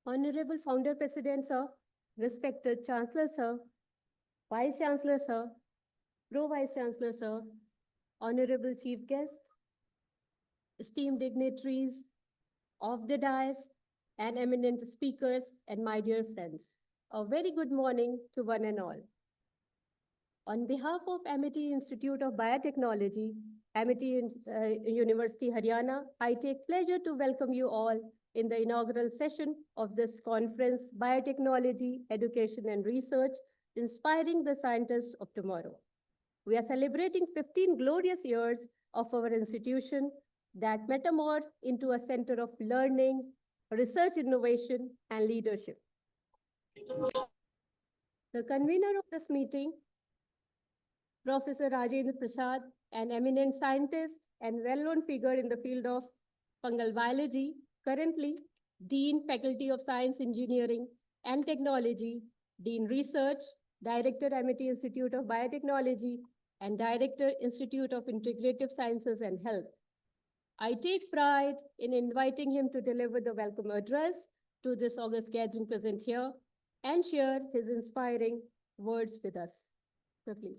Honorable Founder President, sir, respected Chancellor, sir, Vice Chancellor, sir, Pro Vice Chancellor, sir, Honorable Chief Guest, esteemed dignitaries of the dais, and eminent speakers, and my dear friends. A very good morning to one and all. On behalf of Amity Institute of Biotechnology, Amity University, Haryana, I take pleasure to welcome you all in the inaugural session of this conference, Biotechnology, Education and Research, Inspiring the Scientists of Tomorrow. We are celebrating 15 glorious years of our institution that metamorphed into a center of learning, research innovation, and leadership. The convener of this meeting, Professor Rajendra Prasad, an eminent scientist and well-known figure in the field of fungal biology, currently Dean, Faculty of Science, Engineering and Technology, Dean Research, Director, Amity Institute of Biotechnology, and Director, Institute of Integrative Sciences and Health. I take pride in inviting him to deliver the welcome address to this august gathering present here and share his inspiring words with us. So please.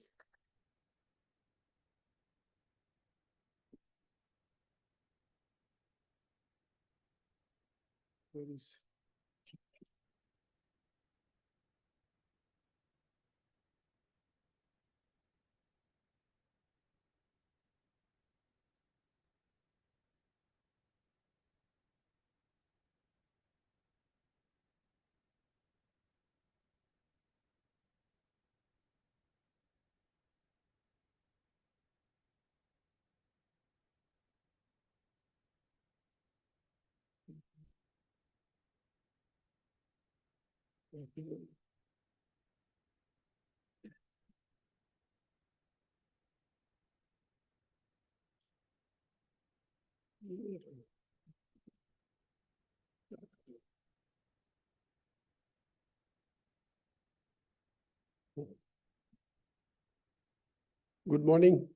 Good morning.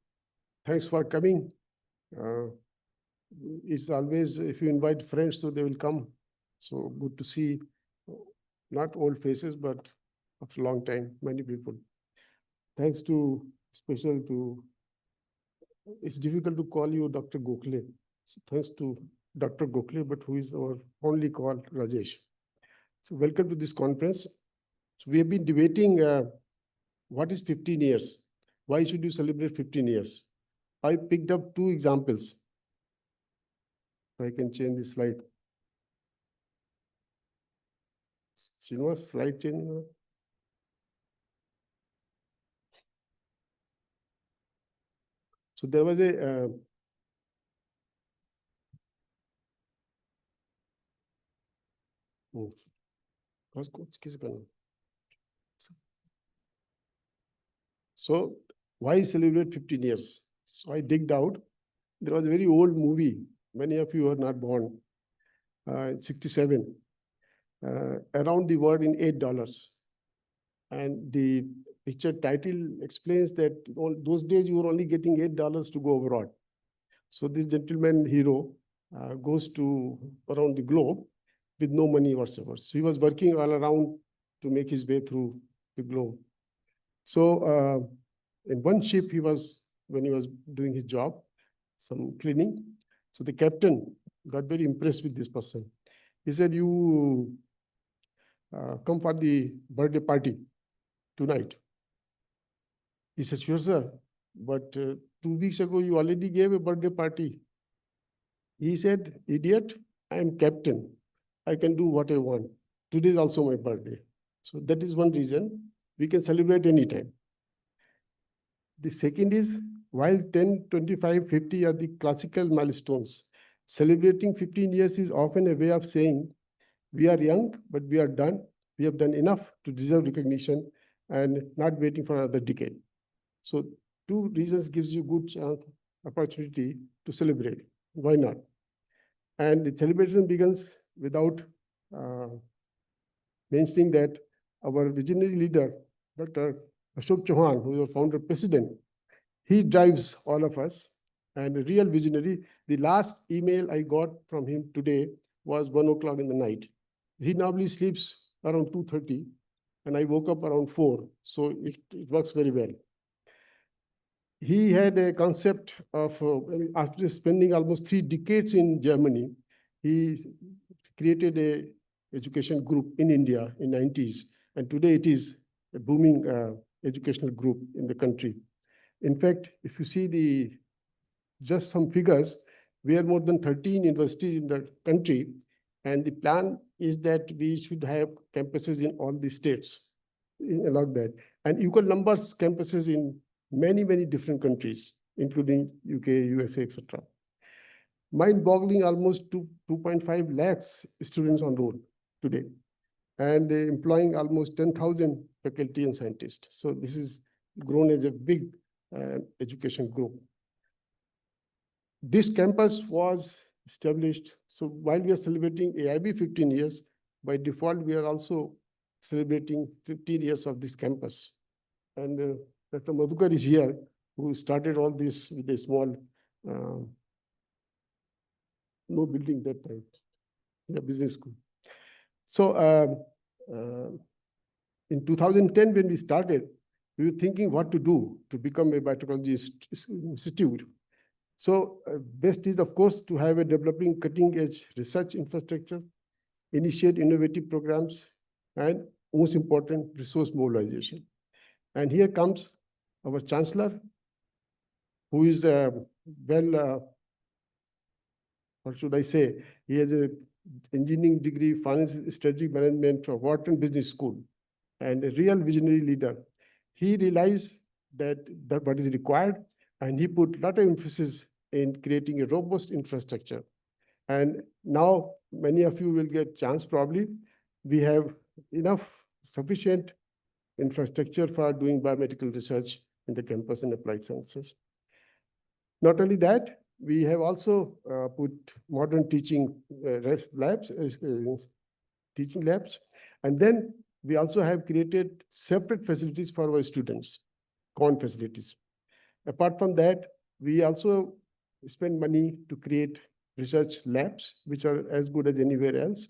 Thanks for coming. It's always, if you invite friends, so they will come. So good to see not old faces, but after a long time, many people. Thanks to, special to, it's difficult to call you Dr. Gokhale. So thanks to Dr. Gokhale, but who is our only called Rajesh. So welcome to this conference. So we have been debating what is 15 years? Why should you celebrate 15 years? I picked up two examples. I can change the slide. Srinivas, slide change. So there was a so why celebrate 15 years? So I digged out. There was a very old movie. Many of you are not born. 67. Around the world in $8. And the picture title explains that all those days you were only getting $8 to go abroad. So this gentleman hero goes to around the globe with no money whatsoever. So he was working all around to make his way through the globe. So in one ship when he was doing his job, some cleaning. So the captain got very impressed with this person. He said, you come for the birthday party tonight. He said, sure, sir. But 2 weeks ago, you already gave a birthday party. He said, idiot, I am captain. I can do what I want. Today is also my birthday. So that is one reason we can celebrate anytime. The second is, while 10, 25, 50 are the classical milestones, celebrating 15 years is often a way of saying, we are young, but we are done. We have done enough to deserve recognition and not waiting for another decade. So 2 reasons gives you good opportunity to celebrate. Why not? And the celebration begins without mentioning that our visionary leader, Dr. Ashok Chauhan, who is our founder president, he drives all of us, and a real visionary. The last email I got from him today was 1 o'clock in the night. he normally sleeps around 2:30 and I woke up around 4. So it works very well. He had a concept of, after spending almost 3 decades in Germany, he created a education group in India in 90s. And today it is a booming educational group in the country. In fact, if you see just some figures, we are more than 13 universities in the country. And the plan is that we should have campuses in all the states along that. And equal numbers campuses in many, many different countries, including UK, USA, etc. Mind-boggling, almost 2.5 lakhs students on roll today, and employing almost 10,000 faculty and scientists. So this is grown as a big education group. This campus was established. So while we are celebrating AIB 15 years, by default, we are also celebrating 15 years of this campus. And Dr. Madhukar is here, who started all this with a small, no building that time, in a business school. So in 2010, when we started, we were thinking what to do to become a biotechnology institute. So best is, of course, to have a developing cutting-edge research infrastructure, initiate innovative programs, and most important, resource mobilization. And here comes our chancellor, who is what should I say? He has an engineering degree, finance, strategic management from Wharton Business School, and a real visionary leader. He realized that what is required, and he put a lot of emphasis in creating a robust infrastructure. And now many of you will get chance probably. We have enough sufficient infrastructure for doing biomedical research in the campus and applied sciences. Not only that, we have also put modern teaching labs, teaching labs. And then we also have created separate facilities for our students, common facilities. Apart from that, we also spend money to create research labs, which are as good as anywhere else.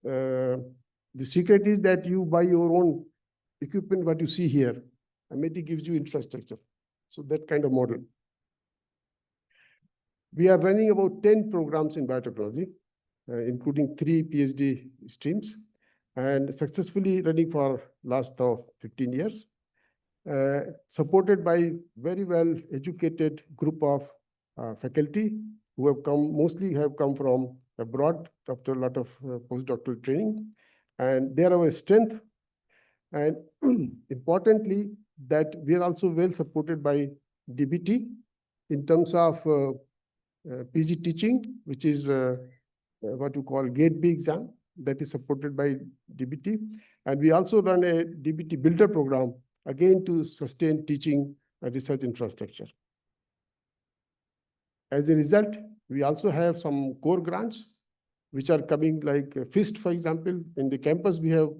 The secret is that you buy your own equipment, what you see here. MIT gives you infrastructure. So that kind of model. We are running about 10 programs in biotechnology, including 3 PhD streams, and successfully running for last 15 years. Supported by very well educated group of faculty who have mostly come from abroad after a lot of postdoctoral training. And they are our strength. And importantly, that we are also well supported by DBT in terms of PG teaching, which is what you call Gate B exam, that is supported by DBT. And we also run a DBT builder program, again, to sustain teaching and research infrastructure. As a result, we also have some core grants, which are coming like FIST, for example. In the campus, we have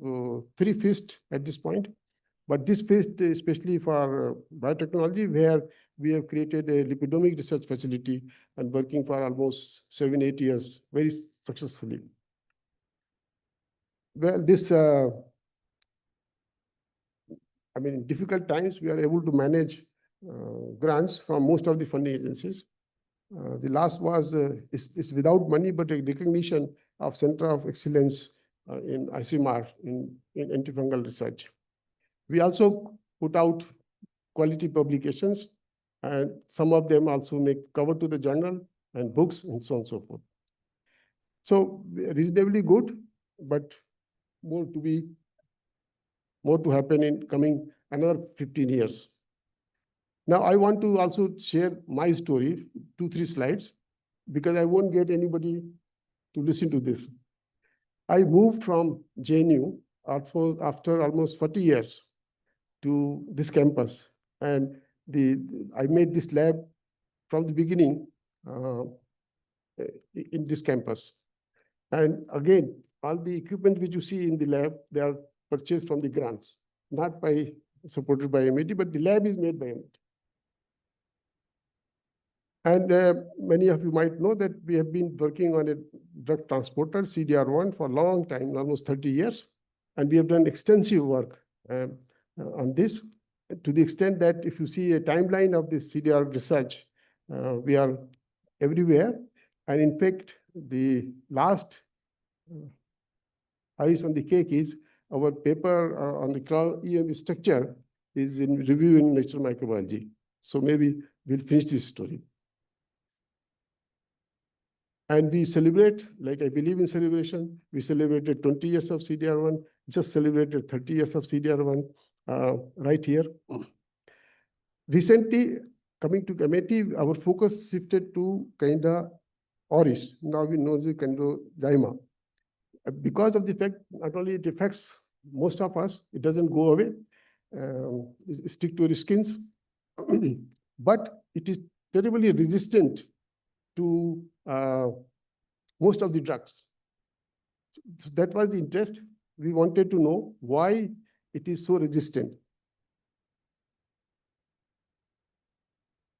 3 FIST at this point. But this FIST, especially for biotechnology, where we have created a lipidomic research facility and working for almost 7-8 years, very successfully. Well, this, I mean, in difficult times, we are able to manage grants from most of the funding agencies. The last was, is without money, but a recognition of Center of Excellence in ICMR, in antifungal research. We also put out quality publications, and some of them also make cover to the journal and books and so on and so forth. So reasonably good, but more to happen in coming another 15 years. Now, I want to also share my story, 2-3 slides, because I won't get anybody to listen to this. I moved from JNU after almost 40 years to this campus. And I made this lab from the beginning in this campus. And again, all the equipment which you see in the lab, they are purchased from the grants, not supported by MIT, but the lab is made by MIT. And many of you might know that we have been working on a drug transporter, CDR1, for a long time, almost 30 years. And we have done extensive work on this, to the extent that if you see a timeline of this CDR research, we are everywhere. And in fact, the last ice on the cake is our paper on the EM structure is in review in Nature Microbiology. So maybe we'll finish this story. And we celebrate, like I believe in celebration, we celebrated 20 years of CDR1, just celebrated 30 years of CDR1 right here. Recently, coming to committee, our focus shifted to Candida auris. Now we know the Candida. Because of the fact, not only it affects most of us, it doesn't go away, stick to our skins, but it is terribly resistant to most of the drugs. So that was the interest. We wanted to know why it is so resistant.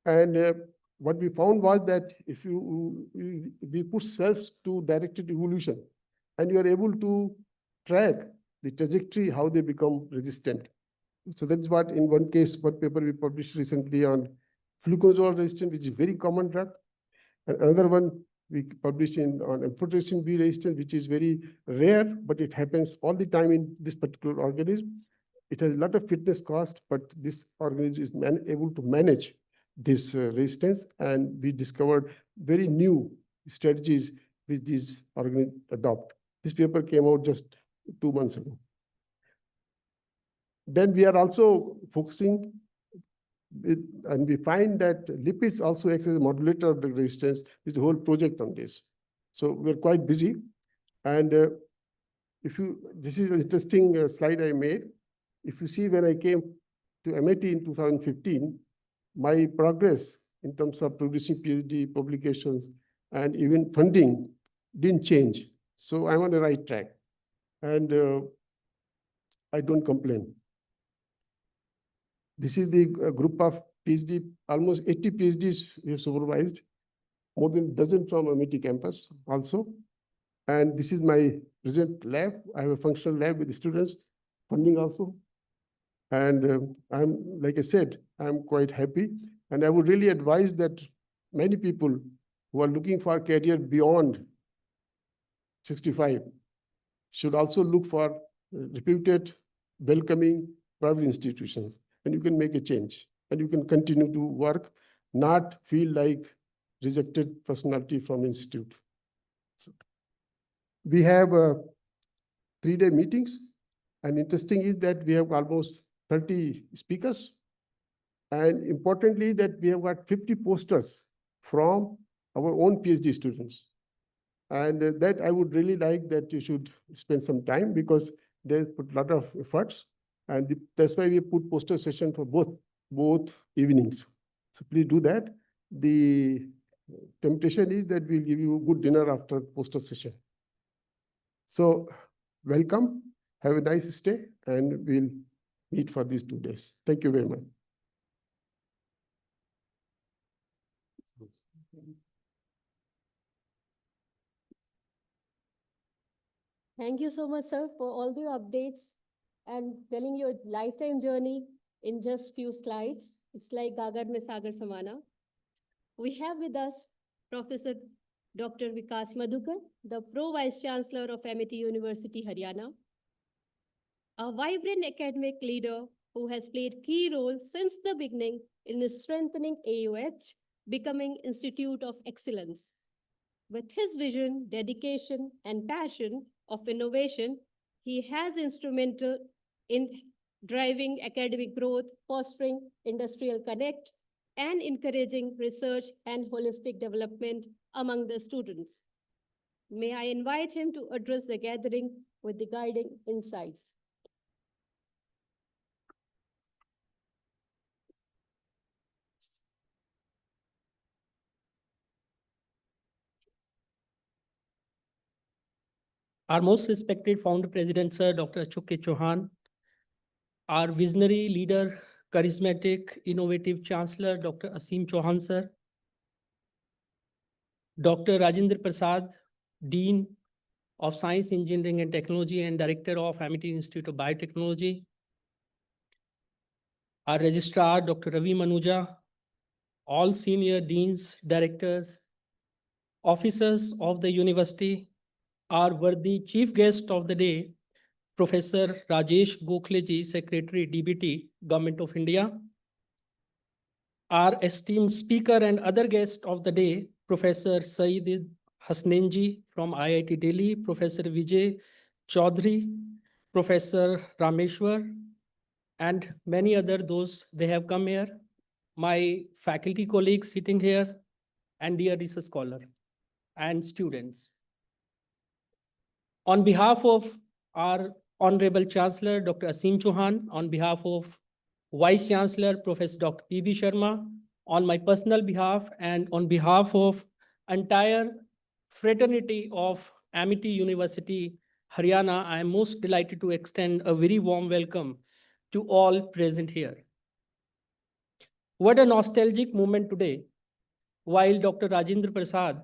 And what we found was that if we put cells to directed evolution, and you are able to track the trajectory, how they become resistant. So that's what, in one case, one paper we published recently on fluconazole resistant, which is a very common drug. And another one we published on amphotericin B resistant, which is very rare, but it happens all the time in this particular organism. It has a lot of fitness cost, but this organism is able to manage this resistance. And we discovered very new strategies which these organisms adopt. This paper came out just 2 months ago. Then we are also focusing, and we find that lipids also act as a modulator of the resistance. There's a whole project on this. So we're quite busy. And this is an interesting slide I made. If you see, when I came to MIT in 2015, my progress in terms of producing PhD publications and even funding didn't change. So I'm on the right track, and I don't complain. This is the group of PhD, almost 80 PhDs we have supervised, more than a dozen from MIT campus also. And this is my present lab. I have a functional lab with the students, funding also. And like I said, I'm quite happy. And I would really advise that many people who are looking for a career beyond 65 should also look for reputed, welcoming private institutions, and you can make a change, and you can continue to work, not feel like rejected personality from institute. So we have 3-day meetings, and interesting is that we have almost 30 speakers, and importantly that we have got 50 posters from our own PhD students. And that I would really like that you should spend some time, because they put a lot of efforts. And that's why we put poster session for both evenings. So please do that. The temptation is that we'll give you a good dinner after poster session. So welcome, have a nice stay, and we'll meet for these 2 days. Thank you very much. Thank you so much, sir, for all the updates and telling your lifetime journey in just few slides. It's like Gagar mein Sagar Samana. We have with us Professor Dr. Vikas Madhukar, the Pro Vice Chancellor of MIT University, Haryana, a vibrant academic leader who has played key roles since the beginning in strengthening AUH, becoming Institute of Excellence. With his vision, dedication, and passion of innovation, he has instrumental in driving academic growth, fostering industrial connect, and encouraging research and holistic development among the students. May I invite him to address the gathering with the guiding insights. Our most respected founder president, Sir Dr. Ashok K. Chauhan, our visionary leader, charismatic, innovative chancellor, Dr. Asim Chauhan, sir, Dr. Rajendra Prasad, Dean of Science, Engineering and Technology and Director of Amity Institute of Biotechnology, our Registrar, Dr. Ravi Manuja, all senior deans, directors, officers of the university, our worthy chief guest of the day, Professor Rajesh Gokhleji, Secretary, DBT, Government of India, our esteemed speaker and other guest of the day, Professor Saeed Hasnenji from IIT Delhi, Professor Vijay Chaudhary, Professor Rameshwar, and many other those they have come here, my faculty colleagues sitting here, and dear research scholar and students. On behalf of our Honorable Chancellor, Dr. Asim Chauhan, on behalf of Vice Chancellor, Professor Dr. P.B. Sharma, on my personal behalf and on behalf of entire fraternity of Amity University, Haryana, I am most delighted to extend a very warm welcome to all present here. What a nostalgic moment today, while Dr. Rajendra Prasad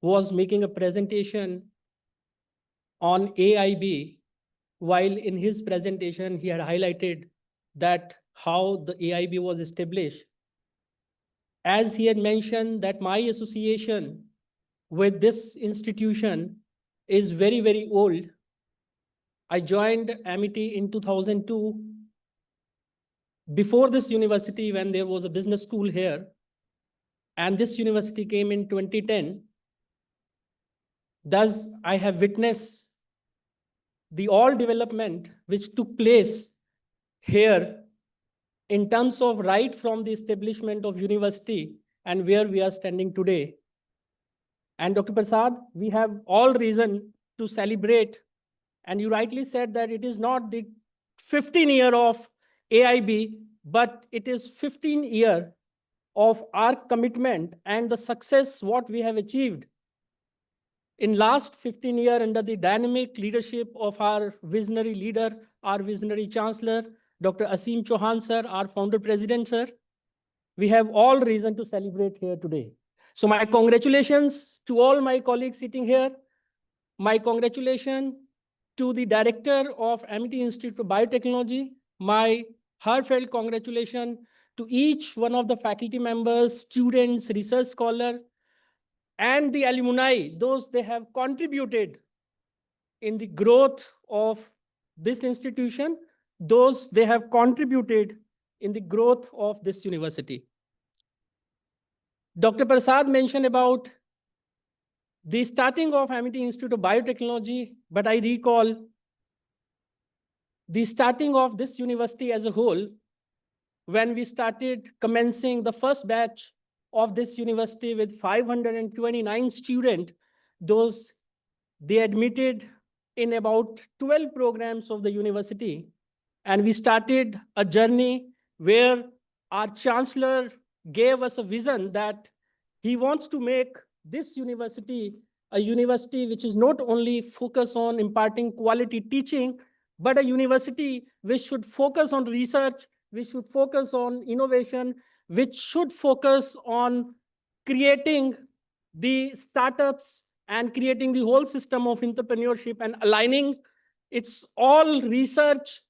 was making a presentation on AIB, while in his presentation, he had highlighted that how the AIB was established. As he had mentioned that my association with this institution is very, very old. I joined Amity in 2002. Before this university, when there was a business school here, and this university came in 2010. Thus, I have witnessed the all development which took place here in terms of right from the establishment of university and where we are standing today. And Dr. Prasad, we have all reason to celebrate. And you rightly said that it is not the 15 year of AIB, but it is 15 year of our commitment and the success what we have achieved in last 15 years under the dynamic leadership of our visionary leader, our visionary chancellor, Dr. Asim Chauhan sir, our founder president sir. We have all reason to celebrate here today. So my congratulations to all my colleagues sitting here. My congratulations to the director of Amity Institute of Biotechnology. My heartfelt congratulations to each one of the faculty members, students, research scholars, and the alumni, those they have contributed in the growth of this institution, those they have contributed in the growth of this university. Dr. Prasad mentioned about the starting of Amity Institute of Biotechnology, but I recall the starting of this university as a whole when we started commencing the first batch of this university with 529 students. Those they admitted in about 12 programs of the university. And we started a journey where our chancellor gave us a vision that he wants to make this university a university which is not only focused on imparting quality teaching, but a university which should focus on research, which should focus on innovation, which should focus on creating the startups and creating the whole system of entrepreneurship and aligning its all research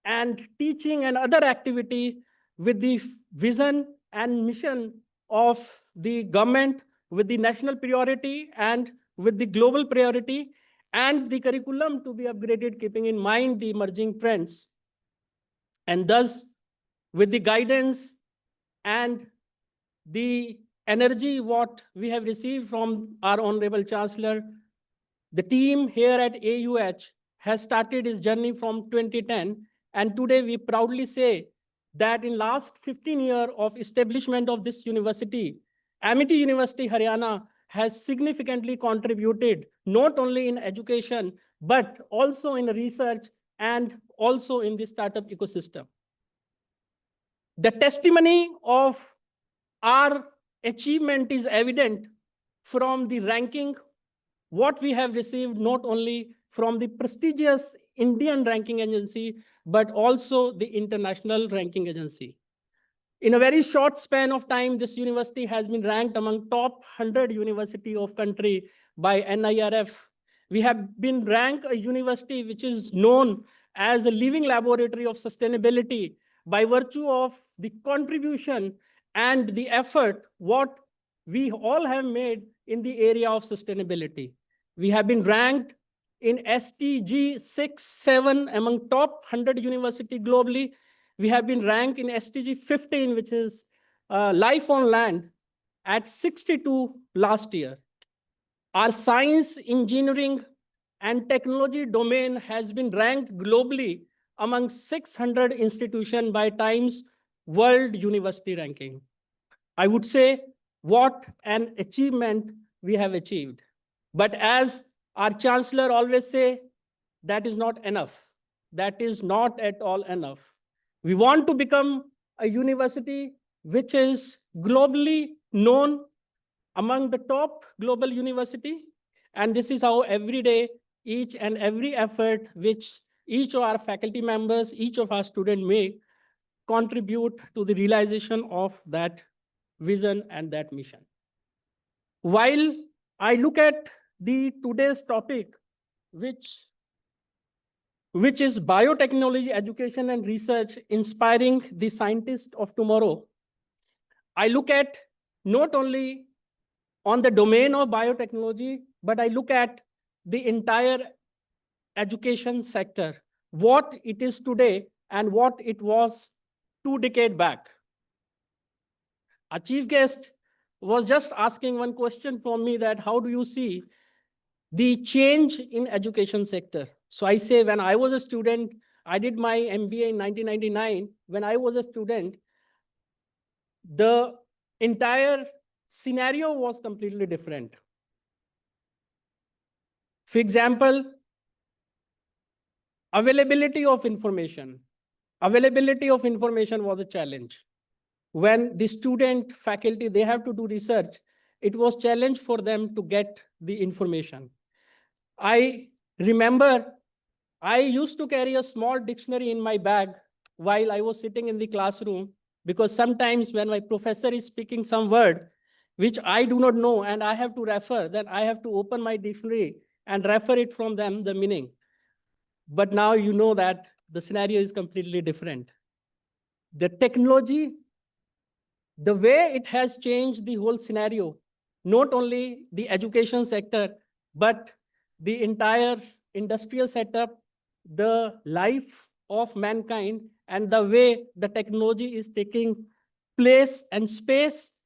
and teaching and other activity with the vision and mission of the government, with the national priority and with the global priority, and the curriculum to be upgraded, keeping in mind the emerging trends. And thus, with the guidance and the energy what we have received from our Honorable Chancellor, the team here at AUH has started its journey from 2010. And today we proudly say that in last 15 years of establishment of this university, Amity University Haryana has significantly contributed not only in education, but also in research and also in the startup ecosystem. The testimony of our achievement is evident from the ranking what we have received not only from the prestigious Indian ranking agency, but also the international ranking agency. In a very short span of time, this university has been ranked among top 100 university of country by NIRF. We have been ranked a university which is known as a living laboratory of sustainability by virtue of the contribution and the effort what we all have made in the area of sustainability. We have been ranked in SDG 6, 7 among top 100 university globally. We have been ranked in SDG 15, which is life on land, at 62 last year. Our science, engineering, and technology domain has been ranked globally among 600 institutions by Times World University Ranking. I would say what an achievement we have achieved. But as our chancellor always say, that is not enough. That is not at all enough. We want to become a university which is globally known among the top global university. And this is how every day, each and every effort which each of our faculty members, each of our students make, contribute to the realization of that vision and that mission. While I look at the today's topic, which is biotechnology education and research inspiring the scientists of tomorrow, I look at not only on the domain of biotechnology, but I look at the entire education sector, what it is today and what it was 2 decades back. Our chief guest was just asking one question from me, that how do you see the change in education sector? So I say, when I was a student, I did my MBA in 1999. When I was a student, the entire scenario was completely different. For example, availability of information. Availability of information was a challenge. When the student, faculty, they have to do research, it was challenge for them to get the information. I remember I used to carry a small dictionary in my bag while I was sitting in the classroom, because sometimes when my professor is speaking some word which I do not know and I have to refer, then I have to open my dictionary and refer it from them, the meaning. But now you know that the scenario is completely different. The technology, the way it has changed the whole scenario, not only the education sector, but the entire industrial setup, the life of mankind, and the way the technology is taking place and space.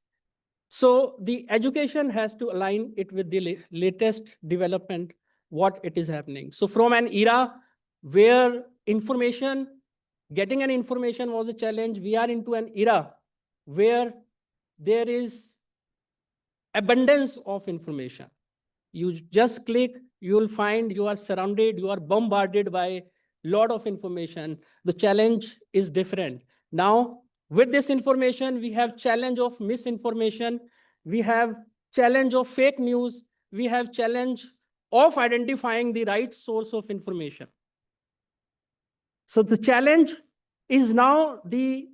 So the education has to align it with the latest development, what it is happening. So from an era where getting an information was a challenge, we are into an era where there is abundance of information. You just click, you will find you are surrounded, you are bombarded by a lot of information. The challenge is different. Now, with this information, we have challenge of misinformation, we have challenge of fake news, we have challenge of identifying the right source of information. So the challenge is now the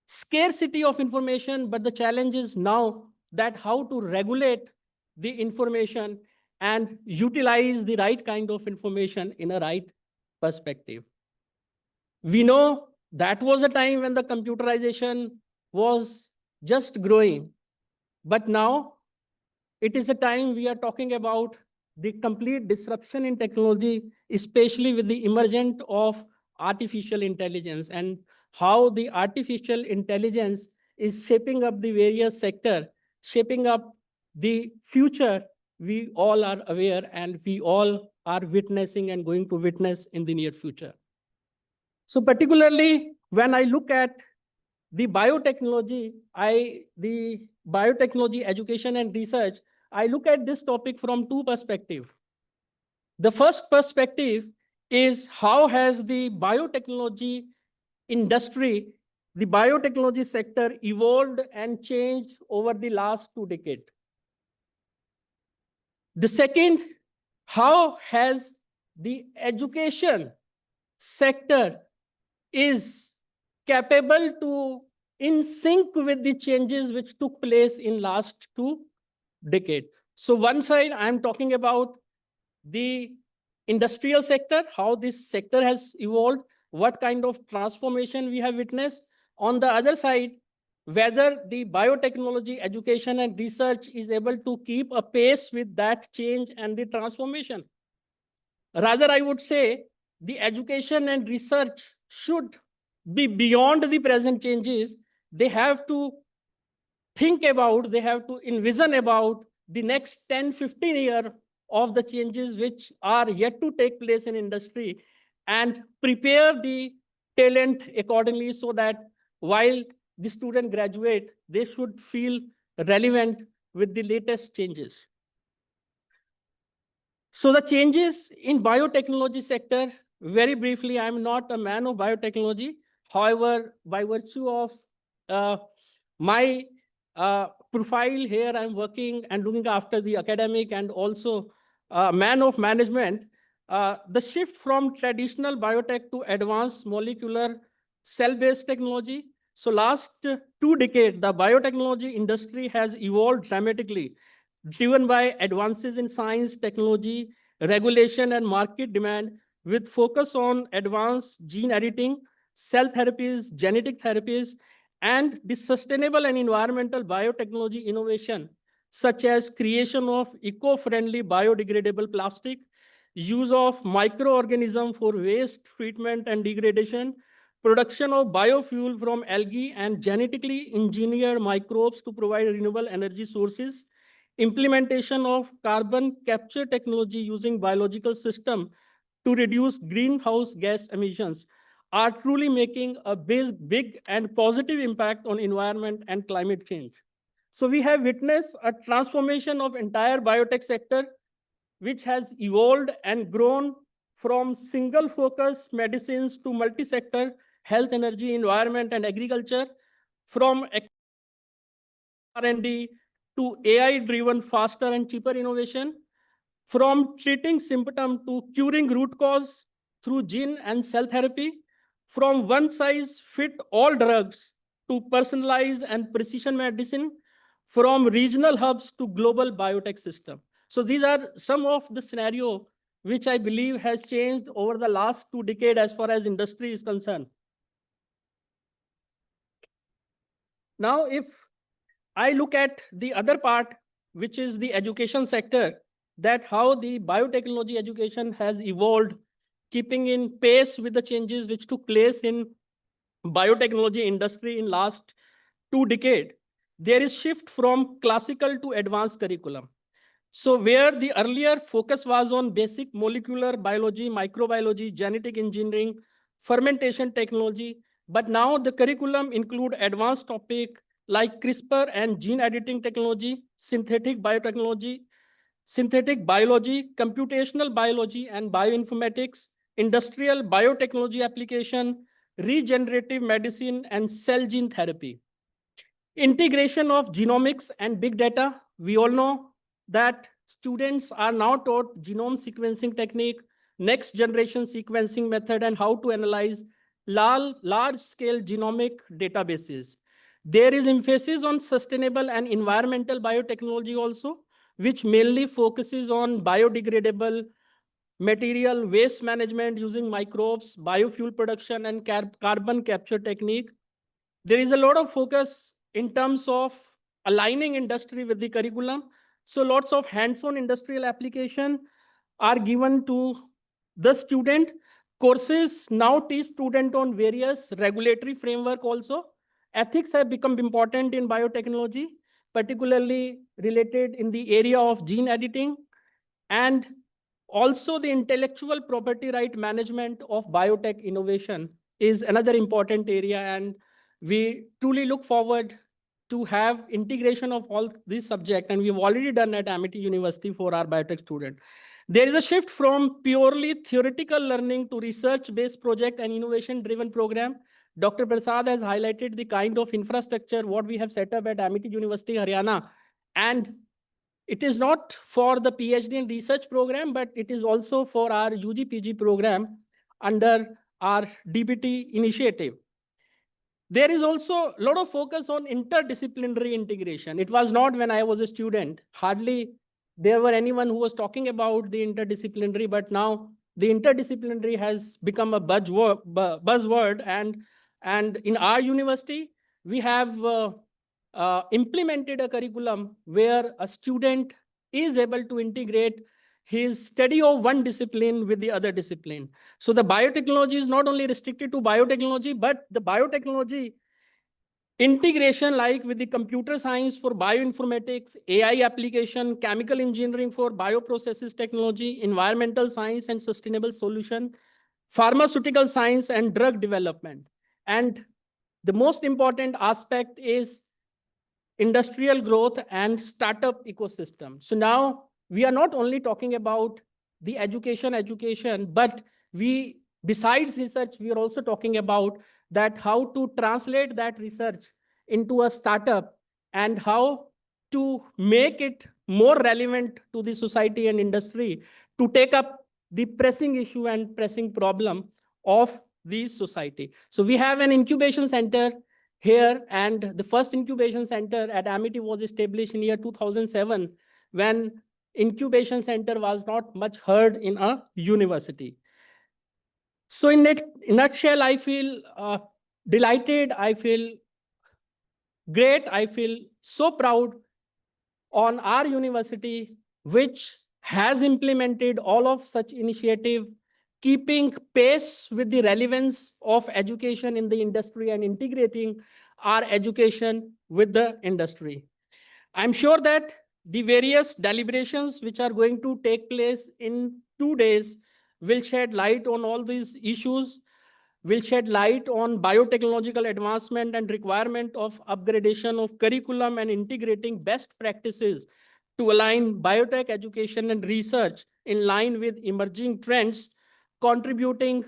scarcity of information, but the challenge is now that how to regulate the information and utilize the right kind of information in a right perspective. We know that was a time when the computerization was just growing, but now it is a time we are talking about the complete disruption in technology, especially with the emergence of artificial intelligence and how the artificial intelligence is shaping up the various sector, shaping up the future. We all are aware and we all are witnessing and going to witness in the near future. So particularly when I look at the biotechnology, the biotechnology education and research, I look at this topic from 2 perspectives. The first perspective is how has the biotechnology industry, the biotechnology sector evolved and changed over the last 2 decades. The second, how has the education sector is capable to in sync with the changes which took place in last 2 decades. So one side, I'm talking about the industrial sector, how this sector has evolved, what kind of transformation we have witnessed. On the other side, whether the biotechnology education and research is able to keep a pace with that change and the transformation. Rather, I would say the education and research should be beyond the present changes. They have to think about, they have to envision about the next 10, 15 years of the changes which are yet to take place in industry, and prepare the talent accordingly, so that while the student graduate, they should feel relevant with the latest changes. So the changes in biotechnology sector, very briefly, I'm not a man of biotechnology. However, by virtue of uh, my profile here, I'm working and looking after the academic and also man of management. The shift from traditional biotech to advanced molecular cell-based technology. So last 2 decades, the biotechnology industry has evolved dramatically, driven by advances in science, technology, regulation, and market demand, with focus on advanced gene editing, cell therapies, genetic therapies, and the sustainable and environmental biotechnology innovation, such as creation of eco-friendly biodegradable plastic, use of microorganism for waste treatment and degradation, production of biofuel from algae and genetically engineered microbes to provide renewable energy sources, implementation of carbon capture technology using biological system to reduce greenhouse gas emissions, are truly making a big and positive impact on environment and climate change. So we have witnessed a transformation of entire biotech sector, which has evolved and grown from single focus medicines to multi-sector health, energy, environment, and agriculture, from R&D to AI-driven faster and cheaper innovation, from treating symptom to curing root cause through gene and cell therapy, from one size fit all drugs to personalized and precision medicine, from regional hubs to global biotech system. So these are some of the scenario which I believe has changed over the last 2 decades as far as industry is concerned. Now, if I look at the other part, which is the education sector, that how the biotechnology education has evolved, keeping in pace with the changes which took place in biotechnology industry in last 2 decades. There is shift from classical to advanced curriculum. So where the earlier focus was on basic molecular biology, microbiology, genetic engineering, fermentation technology, but now the curriculum include advanced topic like CRISPR and gene editing technology, synthetic biotechnology, synthetic biology, computational biology and bioinformatics, industrial biotechnology application, regenerative medicine, and cell gene therapy. Integration of genomics and big data. We all know that students are now taught genome sequencing technique, next generation sequencing method, and how to analyze large scale genomic databases. There is emphasis on sustainable and environmental biotechnology also, which mainly focuses on biodegradable material waste management using microbes, biofuel production, and carbon capture technique. There is a lot of focus in terms of aligning industry with the curriculum. So lots of hands-on industrial application are given to the student. Courses now teach student on various regulatory framework also. Ethics have become important in biotechnology, particularly related in the area of gene editing, and also the intellectual property right management of biotech innovation is another important area, and we truly look forward to have integration of all these subjects, and we've already done at Amity University for our biotech student. There is a shift from purely theoretical learning to research-based project and innovation-driven program. Dr. Prasad has highlighted the kind of infrastructure what we have set up at Amity University, Haryana, and it is not for the PhD and research program, but it is also for our UG PG program under our DBT initiative. There is also a lot of focus on interdisciplinary integration. It was not when I was a student. Hardly there were anyone who was talking about the interdisciplinary, but now the interdisciplinary has become a buzzword. And in our university, we have implemented a curriculum where a student is able to integrate his study of one discipline with the other discipline. So the biotechnology is not only restricted to biotechnology, but the biotechnology integration like with the computer science for bioinformatics, AI application, chemical engineering for bioprocesses technology, environmental science and sustainable solution, pharmaceutical science and drug development. And the most important aspect is industrial growth and startup ecosystem. So now we are not only talking about the education, but besides research, we are also talking about that how to translate that research into a startup and how to make it more relevant to the society and industry to take up the pressing issue and pressing problem of the society. So we have an incubation center here, and the first incubation center at Amity was established in year 2007, when incubation center was not much heard in a university. So in a nutshell, I feel delighted, I feel great, I feel so proud on our university, which has implemented all of such initiative, keeping pace with the relevance of education in the industry and integrating our education with the industry. I'm sure that the various deliberations which are going to take place in 2 days will shed light on all these issues, will shed light on biotechnological advancement and requirement of upgradation of curriculum and integrating best practices to align biotech education and research in line with emerging trends, contributing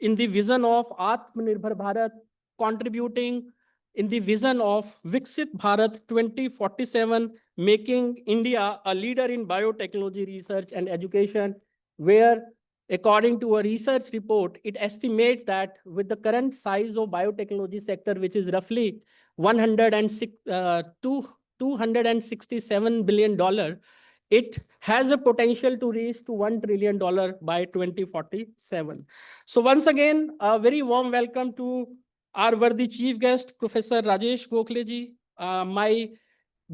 in the vision of Atmanirbhar Bharat, contributing in the vision of Viksit Bharat 2047, making India a leader in biotechnology research and education, where according to a research report, it estimates that with the current size of biotechnology sector, which is roughly 267 billion dollar, it has a potential to reach to $1 trillion by 2047. So once again, a very warm welcome to our worthy chief guest, Professor Rajesh Gokhale ji. My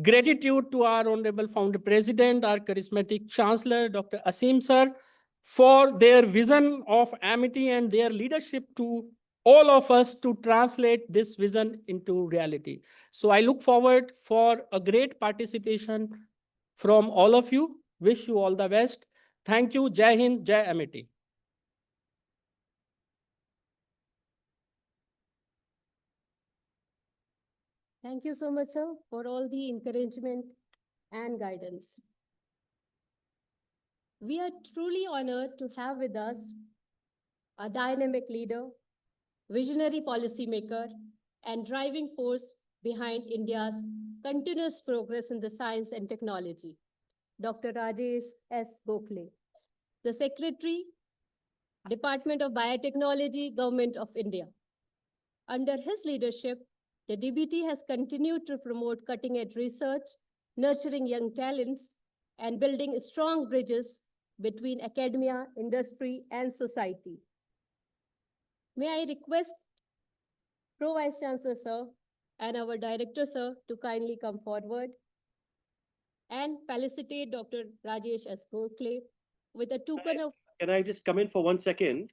gratitude to our Honorable Founder President, our charismatic Chancellor, Dr. Asim sir, for their vision of amity and their leadership to all of us to translate this vision into reality. So I look forward for a great participation from all of you. Wish you all the best. Thank you. Jai Hind, Jai Amity. Thank you so much, sir, for all the encouragement and guidance. We are truly honored to have with us a dynamic leader, visionary policymaker, and driving force behind India's continuous progress in the science and technology, Dr. Rajesh S. Gokhale, the Secretary, Department of Biotechnology, Government of India. Under his leadership, the DBT has continued to promote cutting-edge research, nurturing young talents, and building strong bridges between academia, industry, and society. May I request Pro Vice Chancellor Sir and our Director Sir to kindly come forward and felicitate Dr. Rajesh S. Gokhale with a token of... Can I just come in for 1 second?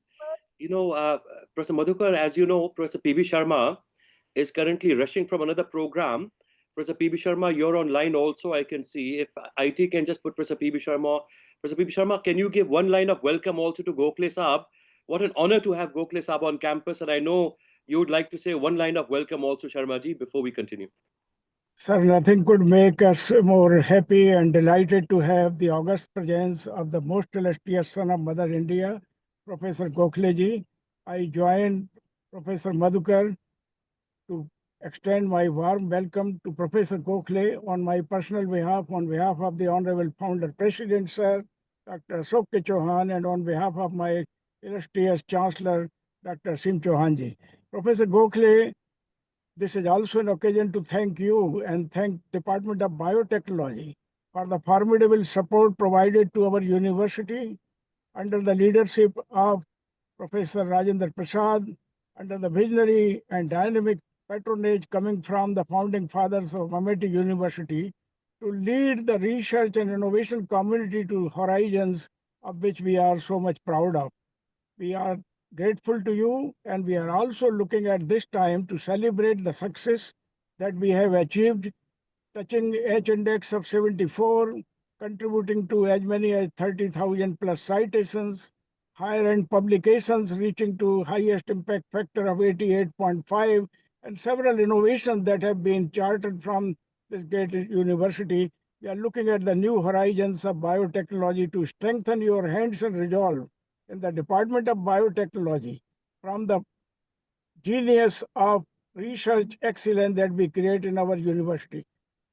You know, Professor Madhukar, as you know, Professor P.B. Sharma is currently rushing from another program. Professor P.B. Sharma, you're online also, I can see. If IT can just put Professor P.B. Sharma. Professor P.B. Sharma, can you give one line of welcome also to Gokhale Saab? What an honor to have Gokhale Saab on campus. And I know you would like to say one line of welcome also, Sharma ji, before we continue. Sir, nothing could make us more happy and delighted to have the august presence of the most illustrious son of Mother India, Professor Gokhale ji. I join Professor Madhukar to extend my warm welcome to Professor Gokhale on my personal behalf, on behalf of the Honorable Founder President, Sir, Dr. Ashok Chauhan, and on behalf of my illustrious Chancellor, Dr. Sim Chauhan ji. Professor Gokhale this is also an occasion to thank you and thank Department of Biotechnology for the formidable support provided to our university under the leadership of Professor Rajendra Prasad, under the visionary and dynamic patronage coming from the founding fathers of Amity University, to lead the research and innovation community to horizons of which we are so much proud of. We are grateful to you, and we are also looking at this time to celebrate the success that we have achieved, touching H index of 74, contributing to as many as 30,000 plus citations, higher end publications reaching to highest impact factor of 88.5, and several innovations that have been chartered from this great university. We are looking at the new horizons of biotechnology to strengthen your hands and resolve in the Department of Biotechnology from the genius of research excellence that we create in our university.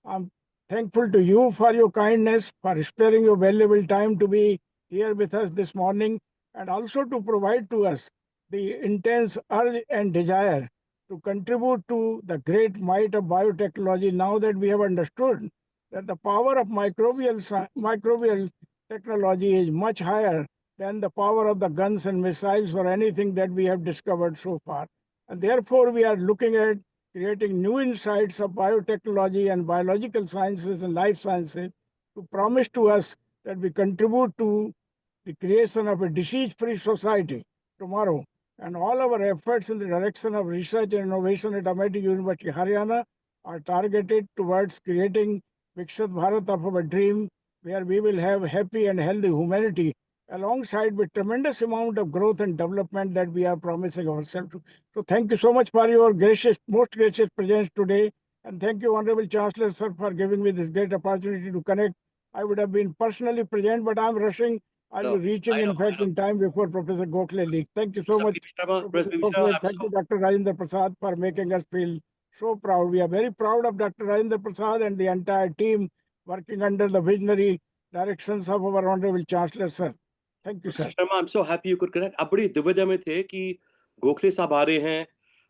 I'm thankful to you for your kindness, for sparing your valuable time to be here with us this morning, and also to provide to us the intense urge and desire to contribute to the great might of biotechnology now that we have understood that the power of microbial technology is much higher than the power of the guns and missiles or anything that we have discovered so far. And therefore, we are looking at creating new insights of biotechnology and biological sciences and life sciences to promise to us that we contribute to the creation of a disease-free society tomorrow. And all our efforts in the direction of research and innovation at Amity University, Haryana, are targeted towards creating Viksit Bharat of our dream, where we will have happy and healthy humanity, alongside with tremendous amount of growth and development that we are promising ourselves to. So thank you so much for your most gracious presence today. And thank you, Honorable Chancellor, sir, for giving me this great opportunity to connect. I would have been personally present, but I'm rushing. I'll No, be reaching, I know, in fact, I know. in time before Professor Gokhale leaves. Thank you so Professor much, P.V. Sharma, Professor P.V. Sharma, Gokhale. I'm Thank so you, Dr. Rajendra Prasad, for making us feel so proud. We are very proud of Dr. Rajendra Prasad and the entire team working under the visionary directions of our Honorable Chancellor, sir. Thank you, Professor sir. Sharma, I'm so happy you could connect. आप बड़ी दुविधा में थे कि गोखले साहब आ रहे हैं.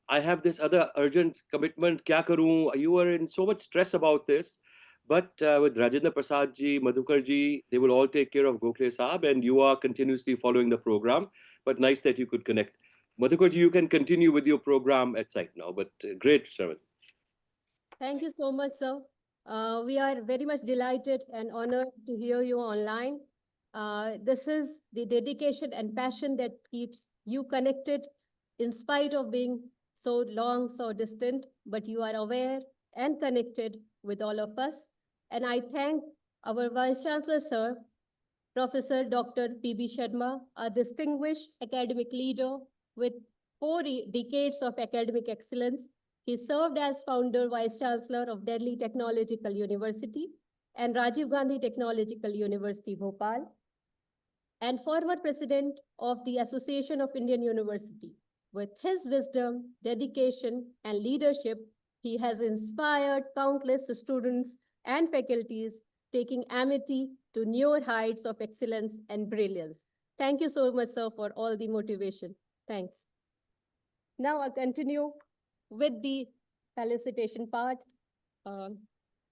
I have this other urgent commitment. क्या करूं? You were in so much stress about this. But with Rajendra Prasad ji, Madhukar ji, they will all take care of Gokhale Saab, and you are continuously following the program. But nice that you could connect. Madhukar ji, you can continue with your program at site now. But great, Sharma. Thank you so much, sir. We are very much delighted and honored to hear you online. This is the dedication and passion that keeps you connected in spite of being so long, so distant, but you are aware and connected with all of us. And I thank our Vice Chancellor, sir, Professor Dr. P.B. Sharma, a distinguished academic leader with 4 decades of academic excellence. He served as founder Vice Chancellor of Delhi Technological University and Rajiv Gandhi Technological University, Bhopal, and former president of the Association of Indian University. With his wisdom, dedication, and leadership, he has inspired countless students and faculties, taking Amity to newer heights of excellence and brilliance. Thank you so much, sir, for all the motivation. Thanks. Now I continue with the felicitation part.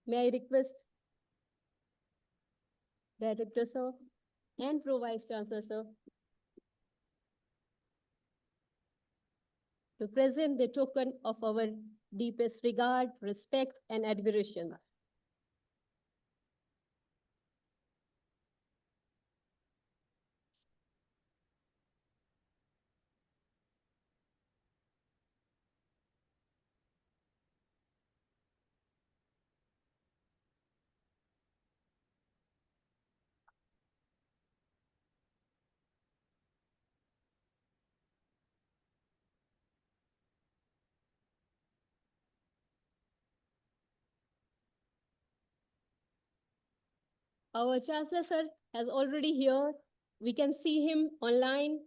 May I request Director, sir, and Pro Vice Chancellor, sir, to present the token of our deepest regard, respect, and admiration. Our Chancellor, sir, has already here. We can see him online.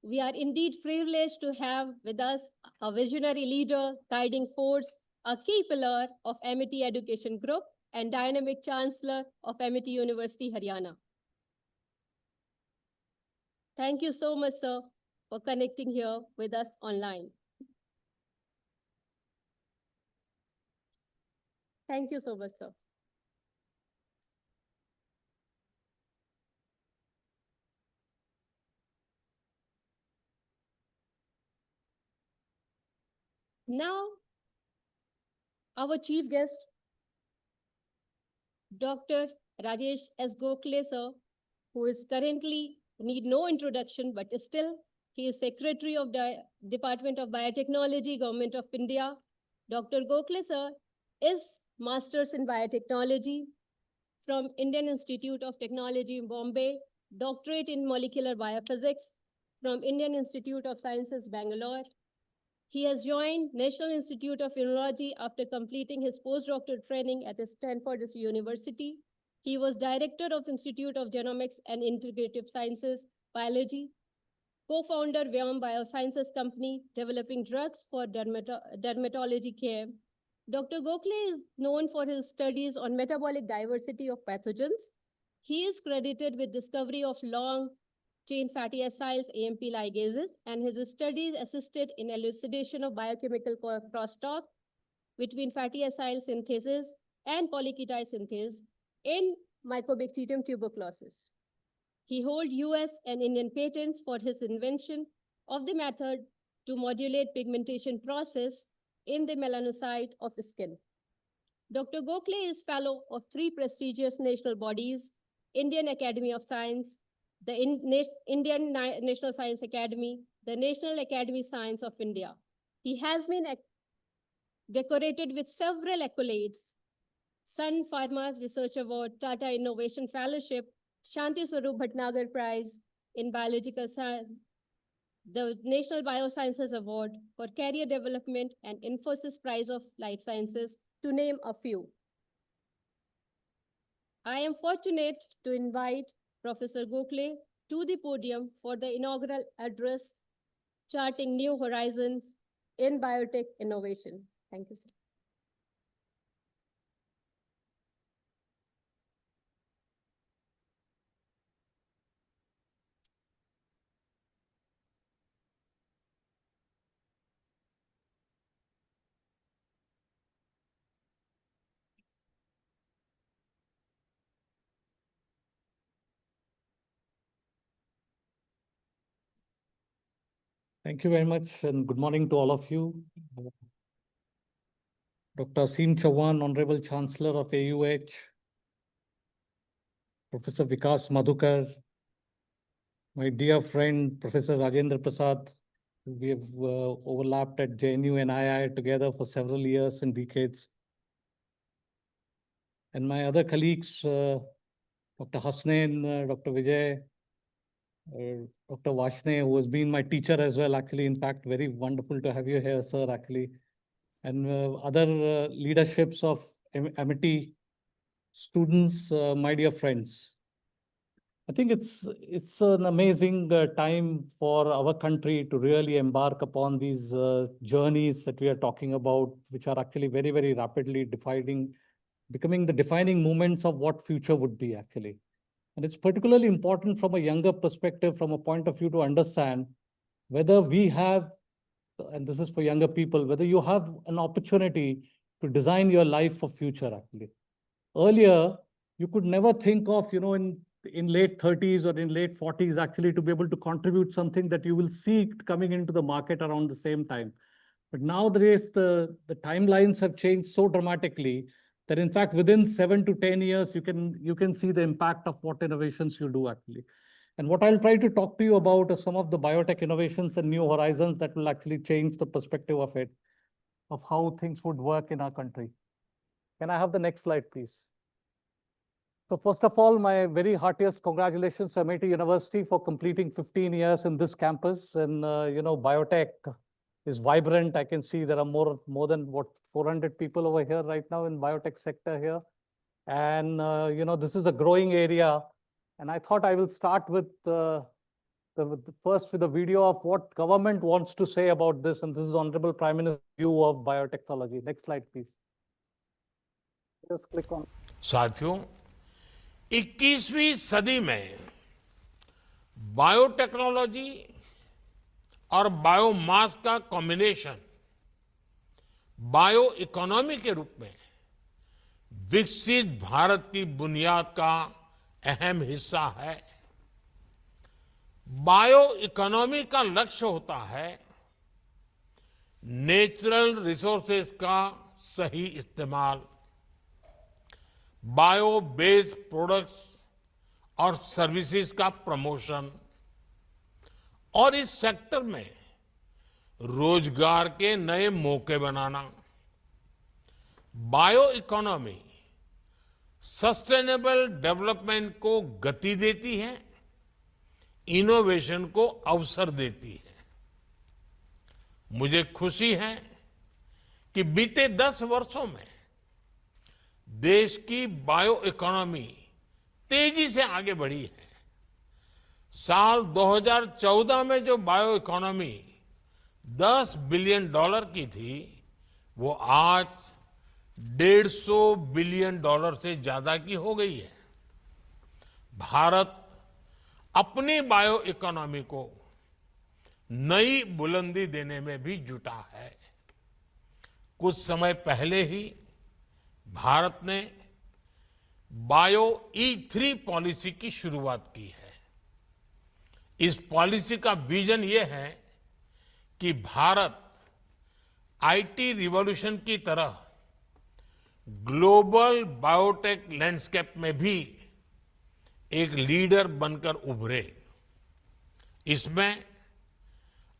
We are indeed privileged to have with us a visionary leader, guiding force, a key pillar of Amity Education Group, and dynamic Chancellor of Amity University, Haryana. Thank you so much, sir, for connecting here with us online. Thank you so much, sir. Now, our chief guest, Dr. Rajesh S. Gokhale, sir, who is currently need no introduction, but still he is Secretary of the Department of Biotechnology, Government of India. Dr. Gokhale, sir, is Masters in Biotechnology from Indian Institute of Technology in Bombay, Doctorate in Molecular Biophysics from Indian Institute of Sciences, Bangalore. He has joined National Institute of Immunology after completing his postdoctoral training at Stanford University. He was director of Institute of Genomics and Integrative Sciences, Biology, co-founder Vyom Biosciences Company, developing drugs for dermatology care. Dr. Gokhale is known for his studies on metabolic diversity of pathogens. He is credited with discovery of long chain fatty acids, AMP ligases, and his studies assisted in elucidation of biochemical crosstalk between fatty acid synthesis and polyketide synthesis in Mycobacterium tuberculosis. He holds US and Indian patents for his invention of the method to modulate pigmentation process in the melanocyte of skin. Dr. Gokhale is fellow of 3 prestigious national bodies, Indian Academy of Science, the Indian National Science Academy, the National Academy of Science of India. He has been decorated with several accolades: Sun Pharma Research Award, Tata Innovation Fellowship, Shanti Swarup Bhatnagar Prize in Biological Science, the National Biosciences Award for Career Development, and Infosys Prize of Life Sciences, to name a few. I am fortunate to invite Professor Gokhale to the podium for the inaugural address, Charting New Horizons in Biotech Innovation. Thank you, sir. Thank you very much, and good morning to all of you. Dr. Aseem Chauhan, Honorable Chancellor of AUH, Professor Vikas Madhukar, my dear friend, Professor Rajendra Prasad. We have overlapped at JNU and II together for several years and decades. And my other colleagues, Dr. Hasnain, Dr. Vijay, Dr. Vashne, who has been my teacher as well, actually. In fact, very wonderful to have you here, sir, actually. And other leaderships of Amity, students, my dear friends. I think it's an amazing time for our country to really embark upon these journeys that we are talking about, which are actually very, very rapidly becoming the defining moments of what future would be, actually. And it's particularly important from a younger perspective, from a point of view, to understand whether we have, and this is for younger people, whether you have an opportunity to design your life for future, actually. Earlier, you could never think of, in late 30s or in late 40s, actually, to be able to contribute something that you will see coming into the market around the same time. But nowadays, the timelines have changed so dramatically that, in fact, within 7 to 10 years, you can see the impact of what innovations you do, actually. And what I'll try to talk to you about are some of the biotech innovations and new horizons that will actually change the perspective of it, of how things would work in our country. Can I have the next slide, please? So first of all, my very heartiest congratulations to MIT University for completing 15 years in this campus. And, biotech is vibrant. I can see there are more than 400 people over here right now in biotech sector here. And, this is a growing area. And I thought I will start with first with a video of what government wants to say about this. And this is Honorable Prime Minister's view of biotechnology. Next slide, please. Just click on. साथियों, 21वीं सदी में biotechnology और biomass का combination bio economy के रूप में विकसित भारत की बुनियाद का अहम हिस्सा है। बायो इकोनॉमी का लक्ष्य होता है नेचुरल रिसोर्सेज का सही इस्तेमाल, बायो बेस्ड प्रोडक्ट्स और सर्विसेज का प्रमोशन और इस सेक्टर में रोजगार के नए मौके बनाना। बायो इकोनॉमी सस्टेनेबल डेवलपमेंट को गति देती है, इनोवेशन को अवसर देती है। मुझे खुशी है कि बीते 10 वर्षों में देश की बायो इकोनॉमी तेजी से आगे बढ़ी है। साल 2014 में जो बायो इकोनॉमी $10 बिलियन की थी, वो आज $150 बिलियन से ज्यादा की हो गई है। भारत अपनी बायो इकोनॉमी को नई बुलंदी देने में भी जुटा है। कुछ समय पहले ही भारत ने बायो E3 पॉलिसी की शुरुआत की है। इस पॉलिसी का विजन ये है कि भारत आईटी रिवॉल्यूशन की तरह ग्लोबल बायोटेक लैंडस्केप में भी एक लीडर बनकर उभरे। इसमें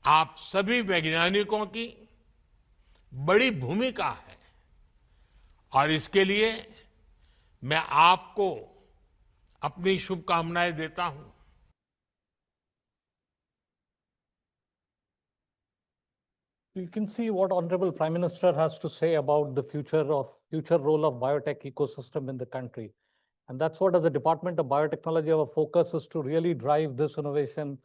आप सभी वैज्ञानिकों की बड़ी भूमिका है और इसके लिए मैं आपको अपनी शुभकामनाएं देता हूं। You can see what Honorable Prime Minister has to say about the future role of biotech ecosystem in the country. And that's what, as a Department of Biotechnology, our focus is to really drive this innovation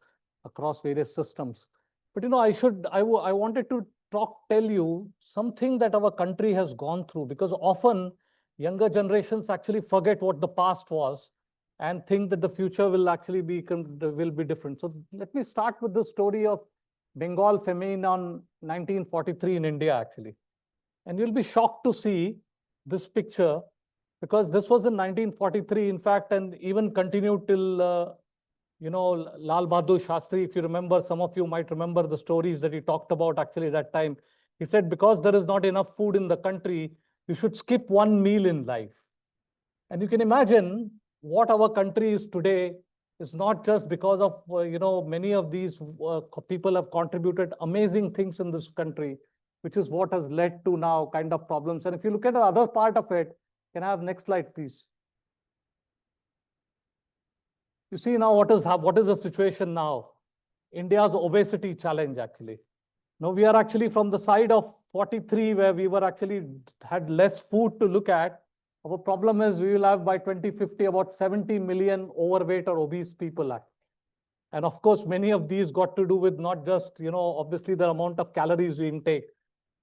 across various systems. But I wanted to tell you something that our country has gone through, because often younger generations actually forget what the past was and think that the future will actually be different. So let me start with the story of Bengal famine on 1943 in India, actually. And you'll be shocked to see this picture, because this was in 1943, in fact, and even continued till, Lal Bahadur Shastri. If you remember, some of you might remember the stories that he talked about actually that time. He said, because there is not enough food in the country, you should skip one meal in life. And you can imagine what our country is today is not just because of, many of these people have contributed amazing things in this country, which is what has led to now kind of problems. And if you look at the other part of it, can I have next slide, please? You see now what is the situation now? India's obesity challenge, actually. Now we are actually from the side of 43, where we were actually had less food to look at. Our problem is we will have by 2050 about 70 million overweight or obese people. And of course, many of these got to do with not just, obviously the amount of calories we intake.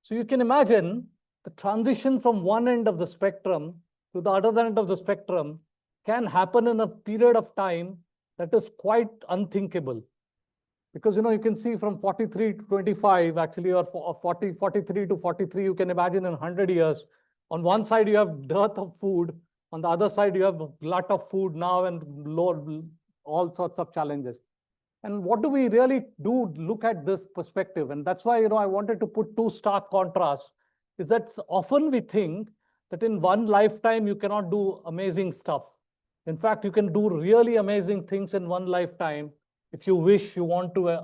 So you can imagine the transition from one end of the spectrum to the other end of the spectrum can happen in a period of time that is quite unthinkable. Because, you can see from 43 to 25, actually, or 43 to 43, you can imagine in 100 years, on one side, you have dearth of food. On the other side, you have a glut of food now and all sorts of challenges. And what do we really do look at this perspective? And that's why, I wanted to put two stark contrasts, is that often we think that in one lifetime, you cannot do amazing stuff. In fact, you can do really amazing things in one lifetime if you wish, you want to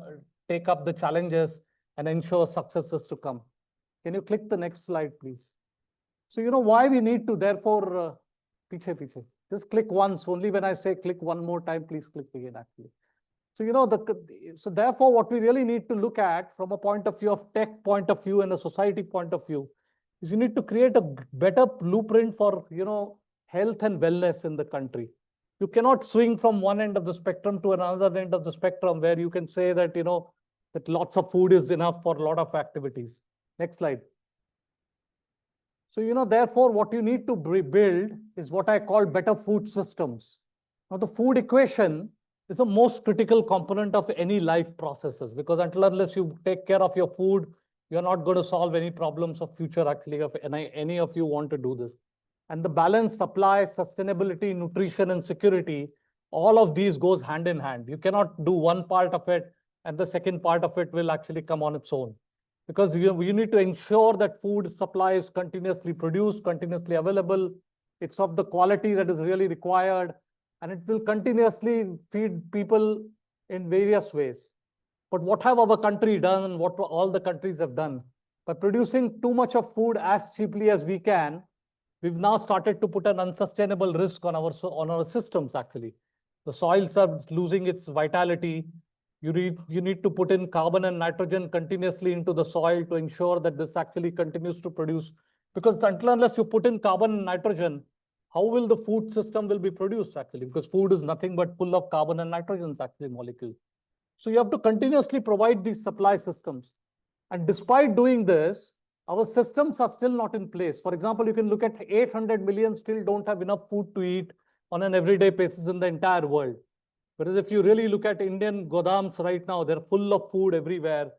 take up the challenges and ensure successes to come. Can you click the next slide, please? So why we need to therefore, just click once. Only when I say click one more time, please click again, actually. So, so therefore, what we really need to look at from a point of view of tech point of view and a society point of view is you need to create a better blueprint for, health and wellness in the country. You cannot swing from one end of the spectrum to another end of the spectrum where you can say that, that lots of food is enough for a lot of activities. Next slide. So, therefore, what you need to build is what I call better food systems. Now, the food equation is the most critical component of any life processes, because unless you take care of your food, you're not going to solve any problems of future, actually, if any of you want to do this. and the balance supply, sustainability, nutrition, and security, all of these goes hand in hand. You cannot do one part of it and the second part of it will actually come on its own. Because you need to ensure that food supply is continuously produced, continuously available. It's of the quality that is really required, and it will continuously feed people in various ways. But what have our country done? What all the countries have done? By producing too much of food as cheaply as we can, we've now started to put an unsustainable risk on our systems, actually. The soils are losing its vitality. You need to put in carbon and nitrogen continuously into the soil to ensure that this actually continues to produce. Because until unless you put in carbon and nitrogen, how will the food system will be produced actually? Because food is nothing but full of carbon and nitrogen actually molecules. So you have to continuously provide these supply systems. And despite doing this, our systems are still not in place. For example, you can look at 800 million still don't have enough food to eat on an everyday basis in the entire world. Whereas if you really look at Indian godams right now, they're full of food everywhere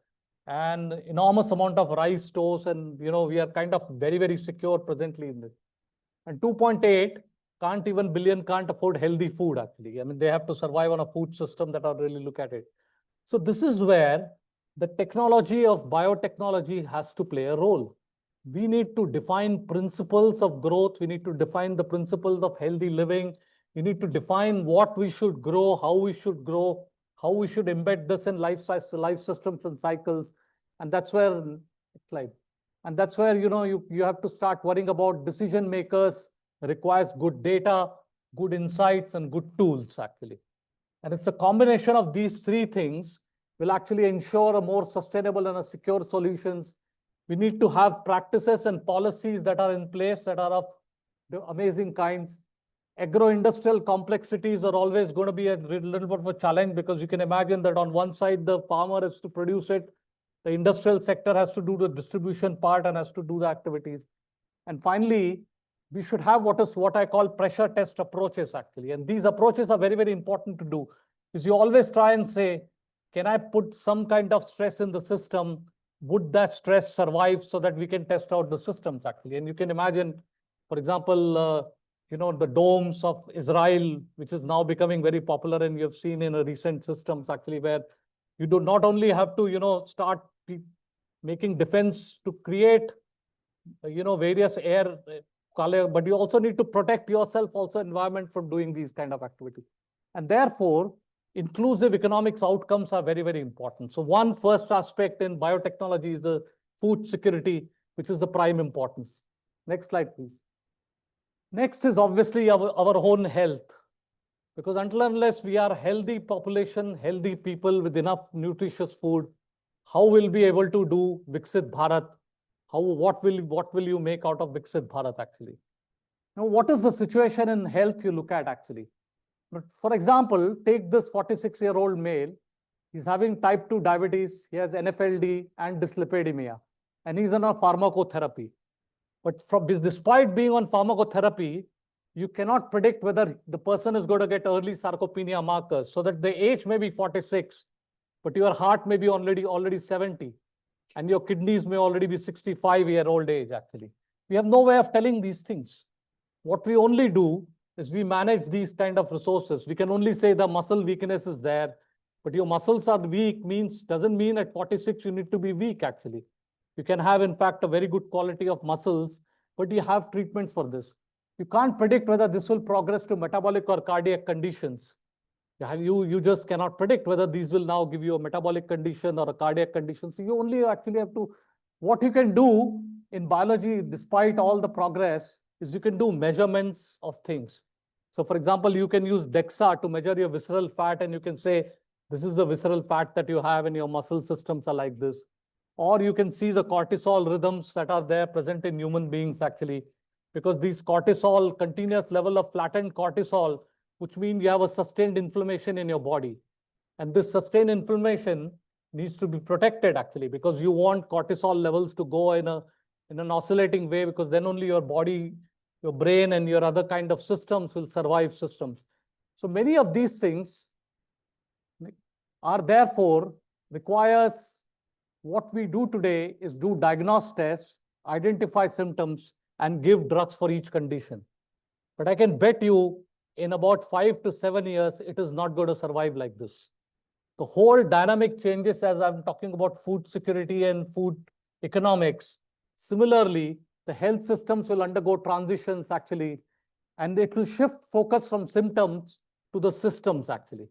and enormous amount of rice stores. And, we are kind of very, very secure presently in this. And 2.8 billion can't afford healthy food, actually. I mean, they have to survive on a food system that are really look at it. So this is where the technology of biotechnology has to play a role. We need to define principles of growth. We need to define the principles of healthy living. We need to define what we should grow, how we should grow, how we should embed this in life systems and cycles. And that's where it's like, and that's where, you have to start worrying about decision makers requires good data, good insights, and good tools, actually. And it's a combination of these three things will actually ensure a more sustainable and a secure solutions. We need to have practices and policies that are in place that are of the amazing kinds. Agro-industrial complexities are always going to be a little bit of a challenge because you can imagine that on one side, the farmer has to produce it. The industrial sector has to do the distribution part and has to do the activities. And finally, we should have what I call pressure test approaches, actually. And these approaches are very, very important to do. Because you always try and say, can I put some kind of stress in the system? Would that stress survive so that we can test out the systems, actually? And you can imagine, for example, the domes of Israel, which is now becoming very popular, and you have seen in a recent systems, actually, where you do not only have to, start making defense to create, various air color, but you also need to protect yourself, also environment, from doing these kind of activities. And therefore, inclusive economics outcomes are very, very important. So one first aspect in biotechnology is the food security, which is the prime importance. Next slide, please. Next is obviously our own health. Because until unless we are healthy population, healthy people with enough nutritious food, how will we be able to do Viksit Bharat? What will you make out of Viksit Bharat, actually? Now, what is the situation in health you look at, actually? But for example, take this 46-year-old male. He's having type 2 diabetes. He has NFLD and dyslipidemia, and he's on a pharmacotherapy. But despite being on pharmacotherapy, you cannot predict whether the person is going to get early sarcopenia markers, so that the age may be 46, but your heart may be already 70, and your kidneys may already be 65-year-old age, actually. We have no way of telling these things. What we only do is we manage these kind of resources. We can only say the muscle weakness is there, but your muscles are weak doesn't mean at 46 you need to be weak, actually. You can have, in fact, a very good quality of muscles, but you have treatments for this. You can't predict whether this will progress to metabolic or cardiac conditions. You just cannot predict whether these will now give you a metabolic condition or a cardiac condition. So you only actually have to, what you can do in biology, despite all the progress, is you can do measurements of things. So for example, you can use DEXA to measure your visceral fat, and you can say, this is the visceral fat that you have and your muscle systems are like this. Or you can see the cortisol rhythms that are there present in human beings, actually, because these cortisol, continuous level of flattened cortisol, which means you have a sustained inflammation in your body. And this sustained inflammation needs to be protected, actually, because you want cortisol levels to go in an oscillating way, because then only your body, your brain, and your other kind of systems will survive systems. So many of these things are therefore requires what we do today is do diagnostic tests, identify symptoms, and give drugs for each condition. But I can bet you in about 5 to 7 years, it is not going to survive like this. The whole dynamic changes as I'm talking about food security and food economics. Similarly, the health systems will undergo transitions actually, and it will shift focus from symptoms to the systems actually.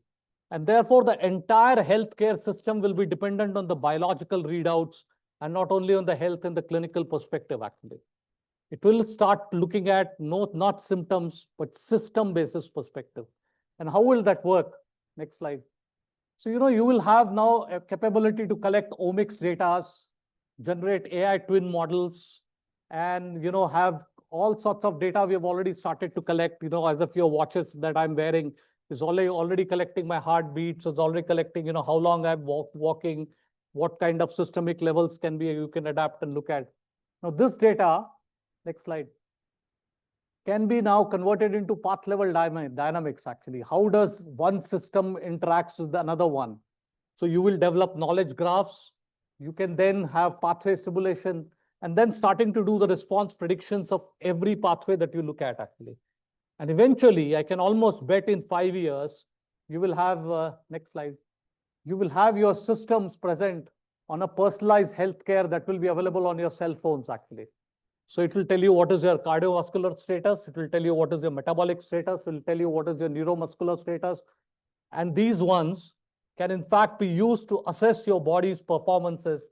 And therefore, the entire healthcare system will be dependent on the biological readouts and not only on the health and the clinical perspective actually. It will start looking at not symptoms, but system basis perspective. And how will that work? Next slide. So, you will have now a capability to collect omics data, generate AI twin models, and, have all sorts of data we have already started to collect, as of your watches that I'm wearing is already collecting my heartbeats, it's already collecting, how long I'm walking, what kind of systemic levels you can adapt and look at. Now, this data, next slide, can be now converted into path level dynamics actually. How does one system interacts with another one? So you will develop knowledge graphs. You can then have pathway simulation and then starting to do the response predictions of every pathway that you look at actually. And eventually, I can almost bet in 5 years, you will have, next slide, you will have your systems present on a personalized healthcare that will be available on your cell phones actually. So it will tell you what is your cardiovascular status. It will tell you what is your metabolic status. It will tell you what is your neuromuscular status. And these ones can in fact be used to assess your body's performances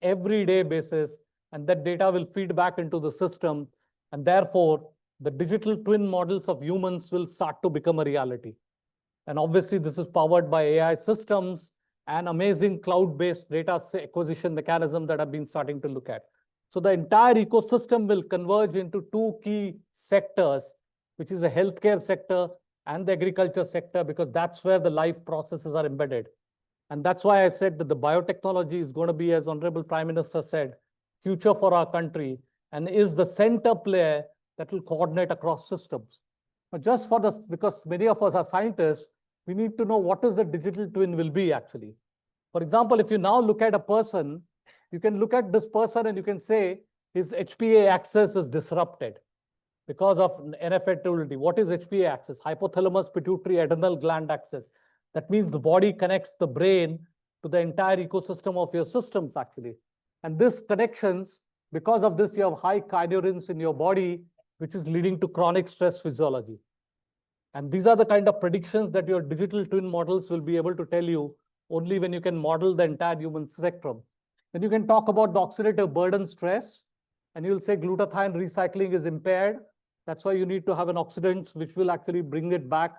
everyday basis. And that data will feed back into the system. And therefore, the digital twin models of humans will start to become a reality. And obviously, this is powered by AI systems and amazing cloud-based data acquisition mechanism that I've been starting to look at. So the entire ecosystem will converge into two key sectors, which is the healthcare sector and the agriculture sector, because that's where the life processes are embedded. And that's why I said that the biotechnology is going to be, as Honorable Prime Minister said, future for our country and is the center player that will coordinate across systems. But just for this, because many of us are scientists, we need to know what is the digital twin will be actually. For example, if you now look at a person, you can look at this person and you can say his HPA axis is disrupted because of ineffectuality. What is HPA axis? Hypothalamus pituitary adrenal gland axis. That means the body connects the brain to the entire ecosystem of your systems actually. And this connections, because of this, you have high kinurins in your body, which is leading to chronic stress physiology. And these are the kind of predictions that your digital twin models will be able to tell you only when you can model the entire human spectrum. Then you can talk about the oxidative burden stress, and you'll say glutathione recycling is impaired. That's why you need to have an oxidant which will actually bring it back.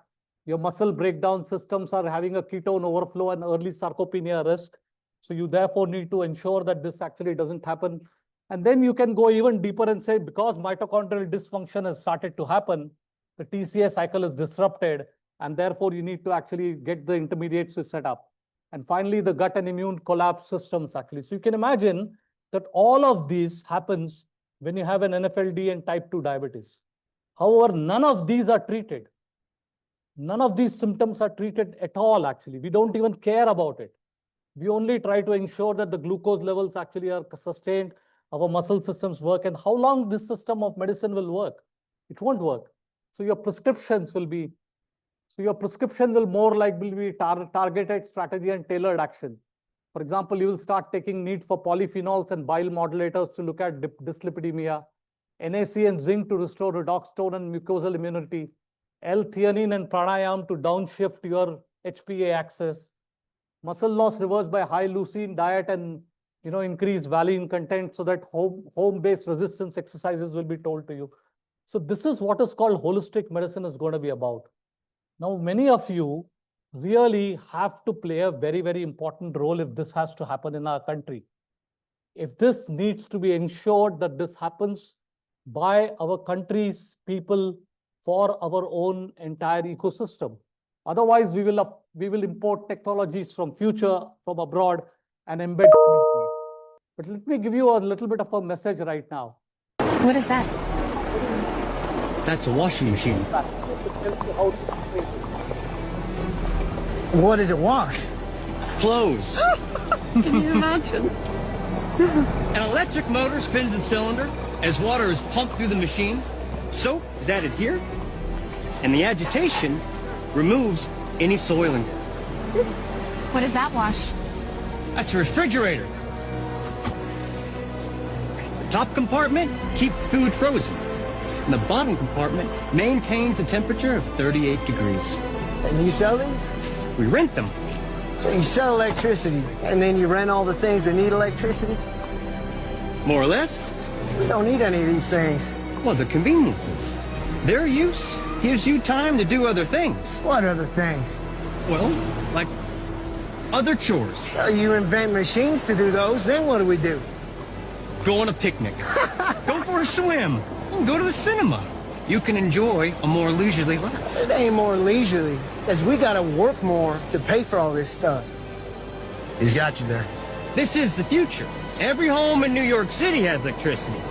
Your muscle breakdown systems are having a ketone overflow and early sarcopenia risk. So you therefore need to ensure that this actually doesn't happen. And then you can go even deeper and say, because mitochondrial dysfunction has started to happen, the TCA cycle is disrupted, and therefore you need to actually get the intermediates to set up. And finally, the gut and immune collapse systems actually. So you can imagine that all of these happens when you have an NFLD and type 2 diabetes. However, none of these are treated. None of these symptoms are treated at all actually. We don't even care about it. We only try to ensure that the glucose levels actually are sustained, our muscle systems work, and how long this system of medicine will work. It won't work. So your prescriptions will be, more likely be targeted strategy and tailored action. For example, you will start taking need for polyphenols and bile modulators to look at dyslipidemia, NAC and zinc to restore redox tone and mucosal immunity, L-theanine and pranayam to downshift your HPA axis, muscle loss reversed by high leucine diet and increase valine content so that home-based resistance exercises will be told to you. So this is what is called holistic medicine is going to be about. Now, many of you really have to play a very, very important role if this has to happen in our country. If this needs to be ensured that this happens by our country's people for our own entire ecosystem. Otherwise, we will import technologies from abroad and embed them into it. But let me give you a little bit of a message right now. What is that? That's a washing machine. What does it wash? Clothes. Can you imagine? An electric motor spins the cylinder as water is pumped through the machine. Soap is added here, and the agitation removes any soiling. What does that wash? That's a refrigerator. The top compartment keeps food frozen, and the bottom compartment maintains a temperature of 38 degrees. And you sell these? We rent them. So you sell electricity, and then you rent all the things that need electricity? More or less. We don't need any of these things. Well, the conveniences. Their use gives you time to do other things. What other things? Well, like other chores. So you invent machines to do those, then what do we do? Go on a picnic. Go for a swim. Go to the cinema. You can enjoy a more leisurely life. It ain't more leisurely, because we gotta work more to pay for all this stuff. He's got you there. This is the future. Every home in New York City has electricity.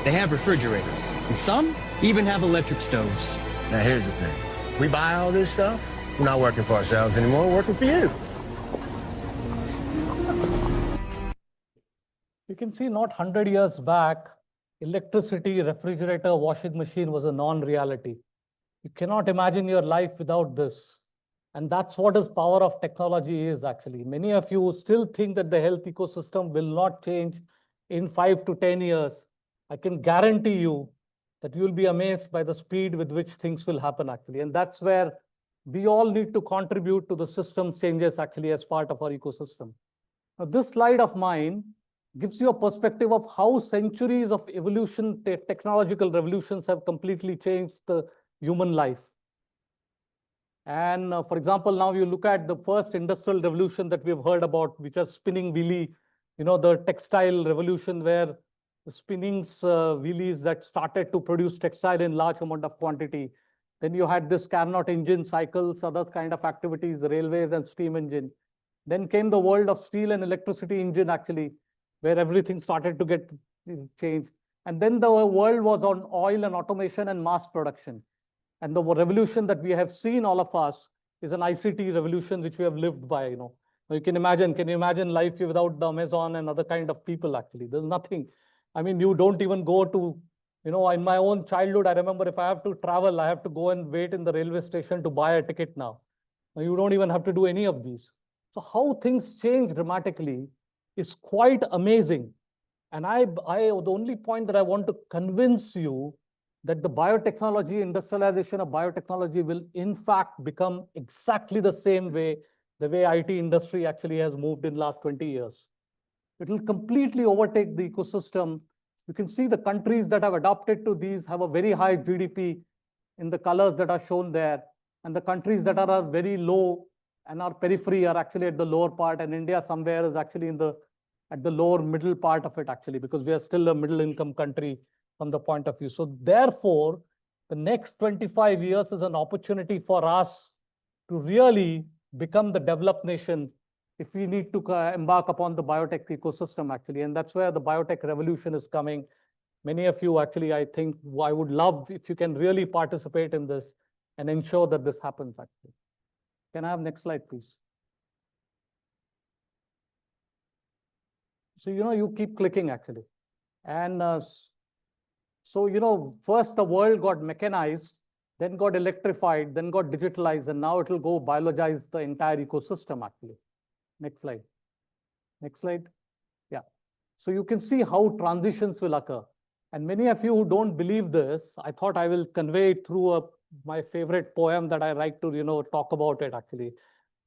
They have refrigerators, and some even have electric stoves. Now here's the thing. We buy all this stuff, we're not working for ourselves anymore, we're working for you. You can see not 100 years back, electricity, refrigerator, washing machine was a non-reality. You cannot imagine your life without this. And that's what is power of technology is actually. Many of you still think that the health ecosystem will not change in 5 to 10 years. I can guarantee you that you'll be amazed by the speed with which things will happen actually. And that's where we all need to contribute to the systems changes actually as part of our ecosystem. Now, this slide of mine gives you a perspective of how centuries of evolution, technological revolutions have completely changed the human life. And for example, now you look at the first industrial revolution that we've heard about, which is spinning wheelie, the textile revolution where the spinnings, wheelies that started to produce textile in large amount of quantity. Then you had this Carnot engine cycles, other kind of activities, the railways and steam engine. Then came the world of steel and electricity engine actually, where everything started to get changed. And then the world was on oil and automation and mass production. And the revolution that we have seen, all of us, is an ICT revolution which we have lived by. You can you imagine life without the Amazon and other kind of people actually? There's nothing. I mean, you don't even go to, in my own childhood, I remember if I have to travel, I have to go and wait in the railway station to buy a ticket now. You don't even have to do any of these. So how things change dramatically is quite amazing. And the only point that I want to convince you that the biotechnology, industrialization of biotechnology will in fact become exactly the same way, the way IT industry actually has moved in the last 20 years. It will completely overtake the ecosystem. You can see the countries that have adopted to these have a very high GDP in the colors that are shown there. And the countries that are very low and are periphery are actually at the lower part. And India somewhere is actually at the lower middle part of it actually, because we are still a middle income country from the point of view. So therefore, the next 25 years is an opportunity for us to really become the developed nation if we need to embark upon the biotech ecosystem actually. And that's where the biotech revolution is coming. Many of you actually, I think I would love if you can really participate in this and ensure that this happens actually. Can I have next slide, please? So, you keep clicking actually. And so, first the world got mechanized, then got electrified, then got digitalized, and now it will go biologize the entire ecosystem actually. Next slide. Next slide. Yeah. So you can see how transitions will occur. And many of you who don't believe this, I thought I will convey it through my favorite poem that I like to, talk about it actually.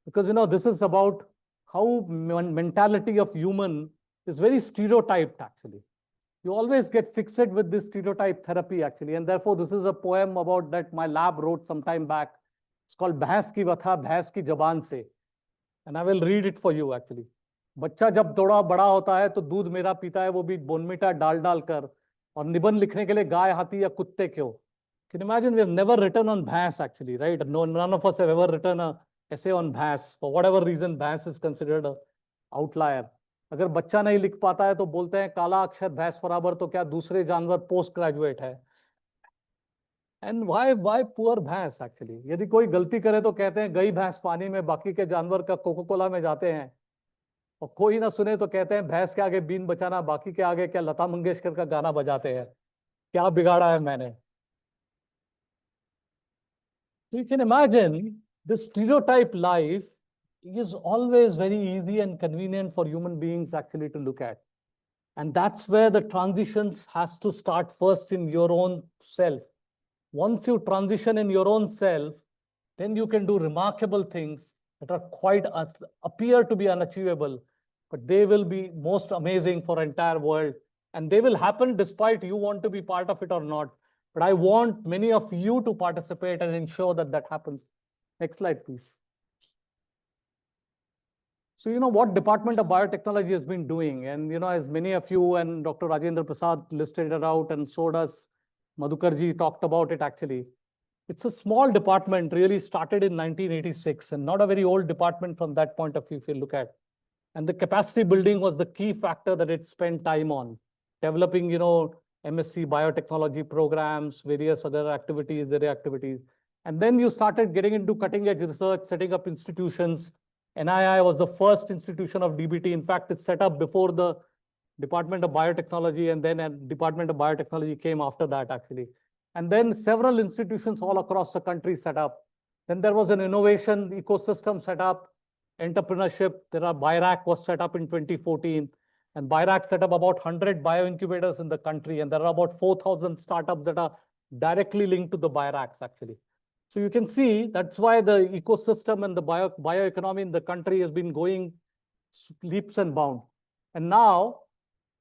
Because, this is about how mentality of human is very stereotyped actually. You always get fixed with this stereotype therapy actually. And therefore, this is a poem about that my lab wrote some time back. It's called Bhais ki Vatha, Bhais ki Jaban se. And I will read it for you actually. बच्चा जब थोड़ा बड़ा होता है तो दूध मेरा पीता है वो भी बोनमीटा डाल कर और निबंध लिखने के लिए गाय हाथी या कुत्ते क्यों. Can you imagine we have never written on bhais actually, right? None of us have ever written an essay on bhais. For whatever reason, bhais is considered an outlier. अगर बच्चा नहीं लिख पाता है तो बोलते हैं काला अक्षर भैंस बराबर तो क्या दूसरे जानवर पोस्ट ग्रेजुएट है. And why poor भैंस actually? यदि कोई गलती करे तो कहते हैं गई भैंस पानी में, बाकी के जानवर का कोका कोला में जाते हैं. और कोई ना सुने तो कहते हैं भैंस के आगे बीन बचाना, बाकी के आगे क्या लता मंगेशकर का गाना बजाते हैं, क्या बिगाड़ा है मैंने. You can imagine this stereotype life is always very easy and convenient for human beings actually to look at. And that's where the transitions has to start first in your own self. Once you transition in your own self, then you can do remarkable things that are quite appear to be unachievable, but they will be most amazing for entire world. And they will happen despite you want to be part of it or not. But I want many of you to participate and ensure that that happens. Next slide, please. So, what Department of Biotechnology has been doing, and, as many of you and Dr. Rajendra Prasad listed it out, and so does Madhukarji talked about it actually. It's a small department, really started in 1986, and not a very old department from that point of view, if you look at. And the capacity building was the key factor that it spent time on, developing, MSc biotechnology programs, various other activities, area activities. And then you started getting into cutting edge research, setting up institutions. NII was the first institution of DBT. In fact, it's set up before the Department of Biotechnology, and then a Department of Biotechnology came after that, actually. And then several institutions all across the country set up. Then there was an innovation ecosystem set up, entrepreneurship. There are BIRAC was set up in 2014. And BIRAC set up about 100 bioincubators in the country. And there are about 4,000 startups that are directly linked to the BIRACs, actually. So you can see that's why the ecosystem and the bioeconomy in the country has been going leaps and bounds. And now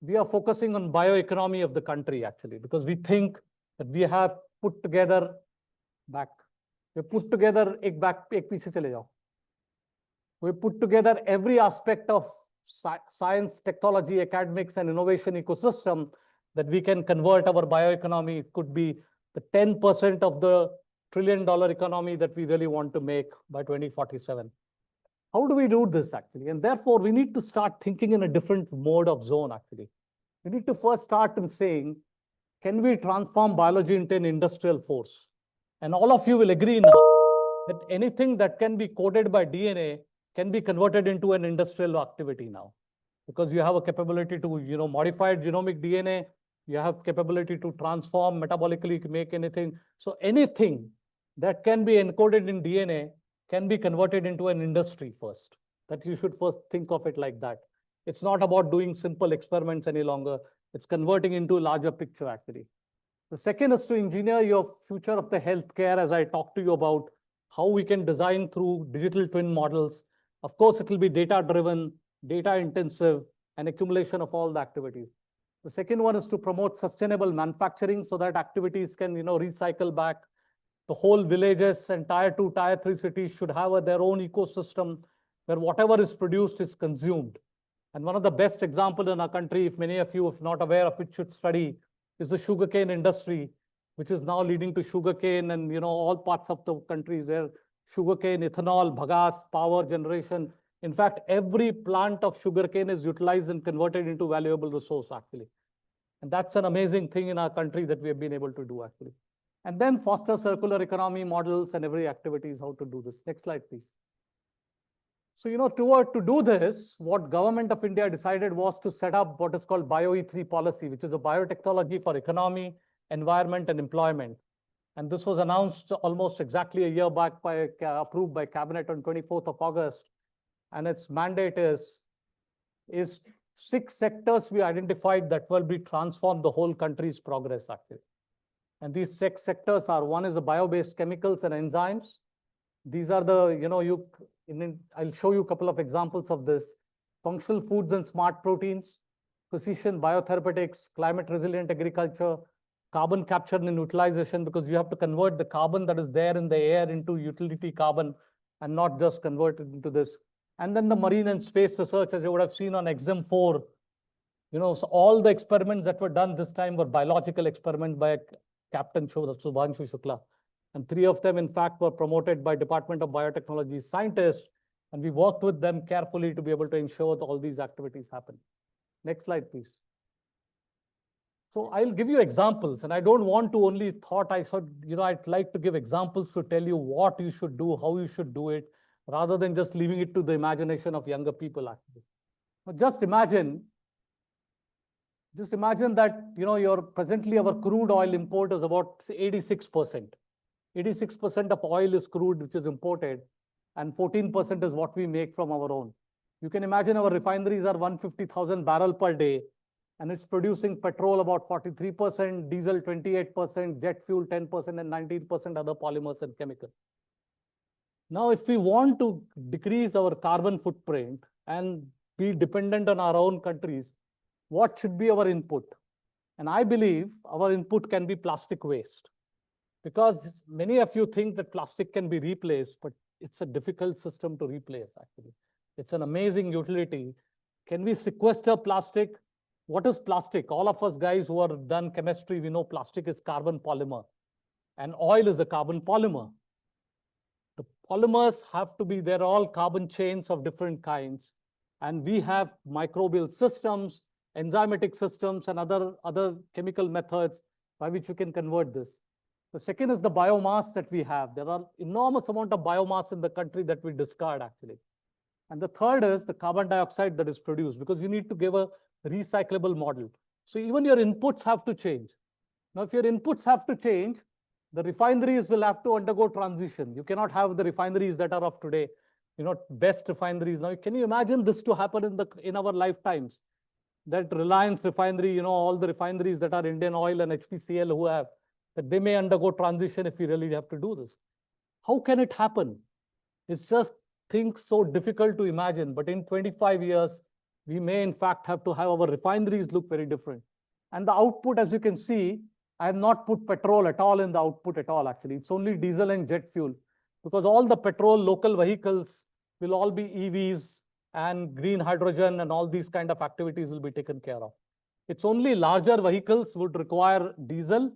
we are focusing on bioeconomy of the country, actually, because we think that we have put together we put together we put together every aspect of science, technology, academics, and innovation ecosystem that we can convert our bioeconomy. It could be the 10% of the trillion-dollar economy that we really want to make by 2047. How do we do this, actually? And therefore, we need to start thinking in a different mode of zone, actually. We need to first start in saying, can we transform biology into an industrial force? And all of you will agree now that anything that can be coded by DNA can be converted into an industrial activity now, because you have a capability to, modify genomic DNA, you have capability to transform metabolically, make anything. So anything that can be encoded in DNA can be converted into an industry first. That you should first think of it like that. It's not about doing simple experiments any longer. It's converting into a larger picture, actually. The second is to engineer your future of the healthcare, as I talked to you about how we can design through digital twin models. Of course, it will be data-driven, data-intensive, and accumulation of all the activities. The second one is to promote sustainable manufacturing so that activities can, recycle back. The whole villages and tier 2, tier 3 cities should have their own ecosystem where whatever is produced is consumed. And one of the best examples in our country, if many of you are not aware of it, should study, is the sugarcane industry, which is now leading to sugarcane and all parts of the country where sugarcane, ethanol, bagasse, power generation. In fact, every plant of sugarcane is utilized and converted into valuable resource, actually. And that's an amazing thing in our country that we have been able to do, actually. And then foster circular economy models and every activities, how to do this. Next slide, please. So, to do this, what Government of India decided was to set up what is called BioE3 policy, which is a biotechnology for economy, environment, and employment. And this was announced almost exactly a year back approved by Cabinet on 24th of August. And its mandate is 6 sectors we identified that will be transform the whole country's progress, actually. And these 6 sectors are, one is the bio-based chemicals and enzymes. These are the, I'll show you a couple of examples of this. Functional foods and smart proteins, precision biotherapeutics, climate resilient agriculture, carbon capture and utilization, because you have to convert the carbon that is there in the air into utility carbon and not just convert it into this. And then the marine and space research, as you would have seen on Exam 4, so all the experiments that were done this time were biological experiments by Captain Subhanshu Shukla. And 3 of them, in fact, were promoted by Department of Biotechnology scientists. And we worked with them carefully to be able to ensure that all these activities happen. Next slide, please. So I'll give you examples, and I don't want to only I'd like to give examples to tell you what you should do, how you should do it, rather than just leaving it to the imagination of younger people, actually. Now just imagine that, your presently our crude oil import is about 86%. 86% of oil is crude, which is imported, and 14% is what we make from our own. You can imagine our refineries are 150,000 barrel per day, and it's producing petrol about 43%, diesel 28%, jet fuel 10%, and 19% other polymers and chemicals. Now, if we want to decrease our carbon footprint and be dependent on our own countries, what should be our input? And I believe our input can be plastic waste, because many of you think that plastic can be replaced, but it's a difficult system to replace, actually. It's an amazing utility. Can we sequester plastic? What is plastic? All of us guys who are done chemistry, we know plastic is carbon polymer, and oil is a carbon polymer. The polymers have to be, they're all carbon chains of different kinds. And we have microbial systems, enzymatic systems, and other chemical methods by which you can convert this. The second is the biomass that we have. There are enormous amount of biomass in the country that we discard, actually. And the third is the carbon dioxide that is produced, because you need to give a recyclable model. So even your inputs have to change. Now, if your inputs have to change, the refineries will have to undergo transition. You cannot have the refineries that are of today, best refineries. Now, can you imagine this to happen in our lifetimes? That Reliance refinery, all the refineries that are Indian Oil and HPCL who have, that they may undergo transition if we really have to do this. How can it happen? It's just things so difficult to imagine, but in 25 years, we may in fact have to have our refineries look very different. And the output, as you can see, I have not put petrol at all in the output at all, actually. It's only diesel and jet fuel, because all the petrol local vehicles will all be EVs, and green hydrogen and all these kind of activities will be taken care of. It's only larger vehicles would require diesel,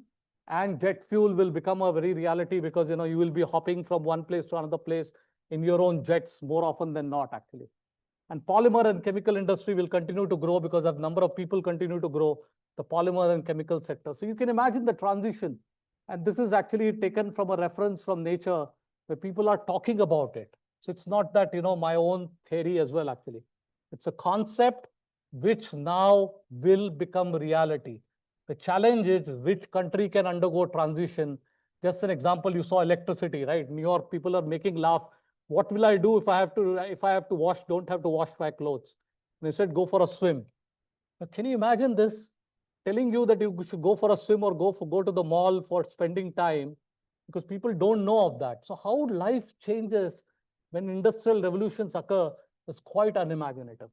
and jet fuel will become a very reality, because you will be hopping from one place to another place in your own jets more often than not, actually. And polymer and chemical industry will continue to grow because of number of people continue to grow, the polymer and chemical sector. So you can imagine the transition. And this is actually taken from a reference from nature where people are talking about it. So it's not that, my own theory as well, actually. It's a concept which now will become reality. The challenge is which country can undergo transition. Just an example, you saw electricity, right? New York people are making laugh. What will I do if I have to wash, don't have to wash my clothes? And they said, go for a swim. Now, can you imagine this? Telling you that you should go for a swim or go to the mall for spending time, because people don't know of that. So how life changes when industrial revolutions occur is quite unimaginative.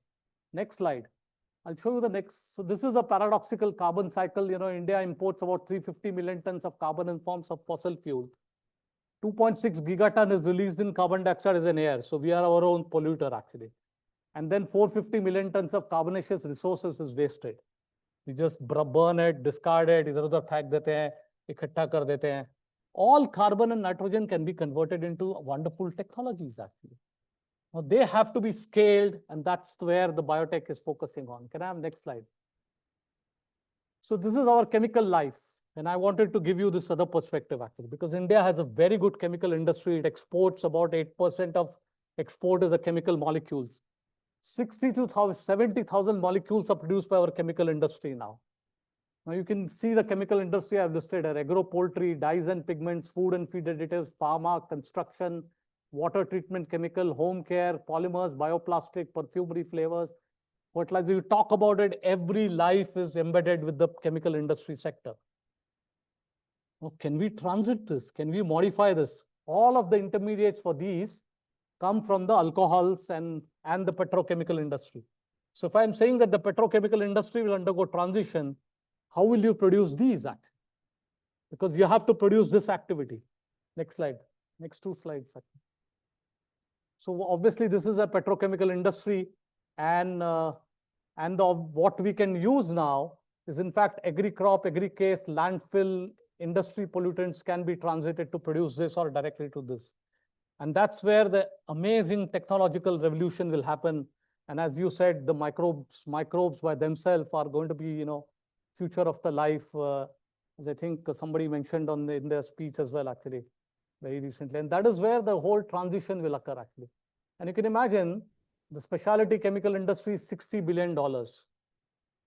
Next slide. I'll show you the next. So this is a paradoxical carbon cycle. India imports about 350 million tons of carbon in forms of fossil fuel. 2.6 gigaton is released in carbon dioxide as an air. So we are our own polluter, actually. And then 450 million tons of carbonaceous resources is wasted. We just burn it, discard it, idhar-udhar phek dete hain, ikhatta kar dete hain. All carbon and nitrogen can be converted into wonderful technologies, actually. Now, they have to be scaled, and that's where the biotech is focusing on. Can I have next slide? So this is our chemical life. And I wanted to give you this other perspective, actually, because India has a very good chemical industry. It exports about 8% of export is a chemical molecules. 70,000 molecules are produced by our chemical industry now. Now you can see the chemical industry I've listed here: agro, poultry, dyes and pigments, food and feed additives, pharma, construction, water treatment chemical, home care, polymers, bioplastic, perfumery, flavors, fertilizer. You talk about it, every life is embedded with the chemical industry sector. Now, can we transit this? Can we modify this? All of the intermediates for these come from the alcohols and the petrochemical industry. So if I'm saying that the petrochemical industry will undergo transition, how will you produce these actually? Because you have to produce this activity. Next slide. Next two slides. So obviously this is a petrochemical industry, and what we can use now is in fact agri-crop, agri-case, landfill, industry pollutants can be transited to produce this or directly to this. And that's where the amazing technological revolution will happen. And as you said, the microbes by themselves are going to be, future of the life, as I think somebody mentioned in their speech as well, actually, very recently. And that is where the whole transition will occur, actually. And you can imagine The specialty chemical industry is $60 billion.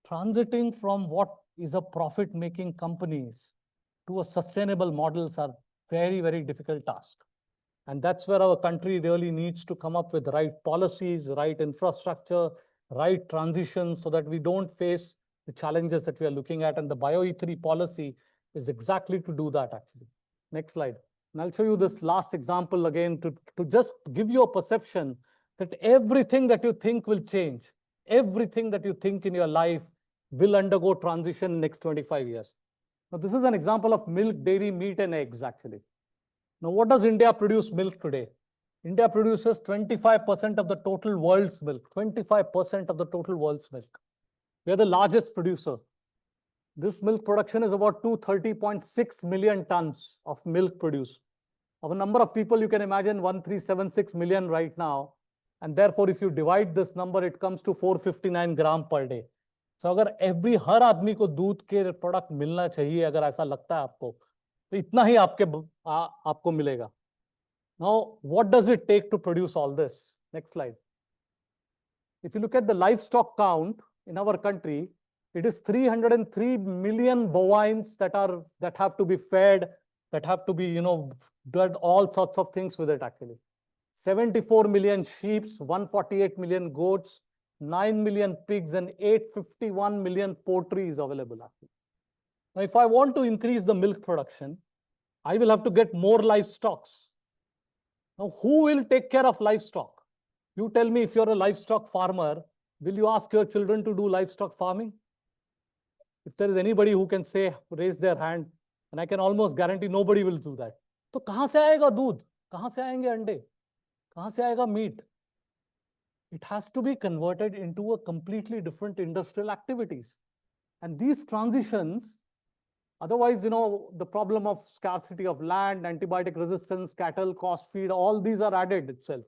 Transiting from what is a profit-making companies to a sustainable models are very, very difficult task. And that's where our country really needs to come up with right policies, right infrastructure, right transition, so that we don't face the challenges that we are looking at. And the BioE3 policy is exactly to do that, actually. Next slide. And I'll show you this last example again to just give you a perception that everything that you think will change, everything that you think in your life will undergo transition in the next 25 years. Now, this is an example of milk, dairy, meat, and eggs, actually. Now, what does India produce milk today? India produces 25% of the total world's milk, 25% of the total world's milk. We are the largest producer. This milk production is about 230.6 million tons of milk produced. Of a number of people, you can imagine 1376 million right now. And therefore, if you divide this number, it comes to 459 gram per day. So अगर हर आदमी को दूध के product मिलना चाहिए, अगर ऐसा लगता है आपको, तो इतना ही आपको मिलेगा. Now, what does it take to produce all this? Next slide. If you look at the livestock count in our country, it is 303 million bovines that have to be fed, that have to be, done all sorts of things with it, actually. 74 million sheep, 148 million goats, 9 million pigs, and 851 million poultry is available, actually. Now, if I want to increase the milk production, I will have to get more livestock. Now, who will take care of livestock? You tell me, if you're a livestock farmer, will you ask your children to do livestock farming? If there is anybody who can say, raise their hand, and I can almost guarantee nobody will do that. तो कहाँ से आएगा दूध? कहाँ से आएंगे अंडे? कहाँ से आएगा meat? It has to be converted into a completely different industrial activities. And these transitions, otherwise, the problem of scarcity of land, antibiotic resistance, cattle, cost feed, all these are added itself.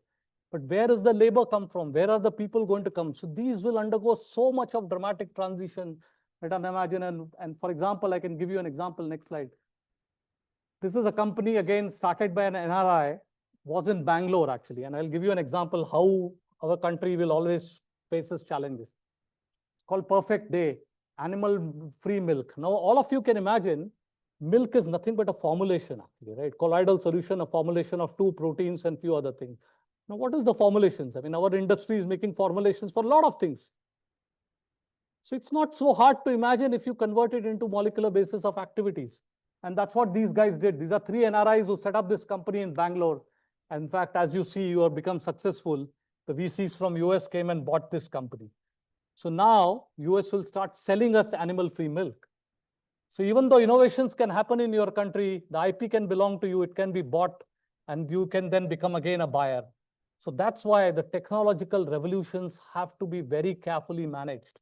But where does the labor come from? Where are the people going to come? So these will undergo so much of dramatic transition that I imagine. And for example, I can give you an example. Next slide. This is a company, again, started by an NRI, was in Bangalore, actually. And I'll give you an example how our country will always faces challenges. It's called Perfect Day, animal-free milk. Now, all of you can imagine, milk is nothing but a formulation, actually, right? Colloidal solution, a formulation of 2 proteins and few other things. Now, what is the formulations? I mean, our industry is making formulations for a lot of things. So it's not so hard to imagine if you convert it into molecular basis of activities. And that's what these guys did. These are 3 NRIs who set up this company in Bangalore. And in fact, as you see, you have become successful. The VCs from US came and bought this company. So now US will start selling us animal-free milk. So even though innovations can happen in your country, the IP can belong to you, it can be bought, and you can then become again a buyer. So that's why the technological revolutions have to be very carefully managed.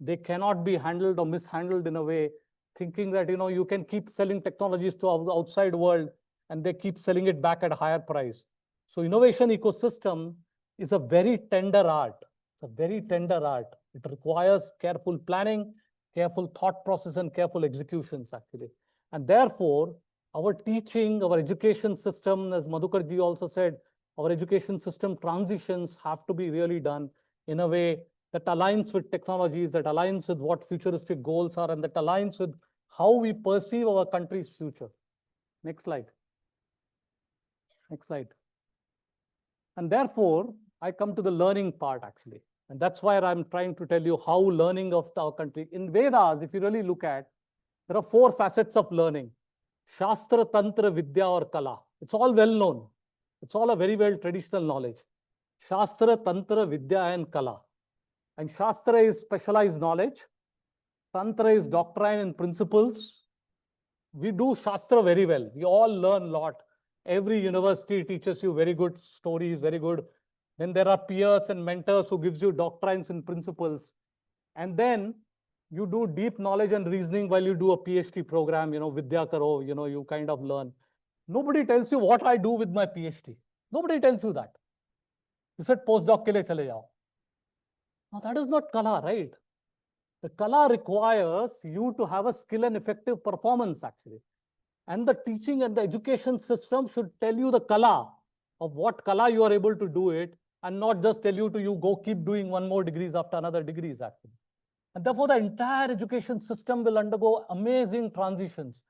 They cannot be handled or mishandled in a way, thinking that you can keep selling technologies to the outside world and they keep selling it back at a higher price. So innovation ecosystem is a very tender art. It's a very tender art. It requires careful planning, careful thought process, and careful executions, actually. And therefore, our teaching, our education system, as Madhukarji also said, our education system transitions have to be really done in a way that aligns with technologies, that aligns with what futuristic goals are, and that aligns with how we perceive our country's future. Next slide. Next slide. And therefore, I come to the learning part, actually. And that's why I'm trying to tell you how learning of our country. In Vedas, if you really look at, there are 4 facets of learning. Shastra, Tantra, Vidya, or Kala. It's all well known. It's all a very well traditional knowledge. Shastra, Tantra, Vidya, and Kala. And Shastra is specialized knowledge. Tantra is doctrine and principles. We do Shastra very well. We all learn a lot. Every university teaches you very good stories, very good. Then there are peers and mentors who gives you doctrines and principles. And then you do deep knowledge and reasoning while you do a PhD program, Vidya Karo, you kind of learn. Nobody tells you what I do with my PhD. Nobody tells you that. You said postdoc ke liye chale jao. Now that is not Kala, right? The Kala requires you to have a skill and effective performance, actually. And the teaching and the education system should tell you the Kala of what Kala you are able to do it. and not just tell you to you go keep doing one more degrees after another degrees actually. And therefore, the entire education system will undergo amazing transitions.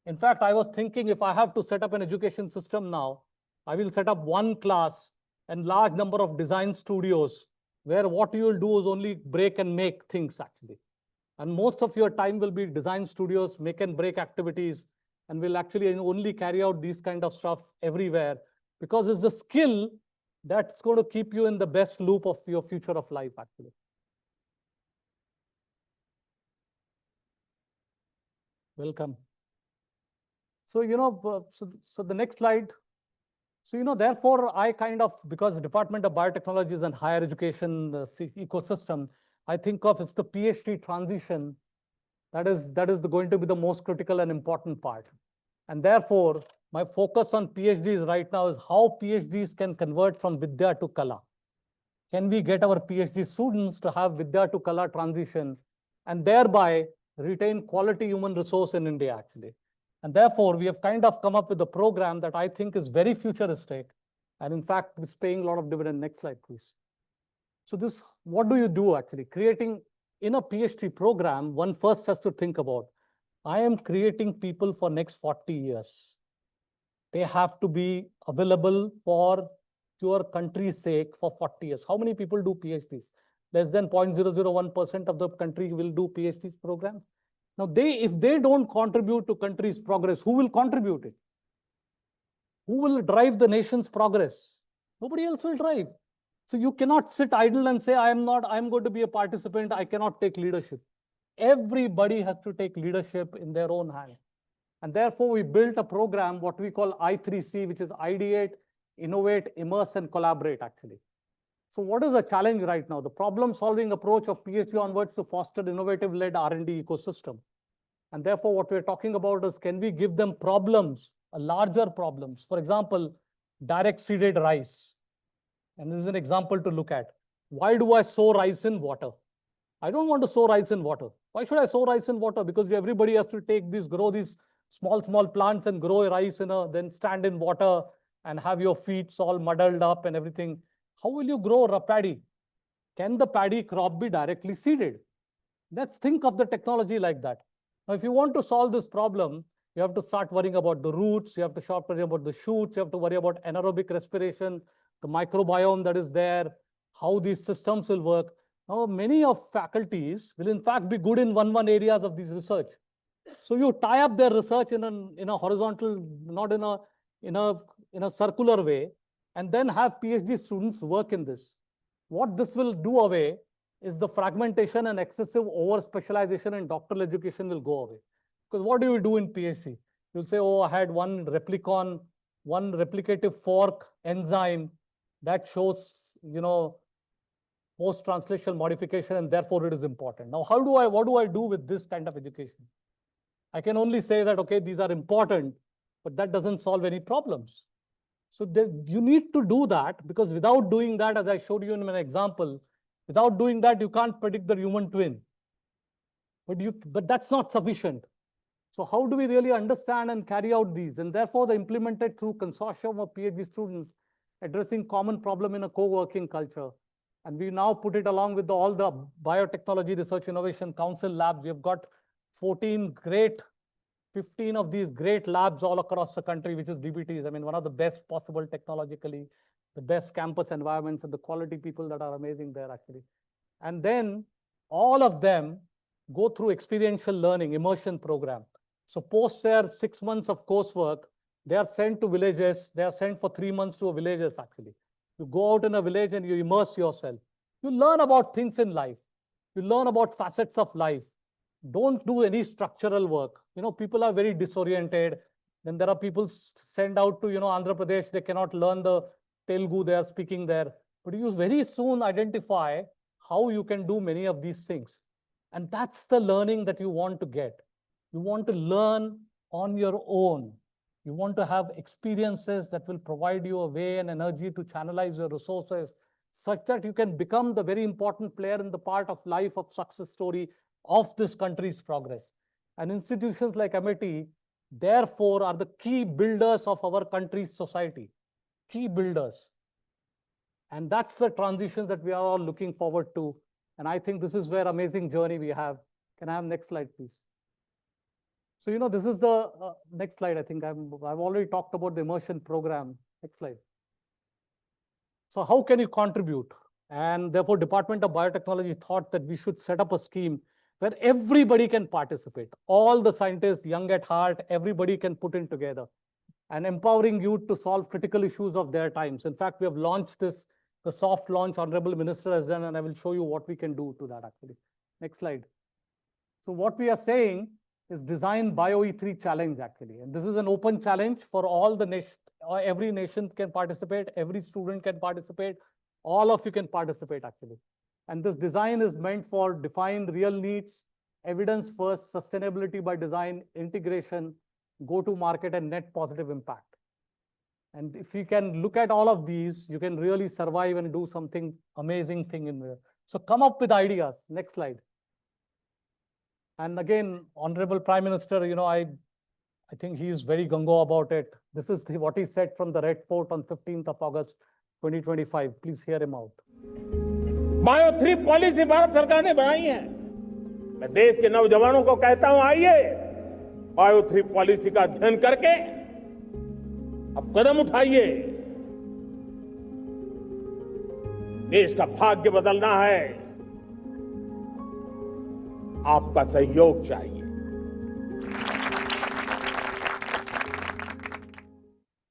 In fact, I was thinking if I have to set up an education system now, I will set up one class and large number of design studios where what you will do is only break and make things actually. And most of your time will be design studios, make and break activities, and will actually only carry out these kind of stuff everywhere because it's the skill that's going to keep you in the best loop of your future of life actually. Welcome. So, so the next slide. So, therefore, I kind of, because Department of Biotechnology is an higher education ecosystem, I think of it's the PhD transition that is going to be the most critical and important part. And therefore, my focus on PhDs right now is how PhDs can convert from Vidya to Kala. Can we get our PhD students to have Vidya to Kala transition and thereby retain quality human resource in India actually? And therefore, we have kind of come up with a program that I think is very futuristic. And in fact, it's paying a lot of dividend. Next slide, please. So this, what do you do actually? Creating in a PhD program, one first has to think about, I am creating people for next 40 years. They have to be available for your country's sake for 40 years. How many people do PhDs? Less than 0.001% of the country will do PhDs program. Now, if they don't contribute to country's progress, who will contribute it? Who will drive the nation's progress? Nobody else will drive. So you cannot sit idle and say, I'm going to be a participant, I cannot take leadership. Everybody has to take leadership in their own hand. And therefore, we built a program, what we call I3C, which is ideate, innovate, immerse, and collaborate actually. So what is the challenge right now? The problem-solving approach of PhD onwards to foster innovative-led R&D ecosystem. And therefore, what we're talking about is, can we give them problems, larger problems? For example, direct seeded rice. And this is an example to look at. Why do I sow rice in water? I don't want to sow rice in water. Why should I sow rice in water? Because everybody has to grow these small plants and grow rice then stand in water and have your feet all muddled up and everything. How will you grow paddy? Can the paddy crop be directly seeded? Let's think of the technology like that. Now, if you want to solve this problem, you have to start worrying about the roots, you have to start worrying about the shoots, you have to worry about anaerobic respiration, the microbiome that is there, how these systems will work. Now, many of faculties will in fact be good in one areas of this research. So you tie up their research in a horizontal, not in a circular way, and then have PhD students work in this. What this will do away is the fragmentation and excessive over specialization in doctoral education will go away. Because what do you do in PhD? You'll say, oh, I had one replicon, one replicative fork enzyme that shows, post-translational modification, and therefore it is important. Now, what do I do with this kind of education? I can only say that, okay, these are important, but that doesn't solve any problems. So you need to do that, because without doing that, as I showed you in an example, without doing that, you can't predict the human twin. But that's not sufficient. So how do we really understand and carry out these? And therefore, they implemented through consortium of PhD students addressing common problem in a co-working culture. And we now put it along with all the Biotechnology Research Innovation Council labs. We have got 15 of these great labs all across the country, which is DBTs. I mean, one of the best possible technologically, the best campus environments and the quality people that are amazing there actually. And then all of them go through experiential learning, immersion program. So post their 6 months of coursework, they are sent to villages. They are sent for 3 months to villages actually. You go out in a village and you immerse yourself. You learn about things in life. You learn about facets of life. Don't do any structural work. People are very disoriented. Then there are people sent out to, Andhra Pradesh. They cannot learn the Telugu they are speaking there. But you very soon identify how you can do many of these things. And that's the learning that you want to get. You want to learn on your own. You want to have experiences that will provide you a way and energy to channelize your resources such that you can become the very important player in the part of life of success story of this country's progress. And institutions like MIT, therefore, are the key builders of our country's society. Key builders. And that's the transition that we are all looking forward to. And I think this is where amazing journey we have. Can I have next slide, please? So, this is the next slide. I think I've already talked about the immersion program. Next slide. So how can you contribute? And therefore, Department of Biotechnology thought that we should set up a scheme where everybody can participate. All the scientists, young at heart, everybody can put in together and empowering youth to solve critical issues of their times. In fact, we have launched this, the soft launch Honorable Minister has done, and I will show you what we can do to that actually. Next slide. So what we are saying is design BioE3 challenge actually. And this is an open challenge for all the nations. Every nation can participate, every student can participate, all of you can participate actually. And this design is meant for define real needs, evidence first, sustainability by design, integration, go to market and net positive impact. And if you can look at all of these, you can really survive and do something amazing thing in there. So come up with ideas. Next slide. And again, Honorable Prime Minister, I think he is very gung-ho about it. This is what he said from the Red Fort on 15th of August, 2025. Please hear him out. Bio 3 policy Bharat सरकार ने बनाई है। मैं देश के नौजवानों को कहता हूं, आइए बायो 3 पॉलिसी का अध्ययन करके अब कदम उठाइए। देश का भाग्य बदलना है, आपका सहयोग चाहिए।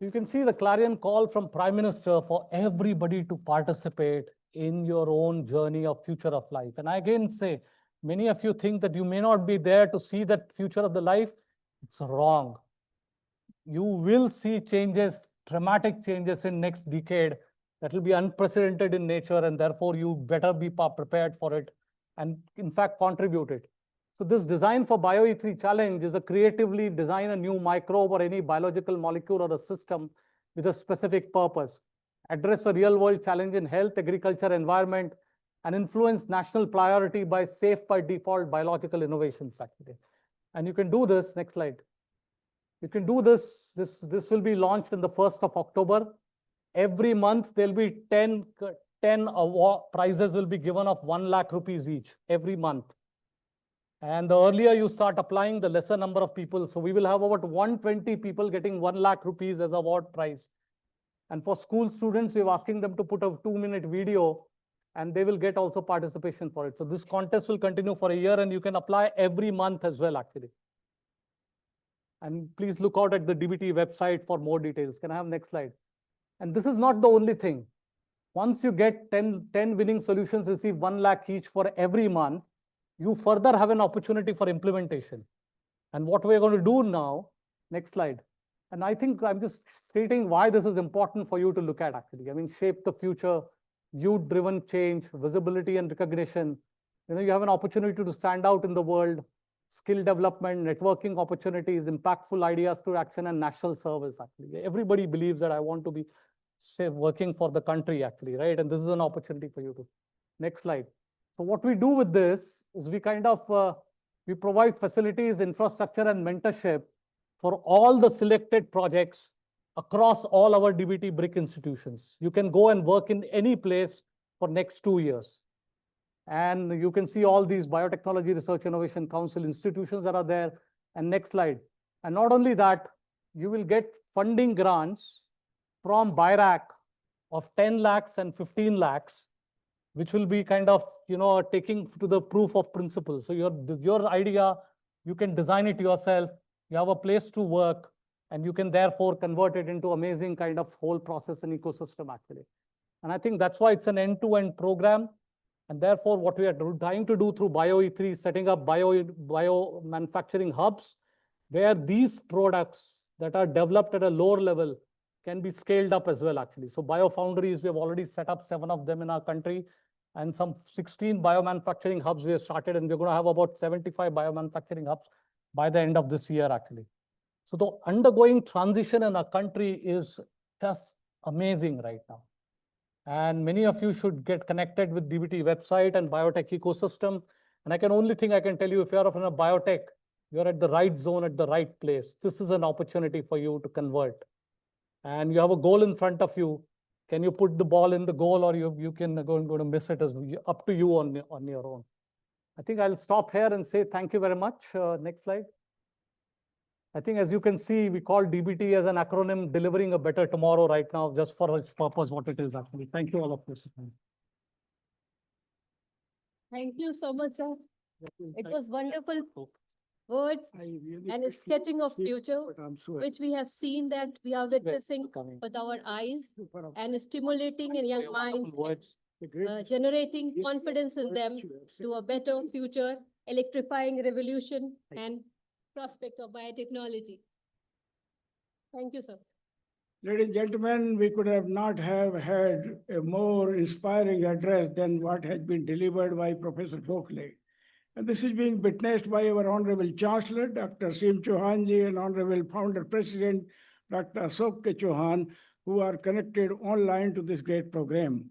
You can see the clarion call from Prime Minister for everybody to participate in your own journey of future of life. And I again say, many of you think that you may not be there to see that future of the life. It's wrong. You will see changes, dramatic changes in next decade that will be unprecedented in nature, and therefore you better be prepared for it and in fact contribute it. So this design for BioE3 challenge is a creatively design a new microbe or any biological molecule or a system with a specific purpose, address a real world challenge in health, agriculture, environment, and influence national priority by safe by default biological innovations actually. And you can do this, next slide. You can do this, this will be launched in the 1st of October. Every month there'll be 10 award prizes will be given of 1 lakh rupees each every month. And the earlier you start applying, the lesser number of people. So we will have about 120 people getting 1 lakh rupees as award prize. And for school students, we're asking them to put a 2-minute video and they will get also participation for it. So this contest will continue for a year and you can apply every month as well actually. And please look out at the DBT website for more details. Can I have next slide? And this is not the only thing. Once you get 10 winning solutions, receive 1 lakh each for every month, you further have an opportunity for implementation. And what we're going to do now, next slide. And I think I'm just stating why this is important for you to look at actually. I mean, shape the future, youth-driven change, visibility and recognition. You have an opportunity to stand out in the world, skill development, networking opportunities, impactful ideas to action, and national service actually. Everybody believes that I want to be, say, working for the country actually, right? And this is an opportunity for you to. Next slide. So what we do with this is we kind of, we provide facilities, infrastructure, and mentorship for all the selected projects across all our DBT BRIC institutions. You can go and work in any place for next 2 years. And you can see all these Biotechnology Research Innovation Council institutions that are there. And next slide. And not only that, you will get funding grants from BIRAC of 10 lakhs and 15 lakhs, which will be kind of, taking to the proof of principle. So your idea, you can design it yourself, you have a place to work, and you can therefore convert it into amazing kind of whole process and ecosystem actually. And I think that's why it's an end-to-end program. And therefore, what we are trying to do through BioE3 is setting up bio manufacturing hubs where these products that are developed at a lower level can be scaled up as well actually. So biofoundries, we have already set up 7 of them in our country, and some 16 biomanufacturing hubs we have started, and we're going to have about 75 biomanufacturing hubs by the end of this year actually. So the undergoing transition in our country is just amazing right now. And many of you should get connected with DBT website and biotech ecosystem. And I can only thing I can tell you, if you're in a biotech, you're at the right zone, at the right place. This is an opportunity for you to convert. And you have a goal in front of you. can you put the ball in the goal, or you can going to miss it? As up to you on your own. I think I'll stop here and say thank you very much. Next slide. I think as you can see, we call DBT as an acronym, delivering a better tomorrow right now, just for its purpose, what it is actually. Thank you all of this. Thank you so much, sir. It was wonderful words I really and a appreciate sketching of it, future, but I'm so which we have seen that we are witnessing Coming. with our eyes super of and stimulating in young minds, Words. the great generating Yes, confidence in words them you have said. to a better future, electrifying revolution and prospect of biotechnology. Thank you, sir. Ladies and gentlemen, we could have not have had a more inspiring address than what has been delivered by Professor Gokhale. And this is being witnessed by our Honorable Chancellor, Dr. Sim Chauhanji, and Honorable Founder President, Dr. Ashok K. Chauhan, who are connected online to this great program.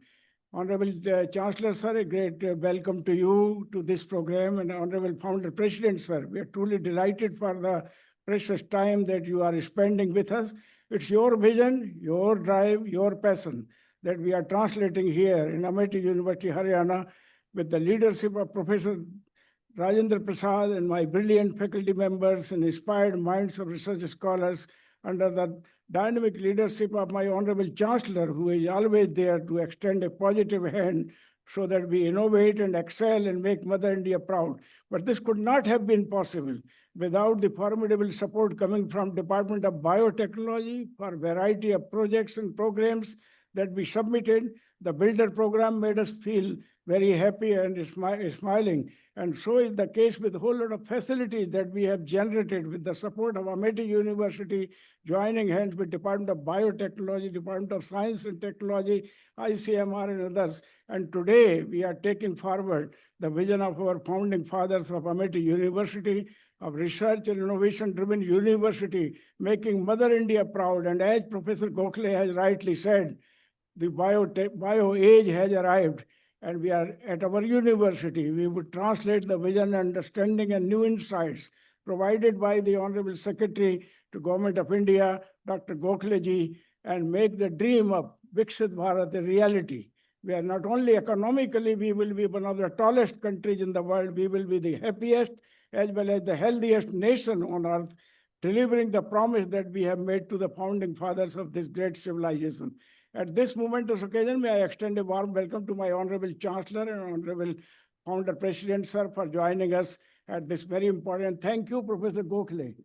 Honorable Chancellor, sir, a great welcome to you to this program, and Honorable Founder President, sir. We are truly delighted for the precious time that you are spending with us. It's your vision, your drive, your passion that we are translating here in Amity University, Haryana, with the leadership of Professor Rajendra Prasad and my brilliant faculty members and inspired minds of research scholars under the dynamic leadership of my Honorable Chancellor, who is always there to extend a positive hand so that we innovate and excel and make Mother India proud. But this could not have been possible without the formidable support coming from Department of Biotechnology for a variety of projects and programs that we submitted. The Builder program made us feel very happy and smiling. And so is the case with a whole lot of facilities that we have generated with the support of Amity University, joining hands with Department of Biotechnology, Department of Science and Technology, ICMR and others. And today we are taking forward the vision of our founding fathers of Amity University, of research and innovation-driven university, making Mother India proud. And as Professor Gokhale has rightly said, the bio age has arrived, and we are at our university. We would translate the vision, understanding, and new insights provided by the Honorable Secretary to Government of India, Dr. Gokhale ji, and make the dream of Viksit Bharat a reality. We are not only economically, we will be one of the tallest countries in the world, we will be the happiest as well as the healthiest nation on earth, delivering the promise that we have made to the founding fathers of this great civilization. At this momentous occasion, may I extend a warm welcome to my Honorable Chancellor and Honorable Founder President, sir, for joining us at this very important. Thank you, Professor Gokhale,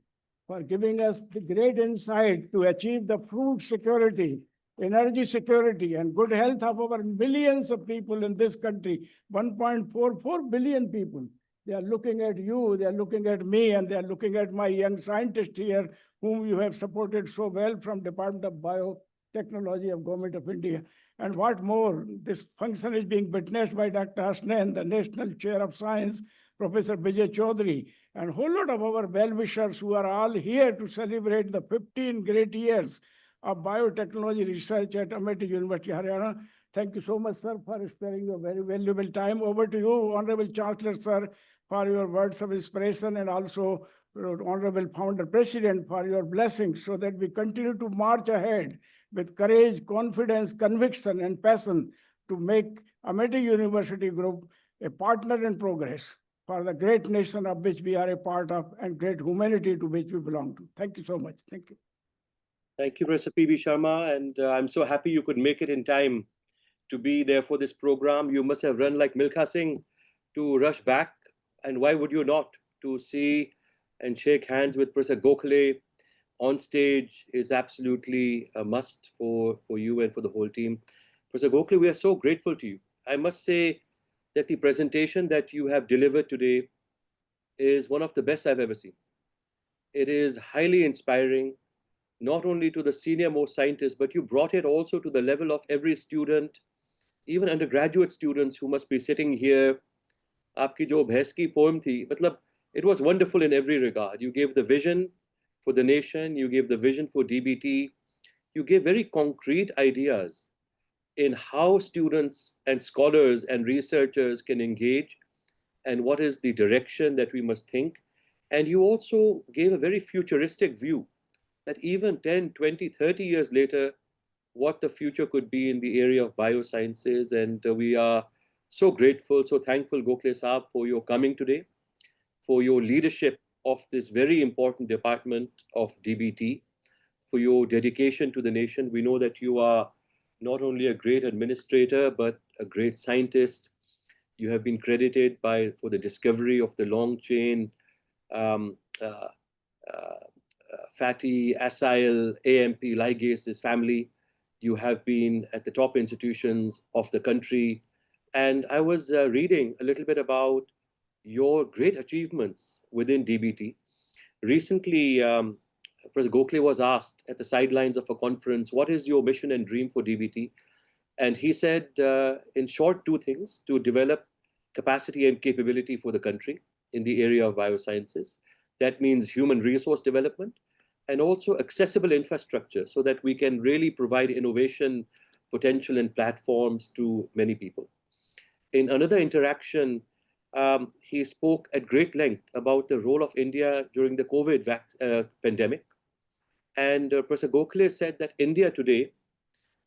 for giving us the great insight to achieve the food security, energy security, and good health of our millions of people in this country, 1.44 billion people. They are looking at you, they are looking at me, and they are looking at my young scientist here, whom you have supported so well from Department of Biotechnology of Government of India. And what more, this function is being witnessed by Dr. Hasnain, the National Chair of Science, Professor Vijay Chaudhary, and a whole lot of our well-wishers who are all here to celebrate the 15 great years of biotechnology research at Amity University, Haryana. Thank you so much, sir, for sparing your very valuable time. Over to you, Honorable Chancellor, sir, for your words of inspiration, and also Honorable Founder President for your blessings, so that we continue to march ahead with courage, confidence, conviction, and passion to make Amity University Group a partner in progress for the great nation of which we are a part of and great humanity to which we belong to. Thank you so much. Thank you. Thank you, Professor P.B. Sharma, and I'm so happy you could make it in time to be there for this program. You must have run like Milkha Singh to rush back, and why would you not? To see and shake hands with Professor Gokhale on stage is absolutely a must for you and for the whole team. Professor Gokhale, we are so grateful to you. I must say that the presentation that you have delivered today is one of the best I've ever seen. It is highly inspiring, not only to the senior most scientists, but you brought it also to the level of every student, even undergraduate students who must be sitting here. Aapki jo bhais ki poem thi, matlab, it was wonderful in every regard. You gave the vision for the nation, you gave the vision for DBT, you gave very concrete ideas in how students and scholars and researchers can engage and what is the direction that we must think. And you also gave a very futuristic view that even 10, 20, 30 years later, what the future could be in the area of biosciences. And we are so grateful, so thankful, Gokhale Saab, for your coming today, for your leadership of this very important department of DBT, for your dedication to the nation. We know that you are not only a great administrator, but a great scientist. You have been credited for the discovery of the long chain um, uh, fatty acyl AMP ligases family. You have been at the top institutions of the country. And I was reading a little bit about your great achievements within DBT. Recently, Professor Gokhale was asked at the sidelines of a conference, what is your mission and dream for DBT? And he said, in short, two things: to develop capacity and capability for the country in the area of biosciences. That means human resource development and also accessible infrastructure so that we can really provide innovation potential and platforms to many people. In another interaction, he spoke at great length about the role of India during the COVID pandemic. And Professor Gokhale said that India today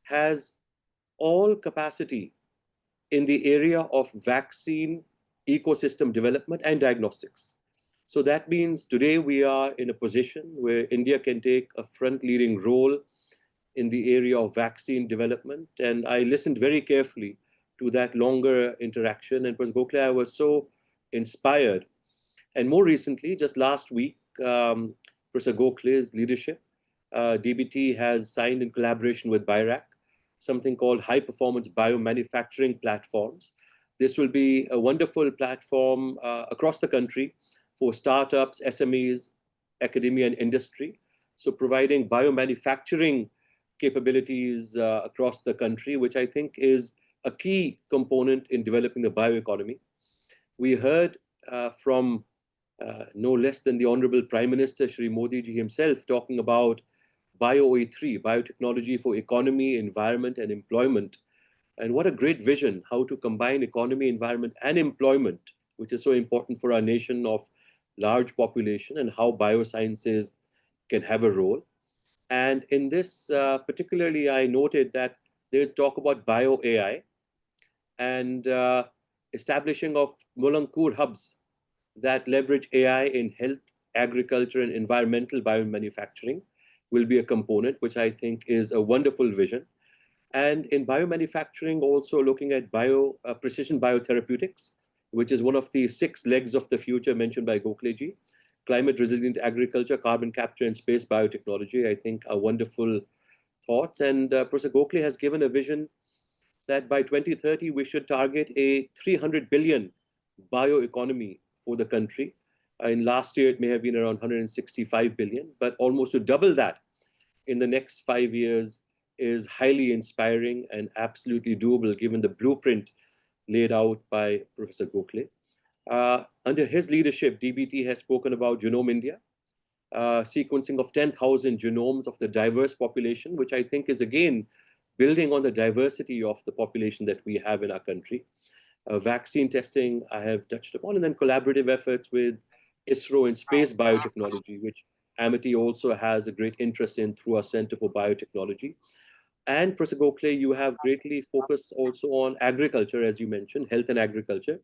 has all capacity in the area of vaccine ecosystem development and diagnostics. So that means today we are in a position where India can take a front leading role in the area of vaccine development. And I listened very carefully to that longer interaction. And Professor Gokhale, I was so inspired. And more recently, just last week, Professor Gokhale's leadership, DBT has signed in collaboration with BIRAC something called high performance biomanufacturing platforms. This will be a wonderful platform across the country for startups, SMEs, academia, and industry. So providing biomanufacturing capabilities across the country, which I think is a key component in developing the bioeconomy. We heard from no less than the Honorable Prime Minister, Shri Modi ji himself, talking about BioE3, Biotechnology for Economy, Environment, and Employment. And what a great vision, how to combine economy, environment, and employment, which is so important for our nation of large population, and how biosciences can have a role. And in this particularly, I noted that there's talk about bio-AI and establishing of Molankur hubs that leverage AI in health, agriculture, and environmental biomanufacturing will be a component, which I think is a wonderful vision. And in biomanufacturing, also looking at precision biotherapeutics, which is one of the 6 legs of the future mentioned by Gokhale ji. Climate resilient agriculture, carbon capture, and space biotechnology, I think are wonderful thoughts. And Professor Gokhale has given a vision that by 2030, we should target a 300 billion bioeconomy for the country. In last year, it may have been around 165 billion, but almost to double that in the next 5 years is highly inspiring and absolutely doable given the blueprint laid out by Professor Gokhale. Under his leadership, DBT has spoken about Genome India, sequencing of 10,000 genomes of the diverse population, which I think is again building on the diversity of the population that we have in our country. Vaccine testing, I have touched upon, and then collaborative efforts with ISRO and space biotechnology, which Amity also has a great interest in through our Center for Biotechnology. And Professor Gokhale, you have greatly focused also on agriculture, as you mentioned, health and agriculture,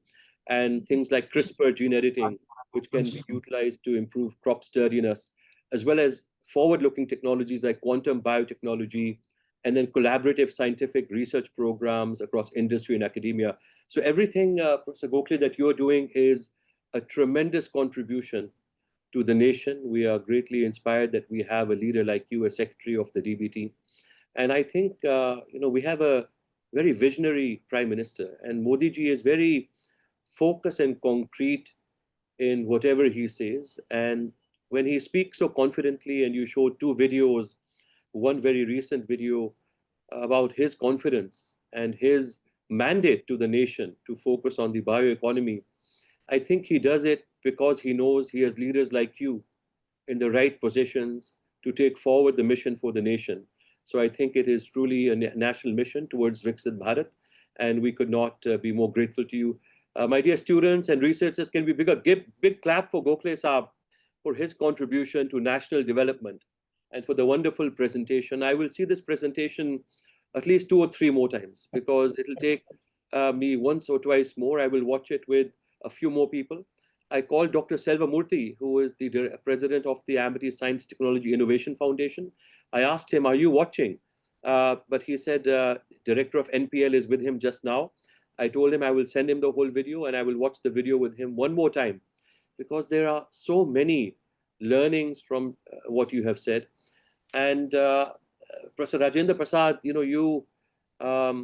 and things like CRISPR gene editing, which can be utilized to improve crop sturdiness, as well as forward-looking technologies like quantum biotechnology, and then collaborative scientific research programs across industry and academia. So everything, Professor Gokhale, that you're doing is a tremendous contribution to the nation. We are greatly inspired that we have a leader like you as Secretary of the DBT. And I think, we have a very visionary Prime Minister, and Modi ji is very focused and concrete in whatever he says. And when he speaks so confidently, and you showed 2 videos, one very recent video about his confidence and his mandate to the nation to focus on the bioeconomy, I think he does it because he knows he has leaders like you in the right positions to take forward the mission for the nation. So I think it is truly a national mission towards Viksit Bharat, and we could not be more grateful to you. My dear students and researchers, can we give big clap for Gokhale Saab for his contribution to national development and for the wonderful presentation. I will see this presentation at least 2 or 3 more times because it'll take me once or twice more. I will watch it with a few more people. I called Dr. Selva Murthy, who is the president of the Amity Science Technology Innovation Foundation. I asked him, are you watching? But he said, director of NPL is with him just now. I told him I will send him the whole video and I will watch the video with him one more time because there are so many learnings from what you have said. And Professor Rajendra Prasad, you are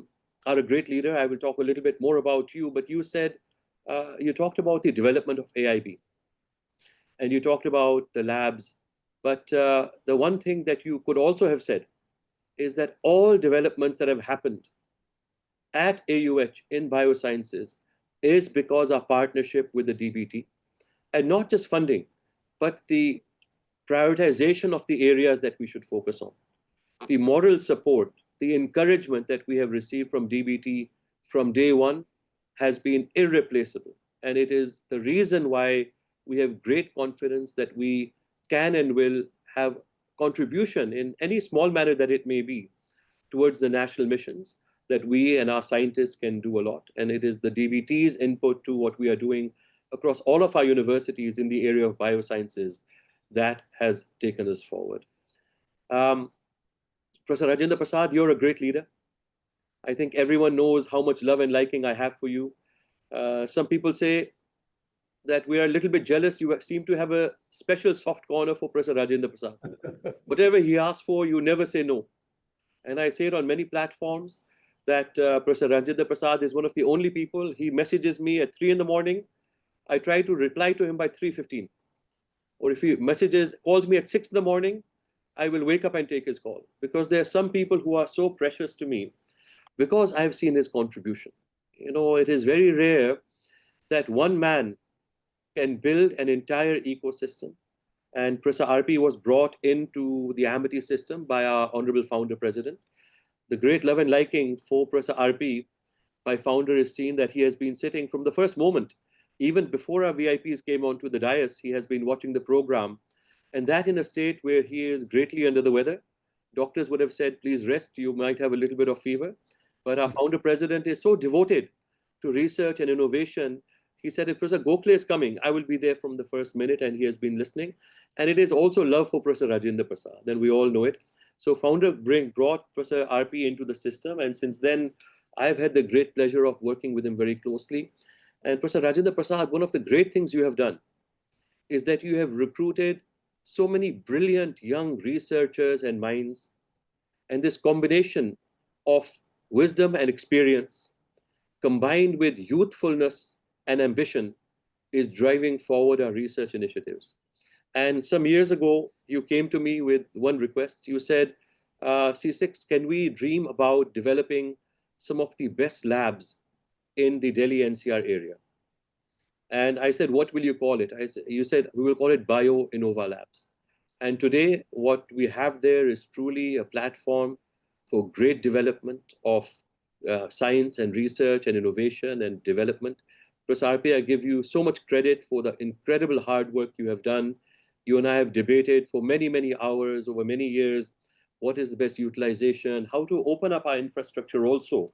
a great leader. I will talk a little bit more about you, but you said, you talked about the development of AIB and you talked about the labs. But the one thing that you could also have said is that all developments that have happened at AUH in biosciences is because of partnership with the DBT, and not just funding, but the prioritization of the areas that we should focus on. The moral support, the encouragement that we have received from DBT from day one has been irreplaceable. And it is the reason why we have great confidence that we can and will have contribution in any small manner that it may be towards the national missions, that we and our scientists can do a lot. And it is the DBT's input to what we are doing across all of our universities in the area of biosciences that has taken us forward. Professor Rajendra Prasad, you're a great leader. I think everyone knows how much love and liking I have for you. Some people say that we are a little bit jealous. You seem to have a special soft corner for Professor Rajendra Prasad. Whatever he asks for, you never say no. And I say it on many platforms that Professor Rajendra Prasad is one of the only people. He messages me at 3 in the morning. I try to reply to him by 3:15. Or if he calls me at 6 in the morning, I will wake up and take his call. Because there are some people who are so precious to me because I have seen his contribution. It is very rare that one man can build an entire ecosystem. And Professor RP was brought into the Amity system by our honorable founder president. The great love and liking for Professor RP, my founder, is seen that he has been sitting from the first moment. Even before our VIPs came onto the dais, he has been watching the program. And that in a state where he is greatly under the weather. Doctors would have said, please rest, you might have a little bit of fever. But our founder president is so devoted to research and innovation. He said, if Professor Gokhale is coming, I will be there from the first minute, and he has been listening. And it is also love for Professor Rajendra Prasad, and we all know it. So founder brought Professor RP into the system, and since then, I've had the great pleasure of working with him very closely. And Professor Rajendra Prasad, one of the great things you have done is that you have recruited so many brilliant young researchers and minds, and this combination of wisdom and experience combined with youthfulness and ambition is driving forward our research initiatives. And some years ago, you came to me with one request. You said, C6, can we dream about developing some of the best labs in the Delhi NCR area? And I said, what will you call it? You said, we will call it Bio-Innova Labs. And today, what we have there is truly a platform for great development of science and research and innovation and development. Professor RP, I give you so much credit for the incredible hard work you have done. You and I have debated for many, many hours over many years, what is the best utilization, how to open up our infrastructure also,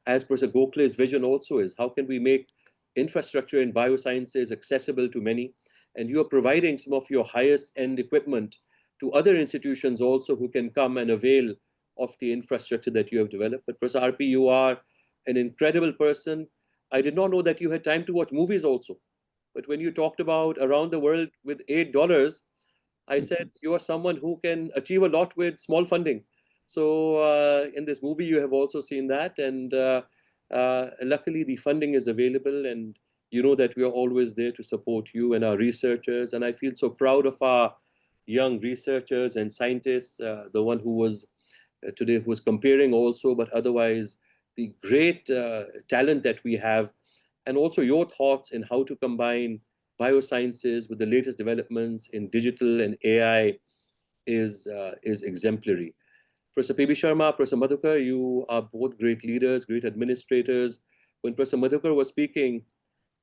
as Professor Gokhale's vision also is, how can we make infrastructure in biosciences accessible to many? And you are providing some of your highest end equipment to other institutions also who can come and avail of the infrastructure that you have developed. But Professor RP, you are an incredible person. I did not know that you had time to watch movies also. But when you talked about around the world with $8, I said, you are someone who can achieve a lot with small funding. So in this movie, you have also seen that. And luckily, the funding is available. And you know that we are always there to support you and our researchers. And I feel so proud of our young researchers and scientists, the one who was today who was comparing also, but otherwise the great talent that we have, and also your thoughts in how to combine biosciences with the latest developments in digital and AI is exemplary. Professor P.B. Sharma, Professor Madhukar, you are both great leaders, great administrators. When Professor Madhukar was speaking,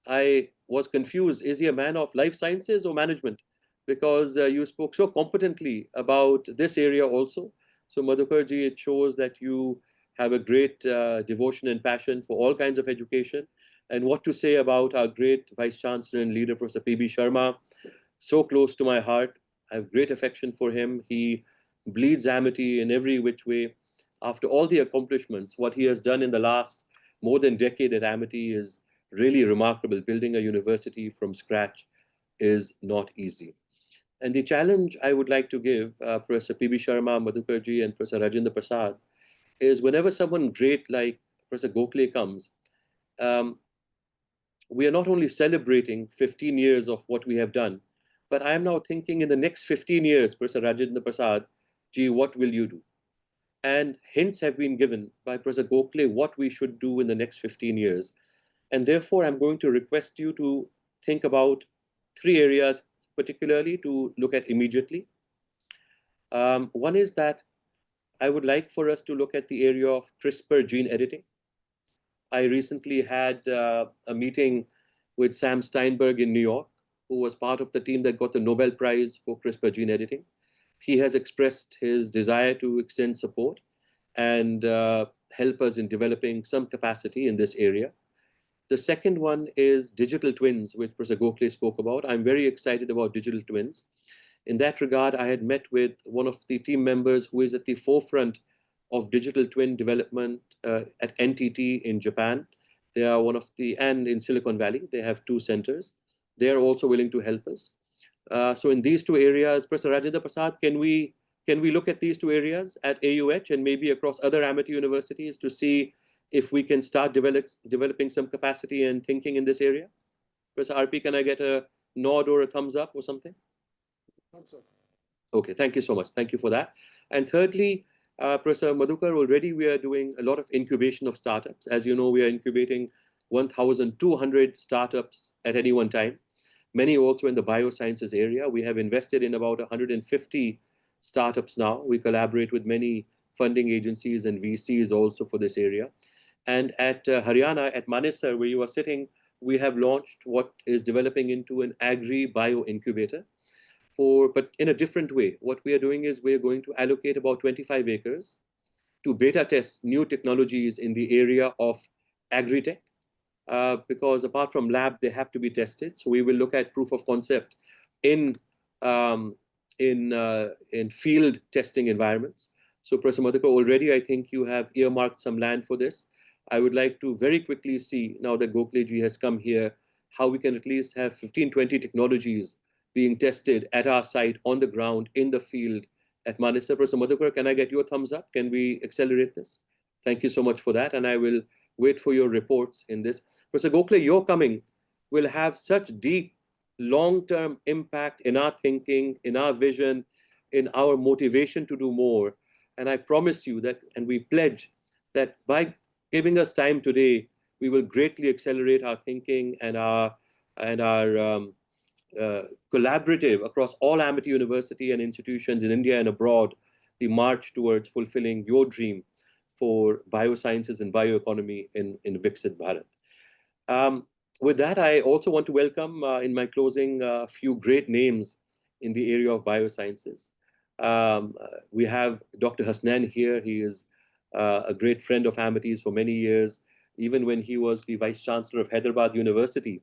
I was confused. Is he a man of life sciences or management? because you spoke so competently about this area also. So Madhukarji, it shows that you have a great devotion and passion for all kinds of education. And what to say about our great Vice Chancellor and leader, Professor P.B. Sharma, so close to my heart. I have great affection for him. He bleeds amity in every which way. After all the accomplishments, what he has done in the last more than decade at Amity is really remarkable. Building a university from scratch is not easy. And the challenge I would like to give Professor P.B. Sharma, Madhukarji, and Professor Rajendra Prasad is whenever someone great like Professor Gokhale comes, we are not only celebrating 15 years of what we have done, but I am now thinking in the next 15 years, Professor Rajendra Prasad, gee, what will you do? And hints have been given by Professor Gokhale what we should do in the next 15 years. And therefore, I'm going to request you to think about 3 areas, particularly to look at immediately. One is that I would like for us to look at the area of CRISPR gene editing. I recently had a meeting with Sam Steinberg in New York, who was part of the team that got the Nobel Prize for CRISPR gene editing. He has expressed his desire to extend support and help us in developing some capacity in this area. The second one is digital twins, which Professor Gokhale spoke about. I'm very excited about digital twins. In that regard, I had met with one of the team members who is at the forefront of digital twin development at NTT in Japan. They are one of the, and in Silicon Valley, they have 2 centers. They are also willing to help us. So in these 2 areas, Professor Rajendra Prasad, can we look at these 2 areas at AUH and maybe across other Amity universities to see if we can start developing some capacity and thinking in this area? Professor RP, can I get a nod or a thumbs up or something? Thumbs up. Okay, thank you so much. Thank you for that. And thirdly, Professor Madhukar, already we are doing a lot of incubation of startups. As you know, we are incubating 1,200 startups at any one time, many also in the biosciences area. We have invested in about 150 startups now. We collaborate with many funding agencies and VCs also for this area. And at Haryana, at Manesar, where you are sitting, we have launched what is developing into an agri-bio incubator. But in a different way. What we are doing is we're going to allocate about 25 acres to beta test new technologies in the area of agri-tech, because apart from lab, they have to be tested. So we will look at proof of concept in field testing environments. So Professor Madhukar, already I think you have earmarked some land for this. I would like to very quickly see, now that Gokhale ji has come here, how we can at least have 15, 20 technologies being tested at our site, on the ground, in the field at Manesar. Professor Madhukar, can I get your thumbs up? Can we accelerate this? Thank you so much for that. And I will wait for your reports in this. Professor Gokhale, your coming will have such deep, long-term impact in our thinking, in our vision, in our motivation to do more. And I promise you that, and we pledge that by giving us time today, we will greatly accelerate our thinking and our collaborative across all Amity University and institutions in India and abroad, the march towards fulfilling your dream for biosciences and bioeconomy in Viksit Bharat. With that, I also want to welcome in my closing a few great names in the area of biosciences. We have Dr. Hasnain here. He is a great friend of Amity's for many years, even when he was the Vice Chancellor of Hyderabad University.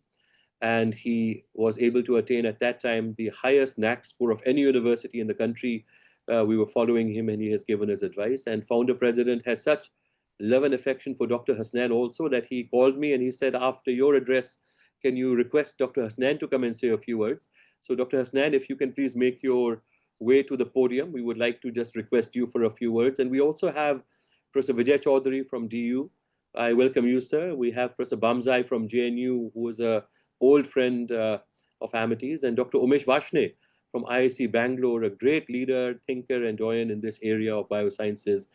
And he was able to attain at that time the highest NAC score of any university in the country. We were following him and he has given us advice. And founder president has such love and affection for Dr. Hasnain also that he called me and he said, after your address, can you request Dr. Hasnain to come and say a few words? So Dr. Hasnain, if you can please make your way to the podium, we would like to just request you for a few words. And we also have Professor Vijay Chaudhary from DU. I welcome you, sir. We have Professor Bamzai from JNU, who is a old friend of Amity's, and Dr. Umesh Vashne from IIC Bangalore, a great leader, thinker, and doyen in this area of biosciences.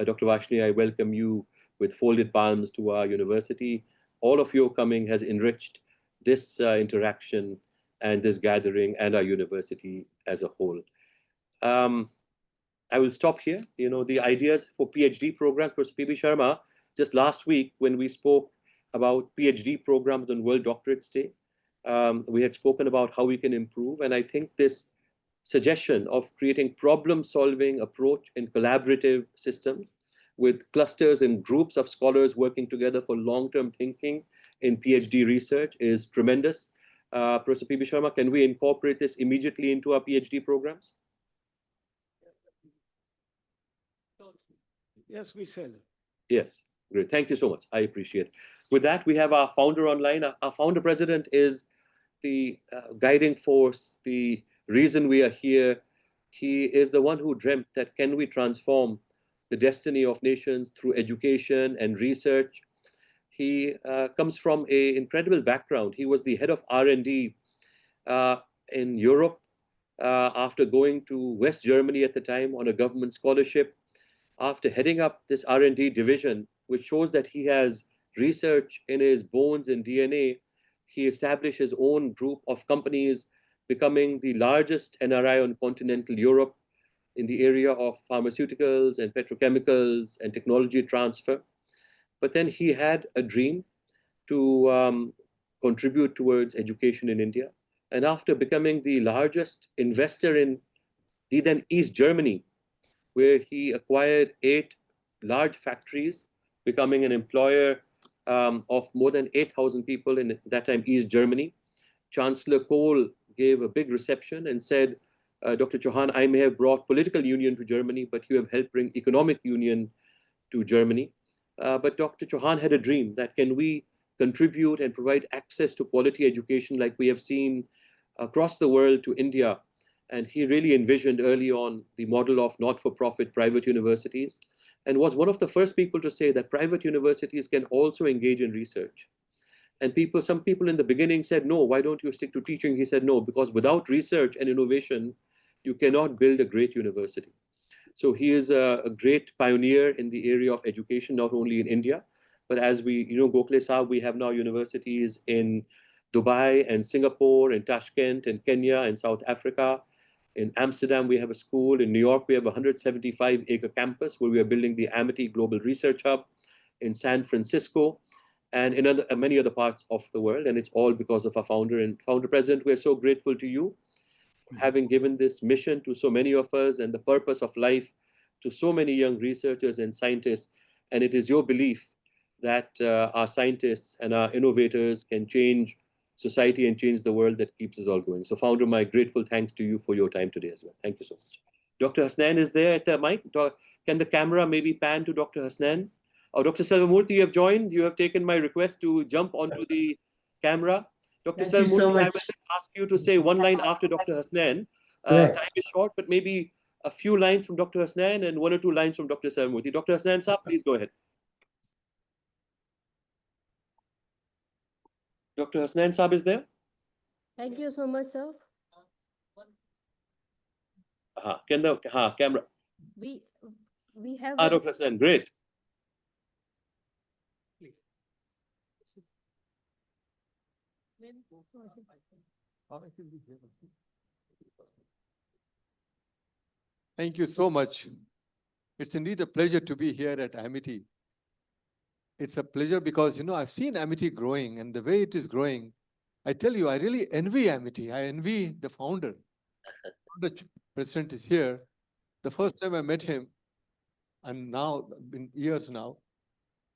Dr. Vashne, I welcome you with folded palms to our university. All of your coming has enriched this interaction and this gathering and our university as a whole. I will stop here. You know, the ideas for PhD program, Professor P.B. Sharma, just last week when we spoke about PhD programs on World Doctorates Day, we had spoken about how we can improve. And I think this suggestion of creating problem-solving approach in collaborative systems with clusters and groups of scholars working together for long-term thinking in PhD research is tremendous. Professor P.B. Sharma, can we incorporate this immediately into our PhD programs? Yes, we shall. Yes, great. Thank you so much. I appreciate it. With that, we have our founder online. Our founder president is the guiding force, the reason we are here. He is the one who dreamt that can we transform the destiny of nations through education and research. He comes from an incredible background. He was the head of R&D in Europe after going to West Germany at the time on a government scholarship. After heading up this R&D division, which shows that he has research in his bones and DNA, he established his own group of companies, becoming the largest NRI on continental Europe in the area of pharmaceuticals and petrochemicals and technology transfer. But then he had a dream to contribute towards education in India. And after becoming the largest investor in the then East Germany, where he acquired 8 large factories, becoming an employer of more than 8,000 people in that time East Germany. Chancellor Kohl gave a big reception and said, Dr. Chauhan, I may have brought political union to Germany, but you have helped bring economic union to Germany. But Dr. Chauhan had a dream that can we contribute and provide access to quality education like we have seen across the world to India. And he really envisioned early on the model of not-for-profit private universities and was one of the first people to say that private universities can also engage in research. And some people in the beginning said, no, why don't you stick to teaching? He said, no, because without research and innovation, you cannot build a great university. So he is a great pioneer in the area of education, not only in India, but as Gokhale Saab, we have now universities in Dubai and Singapore and Tashkent and Kenya and South Africa. In Amsterdam, we have a school. In New York, we have a 175-acre campus where we are building the Amity Global Research Hub. In San Francisco, and in many other parts of the world. And it's all because of our founder and founder president. We're so grateful to you for having given this mission to so many of us and the purpose of life to so many young researchers and scientists. And it is your belief that our scientists and our innovators can change society and change the world that keeps us all going. So founder, my grateful thanks to you for your time today as well. Thank you so much. Dr. Hasnain is there at the mic. Can the camera maybe pan to Dr. Hasnain? Oh, Dr. Selvamurthy, you have joined. You have taken my request to jump onto the camera. Dr. Selvamurthy, I will ask you to say one line after Dr. Hasnain. Time is short, but maybe a few lines from Dr. Hasnain and 1 or 2 lines from Dr. Selvamurthy. Dr. Hasnain, sir, please go ahead. Dr. Hasnain Saab is there? Thank you so much, sir. Can the camera? We have Dr. Hasnain, great. Thank you so much. It's indeed a pleasure to be here at Amity. It's a pleasure because, I've seen Amity growing, and the way it is growing, I tell you, I really envy Amity. I envy the founder. The president is here. The first time I met him, and now, in years now,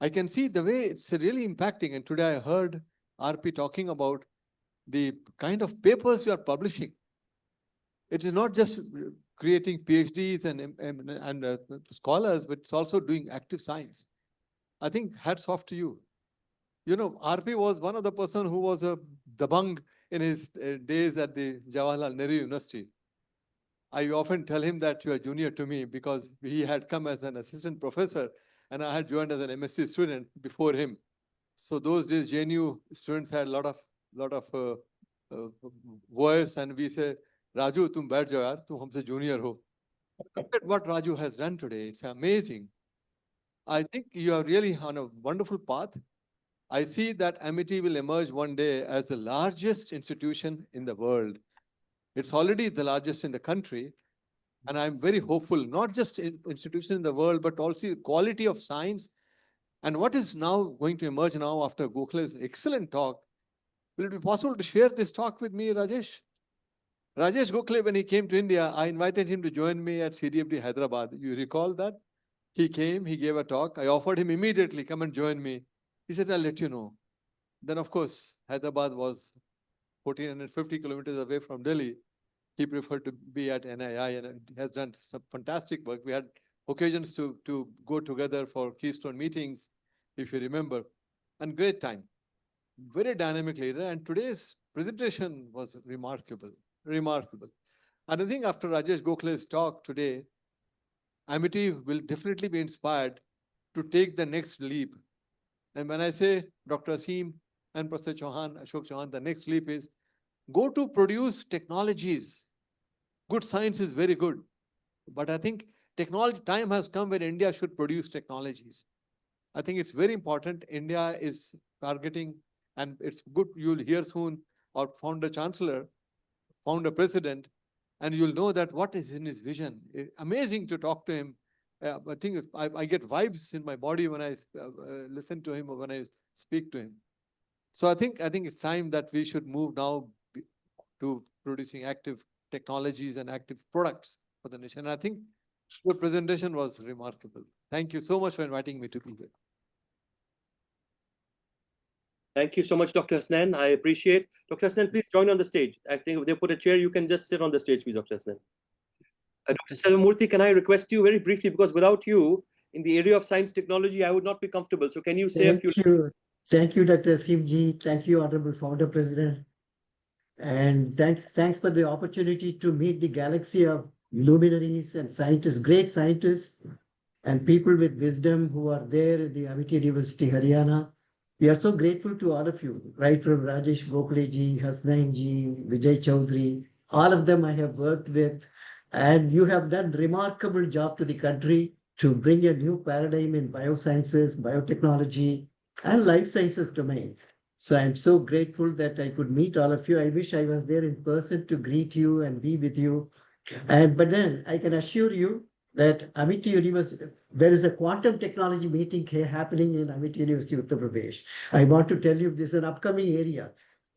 I can see the way it's really impacting. And today I heard RP talking about the kind of papers you are publishing. It is not just creating PhDs and scholars, but it's also doing active science. I think hats off to you. RP was one of the person who was a dabang in his days at the Jawaharlal Nehru University. I often tell him that you are junior to me because he had come as an assistant professor and I had joined as an MSc student before him. So those days, JNU students had a lot of voice, and we say, Raju, tum baith jao yaar, tum humse junior ho. Look at what Raju has done today. It's amazing. I think you are really on a wonderful path. I see that Amity will emerge one day as the largest institution in the world. It's already the largest in the country. And I'm very hopeful, not just institution in the world, but also the quality of science. And what is now going to emerge now after Gokhale's excellent talk? Will it be possible to share this talk with me, Rajesh? Rajesh Gokhale, when he came to India, I invited him to join me at CDFD Hyderabad. You recall that? He came, he gave a talk. I offered him immediately, come and join me. He said, I'll let you know. Then, of course, Hyderabad was 1450 kilometers away from Delhi. He preferred to be at NII and has done some fantastic work. We had occasions to go together for Keystone meetings, if you remember, and great time. Very dynamic leader, and today's presentation was remarkable, remarkable. And I think after Rajesh Gokhale's talk today, Amity will definitely be inspired to take the next leap. And when I say Dr. Asim and Professor Chauhan, Ashok Chauhan, the next leap is go to produce technologies. Good science is very good, but I think technology time has come when India should produce technologies. I think it's very important. India is targeting, and it's good you'll hear soon our founder chancellor, founder president, and you'll know that what is in his vision. Amazing to talk to him. I think I get vibes in my body when I listen to him or when I speak to him. So I think it's time that we should move now to producing active technologies and active products for the nation. And I think your presentation was remarkable. Thank you so much for inviting me to be here. Thank you so much, Dr. Hasnain. I appreciate. Dr. Hasnain, please join on the stage. I think if they put a chair, you can just sit on the stage, please, Dr. Hasnain. Dr. Selvamurthy, can I request you very briefly, because without you, in the area of science technology, I would not be comfortable. So can you say a few... Thank you, Dr. Asimji. Thank you, Honorable Founder President. And thanks for the opportunity to meet the galaxy of luminaries and scientists, great scientists, and people with wisdom who are there at the Amity University, Haryana. We are so grateful to all of you, right from Rajesh Gokhale ji, Hasnain ji, Vijay Chaudhary, all of them I have worked with, and you have done remarkable job to the country to bring a new paradigm in biosciences, biotechnology, and life sciences domain. So I'm so grateful that I could meet all of you. I wish I was there in person to greet you and be with you. But then I can assure you that Amity University, there is a quantum technology meeting happening in Amity University, Uttar Pradesh. I want to tell you this is an upcoming area.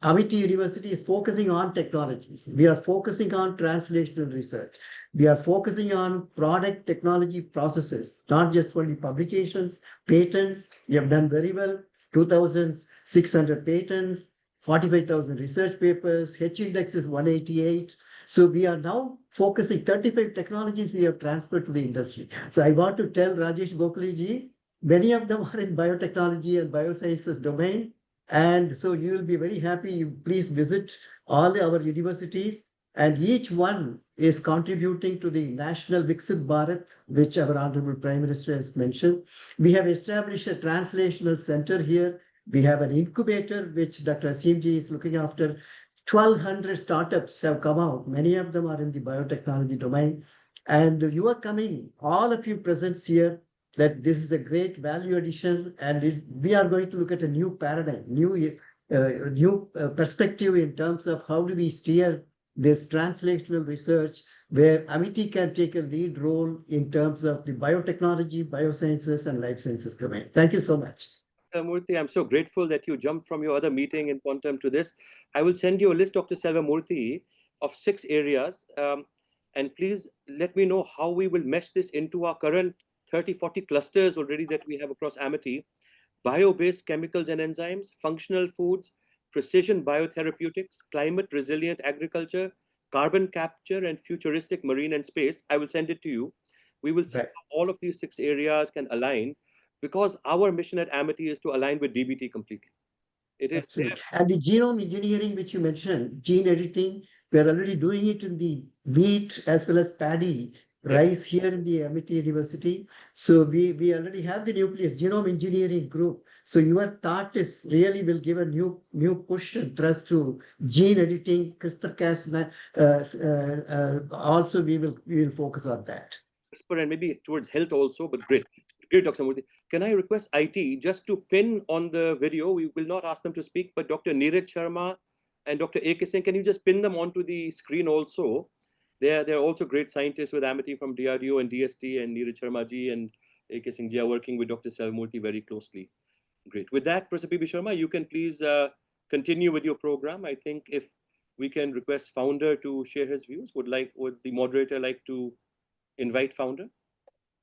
Amity University is focusing on technologies. We are focusing on translational research. We are focusing on product technology processes, not just only publications, patents. You have done very well. 2,600 patents, 45,000 research papers, H-index is 188. So we are now focusing 35 technologies we have transferred to the industry. So I want to tell Rajesh Gokhale ji, many of them are in biotechnology and biosciences domain. And so you will be very happy. Please visit all our universities, and each one is contributing to the National Viksit Bharat, which our Honorable Prime Minister has mentioned. We have established a translational center here. We have an incubator, which Dr. Asimji is looking after. 1,200 startups have come out. Many of them are in the biotechnology domain. And you are coming, all of you present here, that this is a great value addition, and we are going to look at a new paradigm, new perspective in terms of how do we steer this translational research, where Amity can take a lead role in terms of the biotechnology, biosciences, and life sciences domain. Thank you so much. Murthy, I'm so grateful that you jumped from your other meeting in quantum to this. I will send you a list, Dr. Selvamurthy, of 6 areas. And please let me know how we will mesh this into our current 30, 40 clusters already that we have across Amity. Bio-based chemicals and enzymes, functional foods, precision biotherapeutics, climate resilient agriculture, carbon capture, and futuristic marine and space. I will send it to you. We will see how all of these 6 areas can align, because our mission at Amity is to align with DBT completely. It is there. And the genome engineering, which you mentioned, gene editing, we are already doing it in the wheat as well as paddy, rice here in the Amity University. So we already have the nucleus genome engineering group. So your thought is really will give a new push and thrust to gene editing, CRISPR-Cas. Also, we will focus on that. CRISPR and maybe towards health also, but great. Great, Dr. Murthy. Can I request IT just to pin on the video? We will not ask them to speak, but Dr. Neeraj Sharma and Dr. A.K. Singh, can you just pin them onto the screen also? They're also great scientists with Amity from DRDO and DST, and Neeraj Sharma ji and A.K. Singh ji are working with Dr. Selvamurthy very closely. Great. With that, Professor P.B. Sharma, you can please continue with your program. I think if we can request founder to share his views. Would the moderator like to invite founder?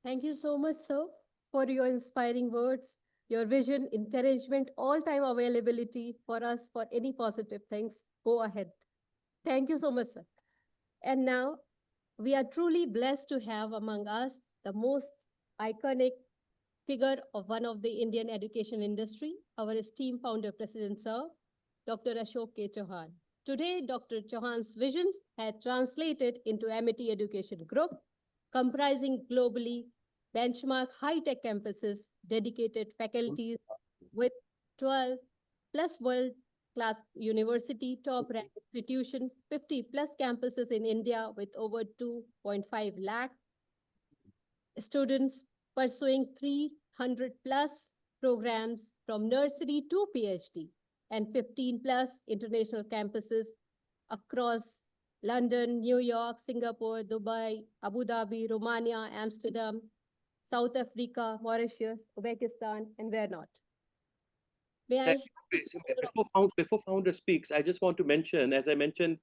Thank you so much, sir, for your inspiring words, your vision, encouragement, all-time availability for us for any positive things. Go ahead. Thank you so much, sir. And now we are truly blessed to have among us the most iconic figure of one of the Indian education industry, our esteemed founder, President Sir, Dr. Ashok K. Chauhan. Today, Dr. Chauhan's visions had translated into Amity Education Group, comprising globally benchmark high-tech campuses, dedicated faculties with 12 plus world-class university, top-ranked institution, 50 plus campuses in India with over 2.5 lakh students pursuing 300 plus programs from nursery to PhD, and 15 plus international campuses across London, New York, Singapore, Dubai, Abu Dhabi, Romania, Amsterdam, South Africa, Mauritius, Uzbekistan, and where not. May I? Before founder speaks, I just want to mention, as I mentioned,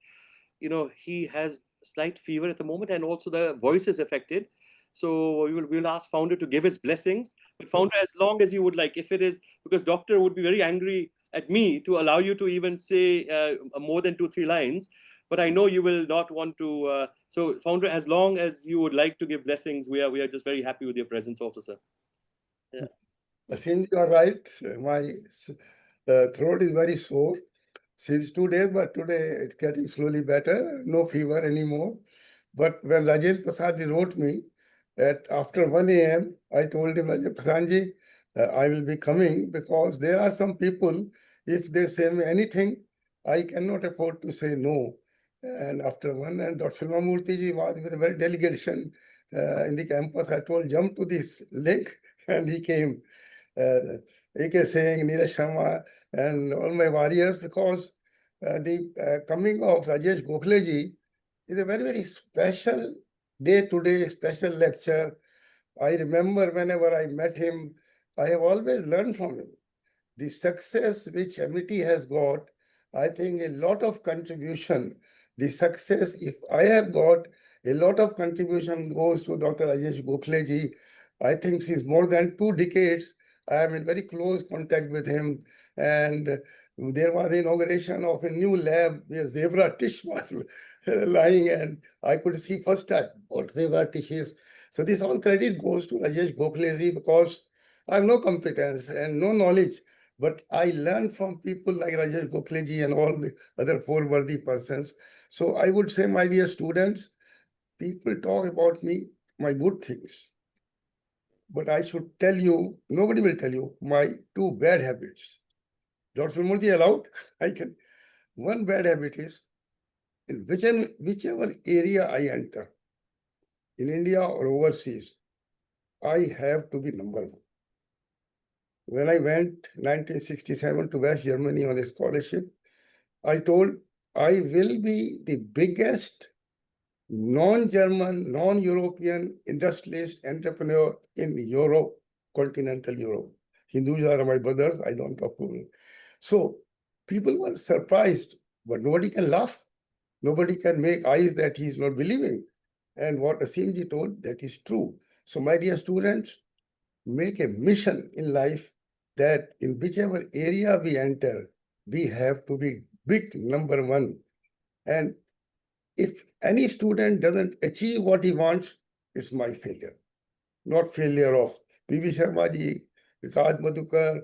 he has slight fever at the moment, and also the voice is affected. So we'll ask founder to give his blessings. But founder, as long as you would like, if it is, because doctor would be very angry at me to allow you to even say more than 2-3 lines. But I know you will not want to. So founder, as long as you would like to give blessings, we are just very happy with your presence also, sir. Yeah. Since you are right, my throat is very sore since 2 days, but today it's getting slowly better. No fever anymore. But when Rajendra Prasad wrote me at after 1 a.m., I told him, Rajendra Prasad, I will be coming because there are some people, if they say me anything, I cannot afford to say no. And after one, and Dr. Murthy ji was with a very delegation in the campus. I told, jump to this link, and he came. A.K. Singh, Neeraj Sharma, and all my warriors, because the coming of Rajesh Gokhale ji is a very, very special day today, special lecture. I remember whenever I met him, I have always learned from him. The success which Amity has got, I think a lot of contribution, the success, if I have got, a lot of contribution goes to Dr. Rajesh Gokhale ji. I think since more than 2 decades, I am in very close contact with him. And there was the inauguration of a new lab where zebra tissue was lying, and I could see first time what zebra tissue is. So this all credit goes to Rajesh Gokhale ji, because I have no competence and no knowledge, but I learned from people like Rajesh Gokhale ji and all the other 4 worthy persons. So I would say, my dear students, people talk about me, my good things. But I should tell you, nobody will tell you, my 2 bad habits. Dr. Murthy allowed? I can. One bad habit is, in whichever area I enter, in India or overseas, I have to be number 1. When I went 1967 to West Germany on a scholarship, I told I will be the biggest non-German, non-European industrialist entrepreneur in Europe, continental Europe. Hindus are my brothers, I don't talk to them. So people were surprised, but nobody can laugh. Nobody can make eyes that he's not believing. And what Asimji told, that is true. So my dear students, make a mission in life that in whichever area we enter, we have to be big number 1. And if any student doesn't achieve what he wants, it's my failure, not failure of P.V. Sharma ji, Vikas Madhukar,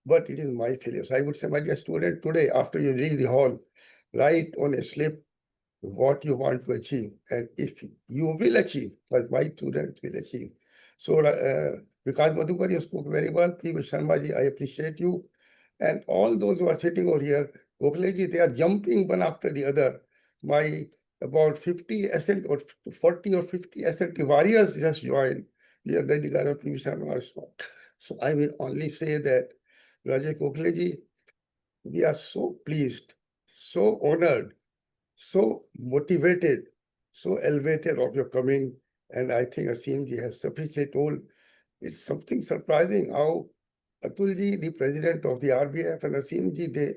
but it is my failure. So I would say, my dear student, today, after you leave the hall, write on a slip what you want to achieve. And if you will achieve, but my students will achieve. So Vikas Madhukar, you spoke very well. P.V. Sharma ji, I appreciate you. And all those who are sitting over here, Gokhale ji, they are jumping one after the other. My about 50 SNT or 40 or 50 SNT warriors just joined. We are dedicated to P.V. Sharma also. So I will only say that, Rajesh Gokhale ji, we are so pleased, so honored, so motivated, so elevated of your coming. And I think Asimji has sufficiently told. It's something surprising how Atulji, the president of the RBF, and Asimji, they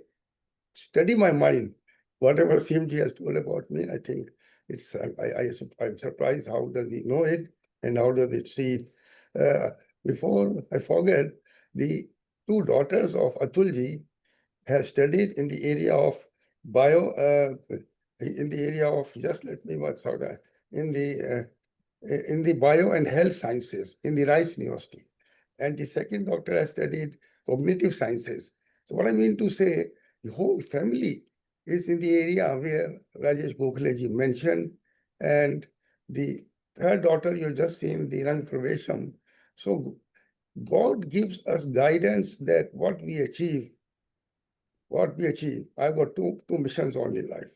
study my mind. whatever CMG has told about me, I think it's, I'm surprised how does he know it and how does it see it. Before I forget, the two daughters of Atulji have studied in the area of in the area of, just let me work out that, in the bio and health sciences in the Rice University. And the second doctor has studied cognitive sciences. So what I mean to say, the whole family is in the area where Rajesh Gokhaleji mentioned, and the third daughter you just seen, the Rang Pravesham. So God gives us guidance that what we achieve. I've got two missions only in life.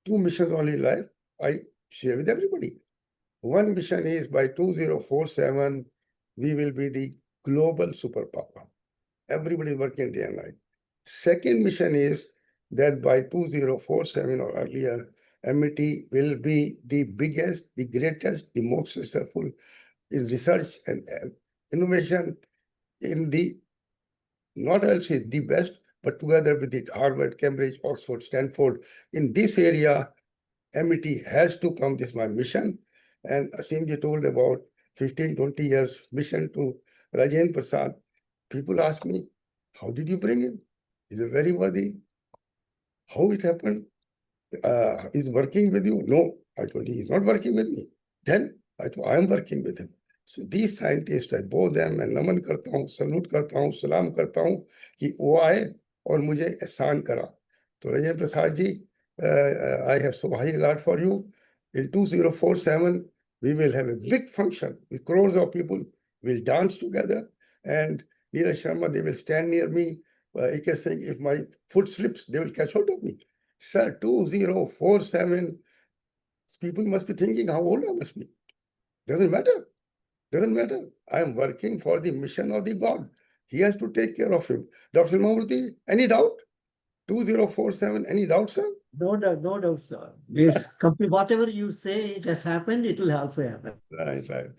Two missions only in life I share with everybody. One mission is by 2047, we will be the global superpower. Everybody is working day and night. Second mission is that by 2047 or earlier, MIT will be the biggest, the greatest, the most successful in research and innovation in the, not I'll say the best, but together with it, Harvard, Cambridge, Oxford, Stanford. In this area, MIT has to come. This is my mission. And Asimji told about 15, 20 years mission to Rajendra Prasad. People ask me, how did you bring him? He's a very worthy. How it happened? He's working with you? No, I told you, he's not working with me. Then I told, I am working with him. So these scientists, I bow them and नमन करता हूँ, salute करता हूँ, सलाम करता हूँ कि वो आए और मुझे एहसान करा. तो Rajendra Prasad ji, I have so high regard for you. In 2047, we will have a big function with crores of people. We'll dance together, and Neeraj Sharma, they will stand near me. He can say, if my foot slips, they will catch hold of me. Sir, 2047, people must be thinking how old I must be. Doesn't matter. Doesn't matter. I am working for the mission of the God. He has to take care of him. Dr. Mahmurti, any doubt? 2047, any doubt, sir? No doubt, sir. Yes, whatever you say it has happened, it will also happen. Right.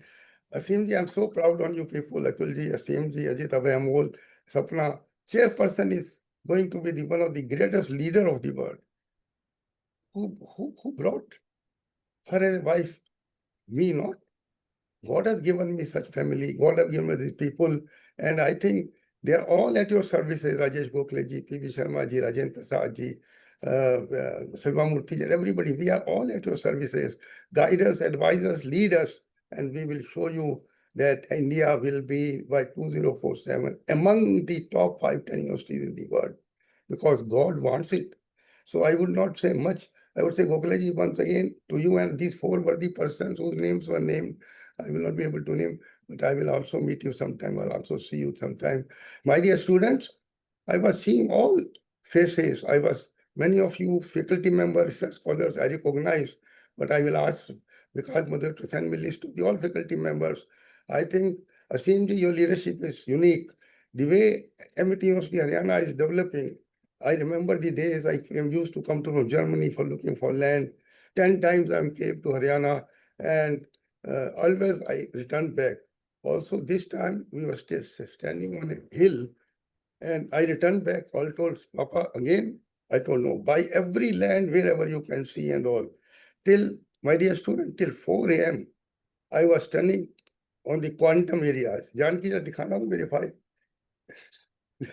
Asimji, I'm so proud on you people. Atulji, Asimji, Ajit, Abhay, Sapna. Chairperson is going to be one of the greatest leader of the world. Who brought her as a wife? Me not. God has given me such family. God has given me these people. And I think they are all at your services. Rajesh Gokhale ji, P.V. Sharma ji, Rajendra Prasad ji, Sarva Murthy ji, everybody. We are all at your services. Guide us, advise us, lead us. And we will show you that India will be by 2047 among the top 5-10 universities in the world. Because God wants it. So I would not say much. I would say, Gokhaleji, once again, to you and these four worthy persons whose names were named, I will not be able to name, but I will also meet you sometime. I'll also see you sometime. My dear students, I was seeing all faces. Many of you faculty members, research scholars, I recognize, but I will ask Vikas Mother to send me list of the all faculty members. I think, Asimji, your leadership is unique. The way MIT University Haryana is developing, I remember the days I used to come to Germany for looking for land. 10 times I came to Haryana, and always I returned back. Also, this time we were still standing on a hill, and I returned back. All told, Papa, again, I told no, buy every land wherever you can see and all. Till, my dear student, till 4 a.m., I was standing on the quantum areas. Janki just dikhana wo mere file.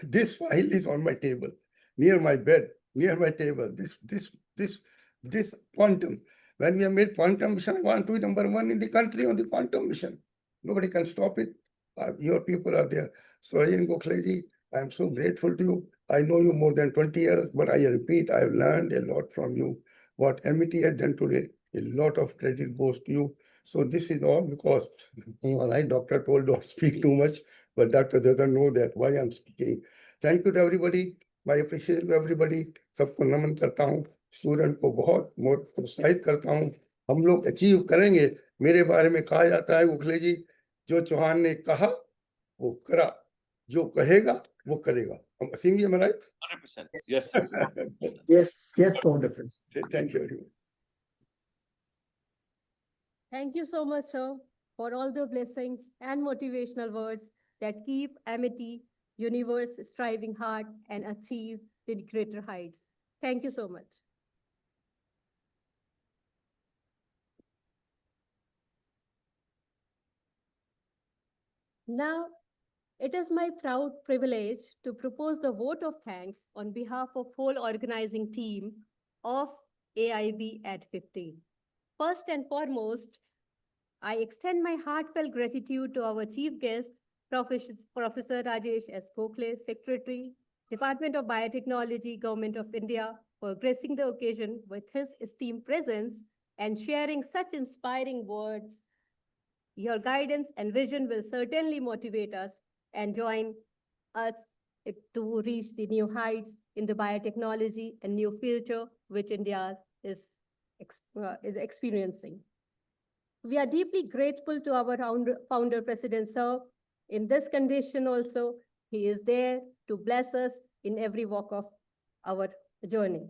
This file is on my table, near my bed, near my table. This quantum. When we have made quantum mission, I want to be number one in the country on the quantum mission. Nobody can stop it. Your people are there. So Rajan Gokhaleji, I am so grateful to you. I know you more than 20 years, but I repeat, I have learned a lot from you. What MIT has done today, a lot of credit goes to you. So this is all because, right, doctor told don't speak too much, but doctor doesn't know that why I'm speaking. Thank you to everybody. My appreciation to everybody. सबको नमन करता हूँ. Student को बहुत प्रोत्साहित करता हूँ. हम लोग अचीव करेंगे. मेरे बारे में कहा जाता है गोखले जी, जो चौहान ने कहा वो करा, जो कहेगा वो करेगा. हम असीम जी, am I right? 100%. Yes. Yes, wonderful. Thank you very much. Thank you so much, sir, for all the blessings and motivational words that keep Amity Universe striving hard and achieve the greater heights. Thank you so much. Now, it is my proud privilege to propose the vote of thanks on behalf of whole organizing team of AIB at 15. First and foremost, I extend my heartfelt gratitude to our chief guest, Professor Rajesh S. Gokhale, Secretary, Department of Biotechnology, Government of India, for gracing the occasion with his esteemed presence and sharing such inspiring words. Your guidance and vision will certainly motivate us and join us to reach the new heights in the biotechnology and new future which India is experiencing. We are deeply grateful to our founder, President Sir. In this condition also, he is there to bless us in every walk of our journey.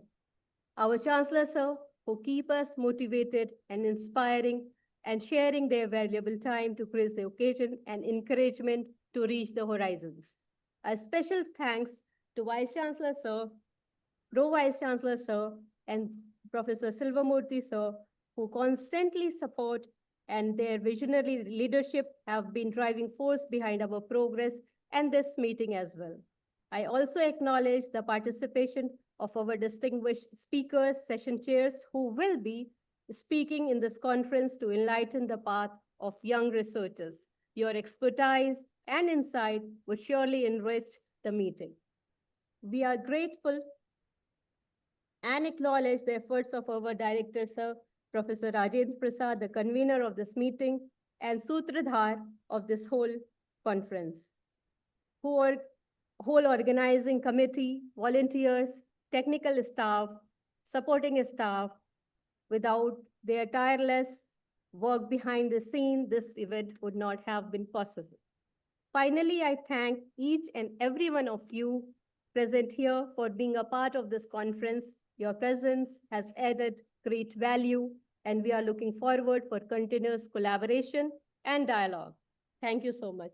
Our Chancellor Sir, who keep us motivated and inspiring and sharing their valuable time to grace the occasion and encouragement to reach the horizons. A special thanks to Vice Chancellor Sir, Pro Vice Chancellor Sir, and Professor Silvamurthy Sir, who constantly support and their visionary leadership have been driving force behind our progress and this meeting as well. I also acknowledge the participation of our distinguished speakers, session chairs, who will be speaking in this conference to enlighten the path of young researchers. Your expertise and insight will surely enrich the meeting. We are grateful and acknowledge the efforts of our director, Sir, Professor Rajendra Prasad, the convener of this meeting and Sutradhar of this whole conference, who are whole organizing committee, volunteers, technical staff, supporting staff. Without their tireless work behind the scene, this event would not have been possible. Finally, I thank each and every one of you present here for being a part of this conference. Your presence has added great value, and we are looking forward for continuous collaboration and dialogue. Thank you so much.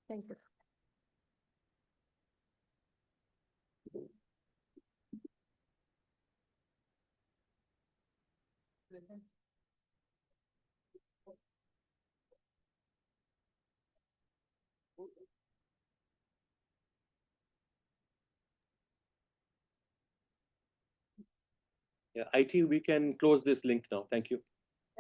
Thank you. Yeah, IT, we can close this link now. Thank you.